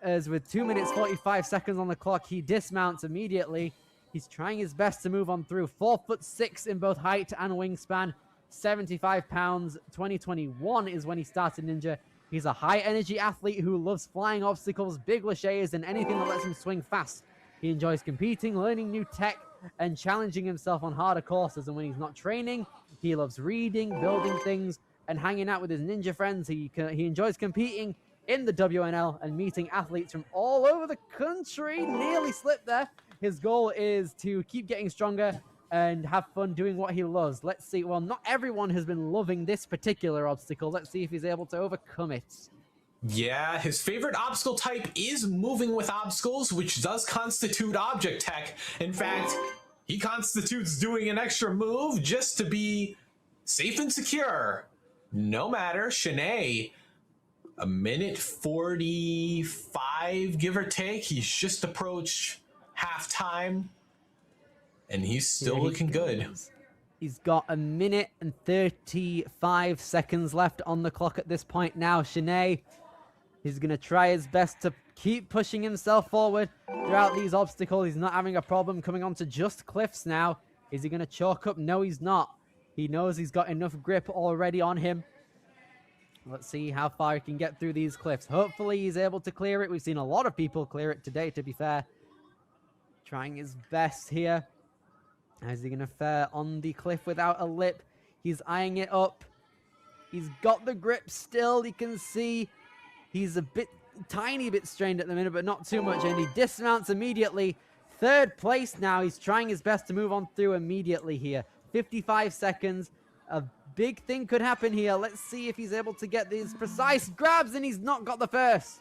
As with 2 minutes 45 seconds on the clock, he dismounts immediately. He's trying his best to move on through. 4'6" in both height and wingspan. 75 pounds. 2021 is when he started Ninja. He's a high energy athlete who loves flying obstacles, big laches, and anything that lets him swing fast. He enjoys competing, learning new tech, and challenging himself on harder courses. And when he's not training, he loves reading, building things, and hanging out with his ninja friends. He enjoys competing in the WNL and meeting athletes from all over the country. Nearly slipped there. His goal is to keep getting stronger and have fun doing what he loves. Let's see. Well, not everyone has been loving this particular obstacle. Let's see if he's able to overcome it. Yeah, his favorite obstacle type is moving with obstacles, which does constitute object tech. In fact, he constitutes doing an extra move just to be safe and secure. No matter, Shanae, a minute 45, give or take. He's just approached halftime, and he's still looking good. He's got a minute and 35 seconds left on the clock at this point now. Shanae, he's going to try his best to keep pushing himself forward throughout these obstacles. He's not having a problem coming onto just cliffs now. Is he going to chalk up? No, he's not. He knows he's got enough grip already on him. Let's see how far he can get through these cliffs. Hopefully he's able to clear it. We've seen a lot of people clear it today, to be fair. Trying his best here. How's he going to fare on the cliff without a lip? He's eyeing it up. He's got the grip still. You can see he's a tiny bit strained at the minute, but not too much. And he dismounts immediately. Third place now. He's trying his best to move on through immediately here. 55 seconds. A big thing could happen here. Let's see if he's able to get these precise grabs, and he's not got the first.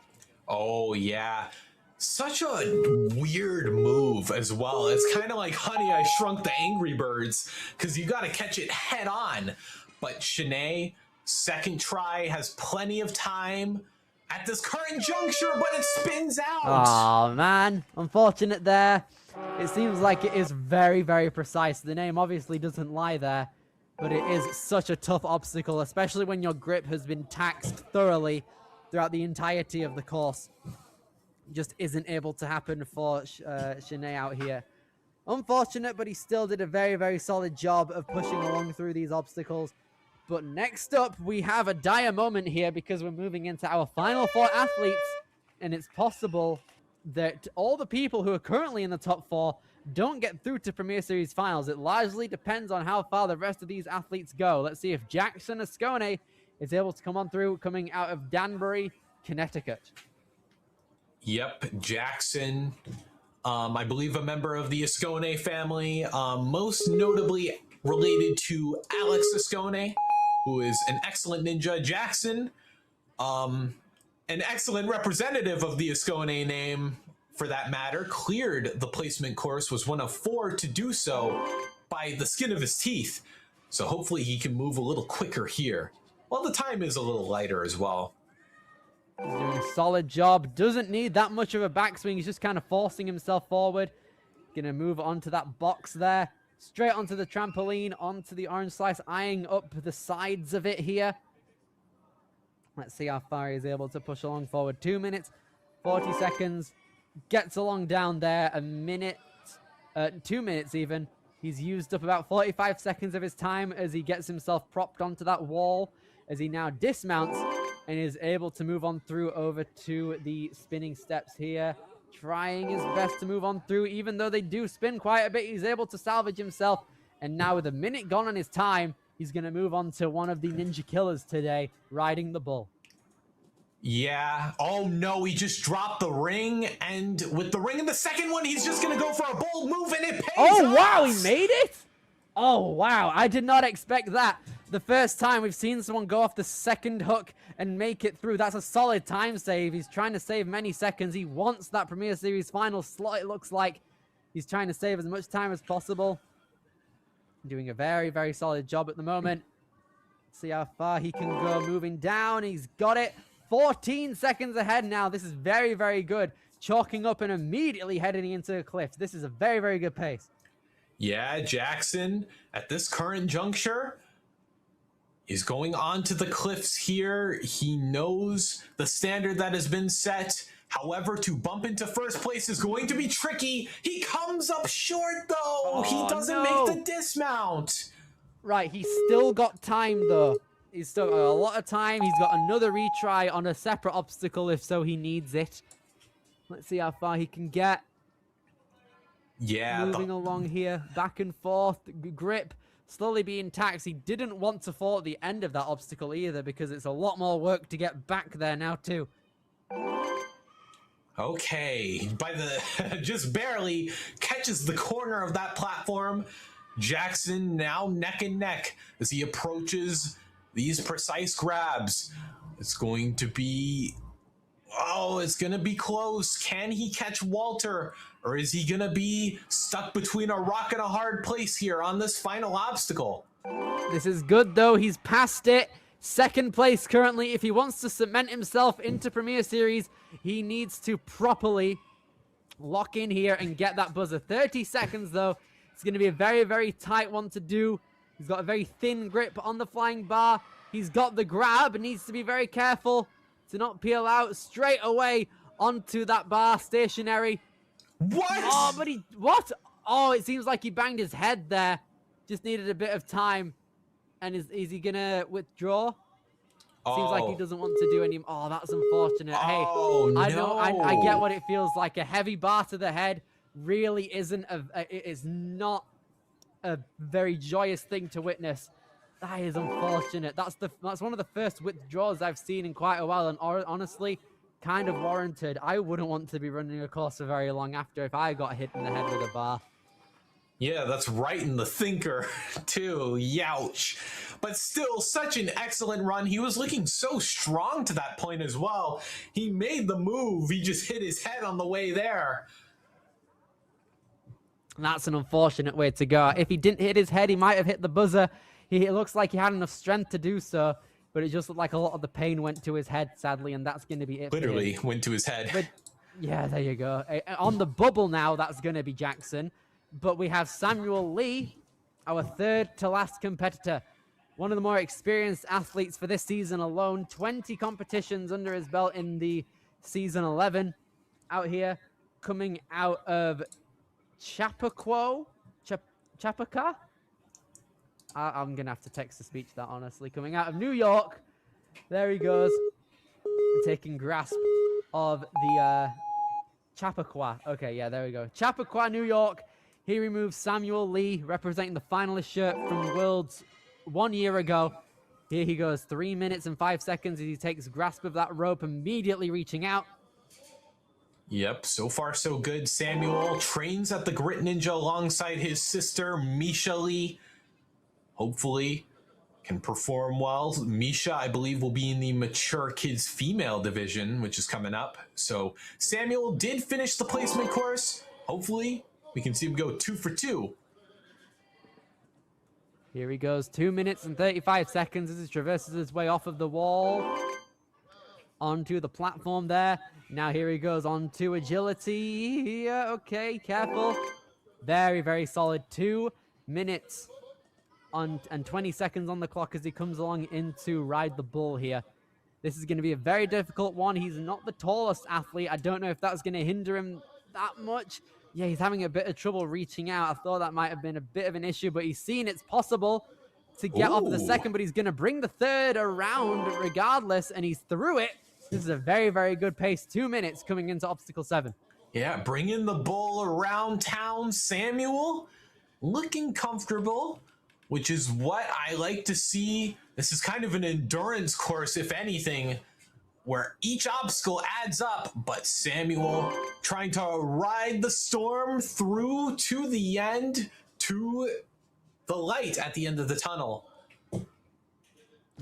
Oh, yeah. Such a weird move as well. It's kind of like Honey, I Shrunk the Angry Birds, because you got to catch it head on. But Shanae, second try, has plenty of time at this current juncture, but it spins out. Oh, man. Unfortunate there. It seems like it is very, very precise. The name obviously doesn't lie there, but it is such a tough obstacle, especially when your grip has been taxed thoroughly throughout the entirety of the course. Just isn't able to happen for Shanae out here. Unfortunate, but he still did a very, very solid job of pushing along through these obstacles. But next up, we have a dire moment here because we're moving into our final 4 athletes, and it's possible that all the people who are currently in the top 4 don't get through to Premier Series finals. It largely depends on how far the rest of these athletes go. Let's see if Jackson Ascone is able to come on through, coming out of Danbury, Connecticut. Yep, Jackson, I believe a member of the Ascone family, most notably related to Alex Ascone, who is an excellent ninja. Jackson, an excellent representative of the Ascone name, for that matter, cleared the placement course, was one of 4 to do so by the skin of his teeth. So hopefully he can move a little quicker here. Well, the time is a little lighter as well. He's doing a solid job. Doesn't need that much of a backswing. He's just kind of forcing himself forward. Gonna move onto that box there. Straight onto the trampoline, onto the orange slice, eyeing up the sides of it here. Let's see how far he's able to push along forward. 2 minutes, 40 seconds. Gets along down there. A minute, 2 minutes even. He's used up about 45 seconds of his time as he gets himself propped onto that wall, as he now dismounts and is able to move on through over to the spinning steps here. Trying his best to move on through, even though they do spin quite a bit. He's able to salvage himself. And now with a minute gone on his time, he's going to move on to one of the Ninja Killers today, riding the bull. Yeah. Oh, no, he just dropped the ring. And with the ring in the second one, he's just going to go for a bold move, and it pays Oh, off. wow, he made it? Oh, wow, I did not expect that. The first time we've seen someone go off the second hook and make it through. That's a solid time save. He's trying to save many seconds. He wants that Premier Series final slot, it looks like. He's trying to save as much time as possible. Doing a very, very solid job at the moment. See how far he can go moving down. He's got it. 14 seconds ahead now. This is very, very good. Chalking up and immediately heading into the cliffs. This is a very, very good pace. Yeah, Jackson, at this current juncture, is going onto the cliffs here. He knows the standard that has been set. However, to bump into first place is going to be tricky. He comes up short, though. He doesn't make the dismount. Right, he's still got time, though. He's still got a lot of time. He's got another retry on a separate obstacle if so he needs it. Let's see how far he can get. Yeah. Moving along here, back and forth, grip slowly being taxed. He didn't want to fall at the end of that obstacle either because it's a lot more work to get back there now too. Okay, by the just barely catches the corner of that platform. Jackson now neck and neck as he approaches these precise grabs. It's going to be, oh, it's going to be close. Can he catch Walter, or is he going to be stuck between a rock and a hard place here on this final obstacle? This is good though. He's passed it. Second place currently. If he wants to cement himself into Premier Series, he needs to properly lock in here and get that buzzer. 30 seconds though. It's going to be a very, very tight one to do. He's got a very thin grip on the flying bar. He's got the grab and needs to be very careful to not peel out straight away onto that bar stationary. What? Oh, but what? Oh, it seems like he banged his head there. Just needed a bit of time. And is he going to withdraw? Seems like he doesn't want to do any. Oh, that's unfortunate. Hey, Oh, I know. I get no. what it feels like. A heavy bar to the head really isn't it is not a very joyous thing to witness. That is unfortunate. That's one of the first withdrawals I've seen in quite a while, and honestly, kind of warranted. I wouldn't want to be running a course for very long after if I got hit in the head with a bar. Yeah, that's right in the thinker, too. Youch. But still, such an excellent run. He was looking so strong to that point as well. He made the move. He just hit his head on the way there. That's an unfortunate way to go. If he didn't hit his head, he might have hit the buzzer. It looks like he had enough strength to do so, but it just looked like a lot of the pain went to his head, sadly, and that's going to be it. Literally went to his head. But yeah, there you go. On the bubble now, that's going to be Jackson. But we have Samuel Lee, our third to last competitor. One of the more experienced athletes for this season alone. 20 competitions under his belt in the season 11. Out here, coming out of Chappaqua? Chappaqua? I'm going to have to text to speech that, honestly. Coming out of New York. There he goes. Taking grasp of the Chappaqua. Okay, yeah, there we go. Chappaqua, New York. He removes Samuel Lee, representing the finalist shirt from Worlds 1 year ago. Here he goes, 3 minutes and 5 seconds as he takes grasp of that rope, immediately reaching out. Yep, so far so good. Samuel trains at the Grit Ninja alongside his sister, Misha Lee. Hopefully can perform well. Misha, I believe, will be in the mature kids female division, which is coming up. So Samuel did finish the placement course. Hopefully we can see him go 2 for 2. Here he goes, 2 minutes and 35 seconds as he traverses his way off of the wall onto the platform there. Now here he goes on to agility. Yeah, okay, careful. Very, very solid. 2 minutes and 20 seconds on the clock as he comes along into Ride the Bull here. This is going to be a very difficult one. He's not the tallest athlete. I don't know if that's going to hinder him that much. Yeah, he's having a bit of trouble reaching out. I thought that might have been a bit of an issue, but he's seen it's possible to get off the second, but he's going to bring the third around regardless, and he's through it. This is a very, very good pace. 2 minutes coming into Obstacle 7. Yeah, bringing the bull around town, Samuel. Looking comfortable, which is what I like to see. This is kind of an endurance course, if anything, where each obstacle adds up, but Samuel trying to ride the storm through to the end, to the light at the end of the tunnel.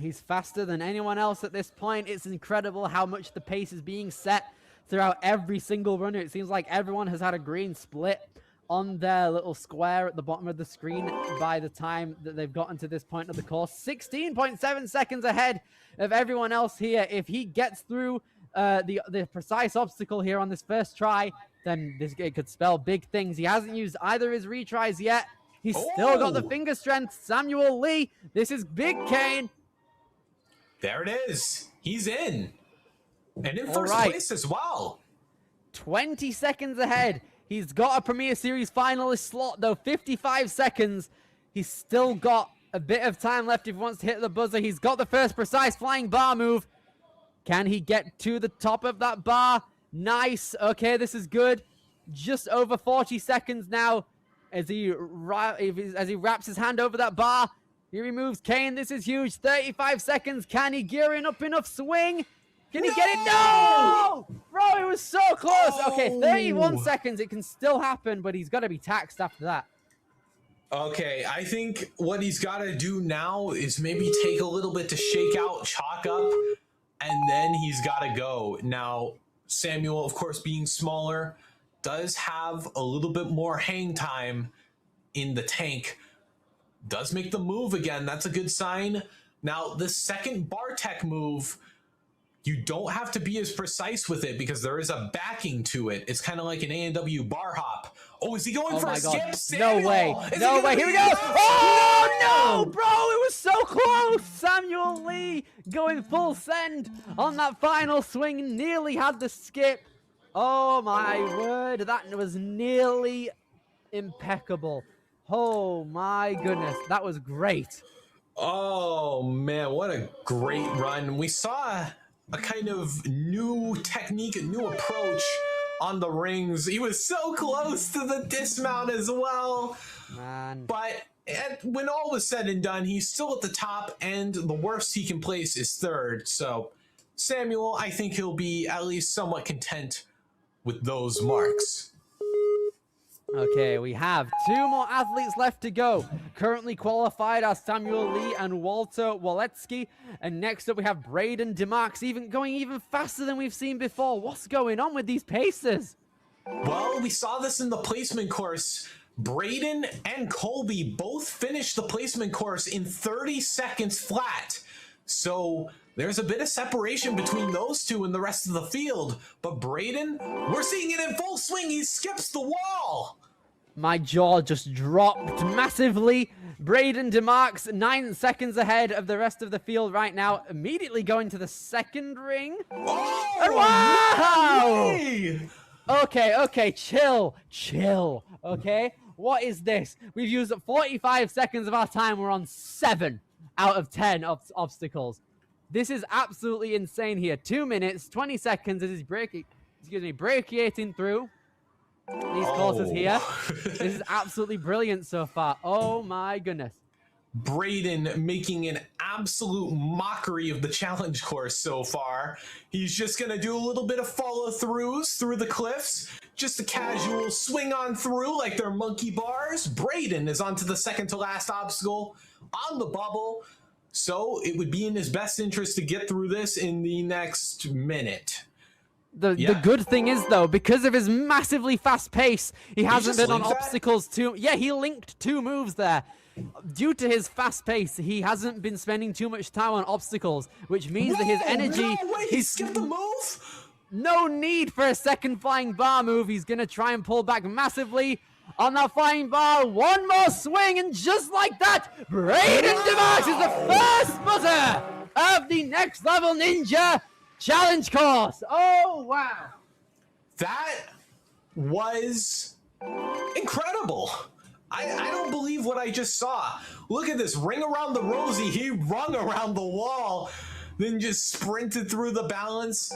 He's faster than anyone else at this point. It's incredible how much the pace is being set throughout every single runner. It seems like everyone has had a green split on their little square at the bottom of the screen by the time that they've gotten to this point of the course. 16.7 seconds ahead of everyone else here. If he gets through the precise obstacle here on this first try, then it could spell big things. He hasn't used either of his retries yet. He's still got the finger strength. Samuel Lee, this is Big Kane. There it is. He's in. And in first place as well. 20 seconds ahead. He's got a Premier Series finalist slot, though. 55 seconds. He's still got a bit of time left if he wants to hit the buzzer. He's got the first precise flying bar move. Can he get to the top of that bar? Nice. Okay, this is good. Just over 40 seconds now as he wraps his hand over that bar. He removes Kane. This is huge. 35 seconds. Can he gear in up enough swing? Can he get it? No! Bro, it was so close. Okay, 31 seconds. It can still happen, but he's got to be taxed after that. Okay, I think what he's got to do now is maybe take a little bit to shake out, chalk up, and then he's got to go. Now, Samuel, of course, being smaller, does have a little bit more hang time in the tank. Does make the move again. That's a good sign. Now, the second bar tech move, you don't have to be as precise with it because there is a backing to it. It's kind of like an A&W bar hop. Oh, is he going for a skip? Samuel? No way. No way. Here we go. Oh, no, bro. It was so close. Samuel Lee going full send on that final swing. Nearly had the skip. Oh, my word. That was nearly impeccable. Oh, my goodness. That was great. Oh man, what a great run. We saw a kind of new technique, a new approach on the rings. He was so close to the dismount as well. Man. But when all was said and done, he's still at the top, and the worst he can place is third. So Samuel, I think he'll be at least somewhat content with those marks. Okay, we have 2 more athletes left to go. Currently qualified are Samuel Lee and Walter Waletsky. And next up we have Braden DeMarks, going even faster than we've seen before. What's going on with these paces? Well, we saw this in the placement course. Braden and Colby both finished the placement course in 30 seconds flat. So there's a bit of separation between those two and the rest of the field. But Braden, we're seeing it in full swing. He skips the wall. My jaw just dropped massively. Braden DeMarks, 9 seconds ahead of the rest of the field right now. Immediately going to the second ring. Oh, And wow! no way! Okay, chill. Okay, what is this? We've used 45 seconds of our time. We're on 7 out of 10 obstacles. This is absolutely insane here. 2 minutes, 20 seconds as he's brachiating through these courses here. This is absolutely brilliant so far. Oh my goodness. Braden making an absolute mockery of the challenge course so far. He's just going to do a little bit of follow-throughs through the cliffs. Just a casual swing on through like they're monkey bars. Braden is onto the second to last obstacle on the bubble. So it would be in his best interest to get through this in the next minute. The good thing is, though, because of his massively fast pace, he hasn't been on obstacles too... Yeah, he linked 2 moves there. Due to his fast pace, he hasn't been spending too much time on obstacles, which means that his energy... No way, he skipped the move? No need for a second flying bar move. He's going to try and pull back massively on that flying bar. One more swing, and just like that, Braden DeMarks is the first buzzer of the Next Level Ninja Challenge course. Oh, wow. That was incredible. I don't believe what I just saw. Look at this. Ring around the rosy. He rung around the wall, then just sprinted through the balance.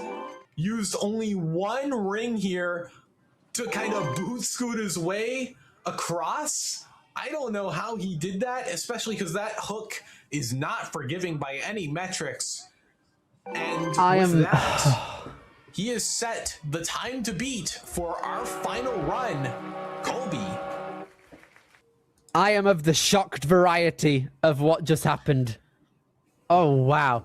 Used only 1 ring here to kind of boot scoot his way across. I don't know how he did that, especially because that hook is not forgiving by any metrics. And with that, he has set the time to beat for our final run. Colby. I am of the shocked variety of what just happened. Oh, wow.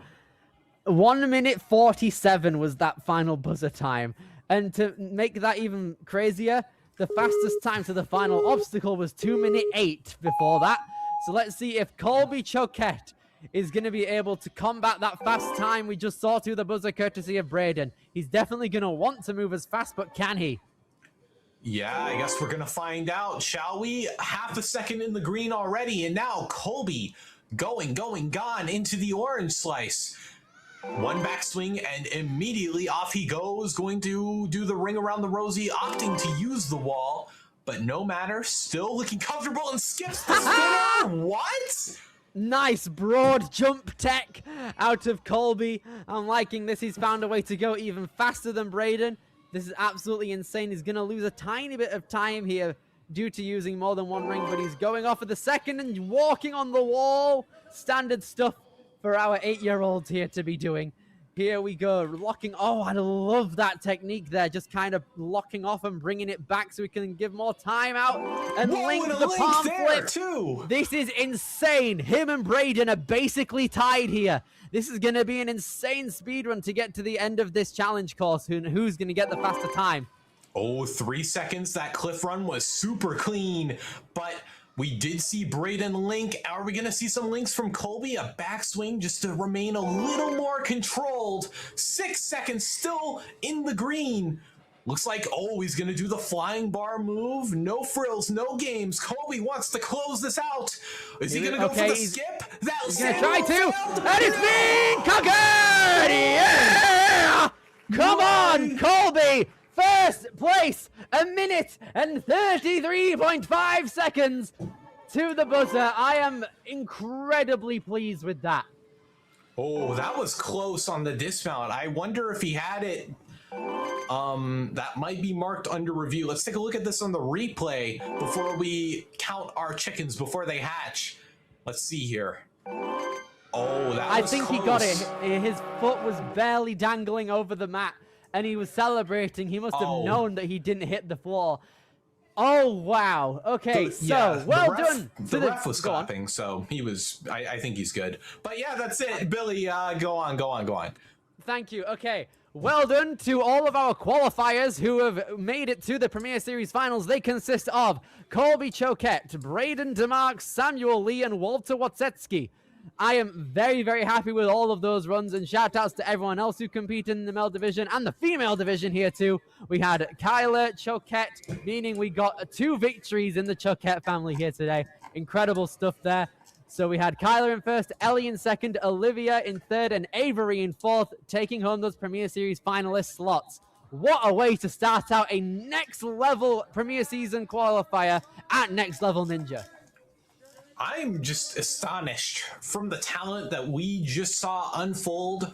1 minute 47 was that final buzzer time. And to make that even crazier, the fastest time to the final obstacle was 2 minute 8 before that. So let's see if Colby Choquette is going to be able to combat that fast time we just saw through the buzzer courtesy of Braden. He's definitely going to want to move as fast, but can he? Yeah, I guess we're going to find out, shall we? Half a second in the green already, and now Colby gone into the orange slice. 1 backswing, and immediately off he goes, going to do the ring around the rosy, opting to use the wall, but no matter, still looking comfortable and skips the spinner. What? Nice broad jump tech out of Colby. I'm liking this. He's found a way to go even faster than Braden. This is absolutely insane. He's going to lose a tiny bit of time here due to using more than 1 ring, but he's going off at the second and walking on the wall. Standard stuff for our 8-year-olds here to be doing. Here we go, locking. Oh, I love that technique there. Just kind of locking off and bringing it back so we can give more time out and link the palm flip. Too. This is insane. Him and Braden are basically tied here. This is going to be an insane speed run to get to the end of this challenge course. Who's going to get the faster time? Oh, 3 seconds. That cliff run was super clean, but we did see Braden link. Are we going to see some links from Colby? A backswing just to remain a little more controlled. 6 seconds still in the green. Looks like, oh, he's going to do the flying bar move. No frills, no games. Colby wants to close this out. Is he going to go for the skip? He's going to try to. And it's being conquered! Yeah! Come on, Colby! First place, 1 minute and 33.5 seconds. to the buzzer. I am incredibly pleased with that. Oh, that was close on the dismount. I wonder if he had it. That might be marked under review. Let's take a look at this on the replay before we count our chickens before they hatch. Let's see here. Oh, that I was think close. he got it. His foot was barely dangling over the mat, and he was celebrating. He must have known that he didn't hit the floor. Oh, wow. Okay, so, well done. The ref was clapping, so he was, I think he's good. But yeah, that's it. Billy, go on. Thank you. Okay, well done to all of our qualifiers who have made it to the Premier Series finals. They consist of Colby Choquette, Braden DeMark, Samuel Lee, and Walter Watsetsky. I am very, very happy with all of those runs, and shout outs to everyone else who competed in the male division and the female division here too. We had Kyler Choquette, meaning we got 2 victories in the Choquette family here today. Incredible stuff there. So we had Kyler in first, Ellie in second, Olivia in third, and Avery in fourth, taking home those Premier Series finalist slots. What a way to start out a next level Premier Season qualifier at Next Level Ninja. I'm just astonished from the talent that we just saw unfold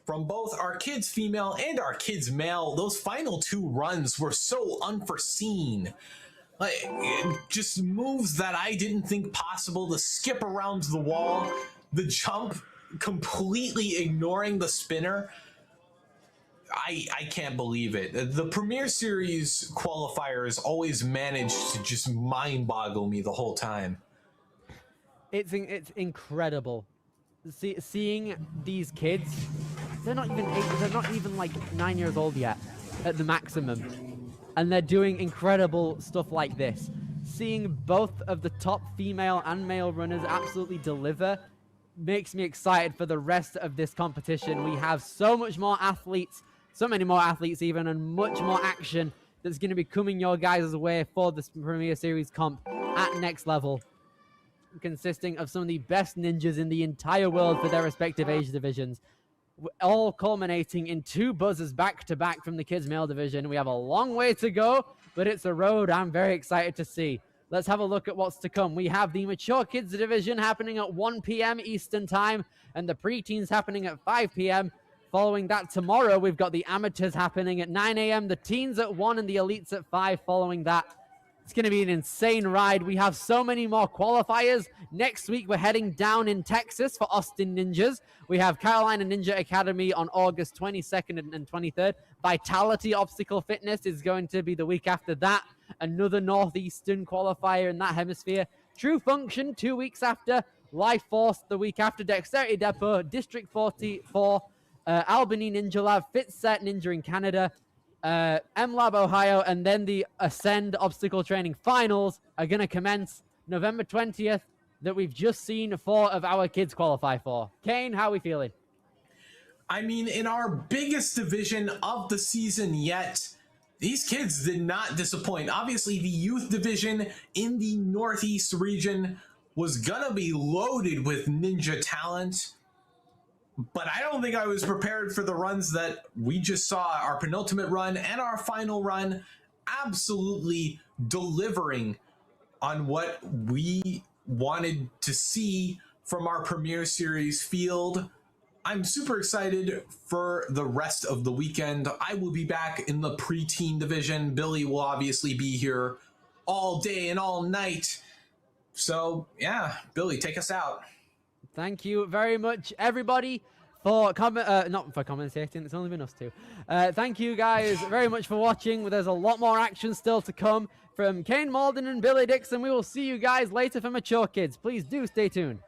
from both our kids female and our kids male. Those final 2 runs were so unforeseen. Like, just moves that I didn't think possible. The skip around the wall, the jump completely ignoring the spinner. I can't believe it. The Premier Series qualifiers always manage to just mind boggle me the whole time. It's incredible. Seeing these kids, they're not even like 9 years old yet at the maximum, and they're doing incredible stuff like this. Seeing both of the top female and male runners absolutely deliver makes me excited for the rest of this competition. We have so much more athletes, so many more athletes even, and much more action that's going to be coming your guys' way for this Premier Series comp at Next Level, consisting of some of the best ninjas in the entire world for their respective age divisions, all culminating in 2 buzzers back-to-back from the kids male division. We have a long way to go, but it's a road I'm very excited to see. Let's have a look at what's to come. We have the mature kids division happening at 1 p.m. Eastern time, and the preteens happening at 5 p.m. Following that, tomorrow we've got the amateurs happening at 9 a.m., the teens at 1, and the elites at 5 following that. It's going to be an insane ride. We have so many more qualifiers. Next week, we're heading down in Texas for Austin Ninjas. We have Carolina Ninja Academy on August 22nd and 23rd. Vitality Obstacle Fitness is going to be the week after that. Another Northeastern qualifier in that hemisphere. True Function 2 weeks after. Life Force the week after. Dexterity Depot, District 44, Albany Ninja Lab, Fit Set Ninja in Canada, MLab Ohio, and then the Ascend Obstacle Training Finals are going to commence November 20th that we've just seen 4 of our kids qualify for. Kane, how are we feeling? I mean, in our biggest division of the season yet, these kids did not disappoint. Obviously, the youth division in the Northeast region was going to be loaded with ninja talent. But I don't think I was prepared for the runs that we just saw, our penultimate run and our final run, absolutely delivering on what we wanted to see from our Premier Series field. I'm super excited for the rest of the weekend. I will be back in the preteen division. Billy will obviously be here all day and all night. So yeah, Billy, take us out. Thank you very much, everybody, for not for commentating. It's only been us 2. Thank you guys very much for watching. There's a lot more action still to come from Kane Malden and Billy Dixon. We will see you guys later for Mature Kids. Please do stay tuned.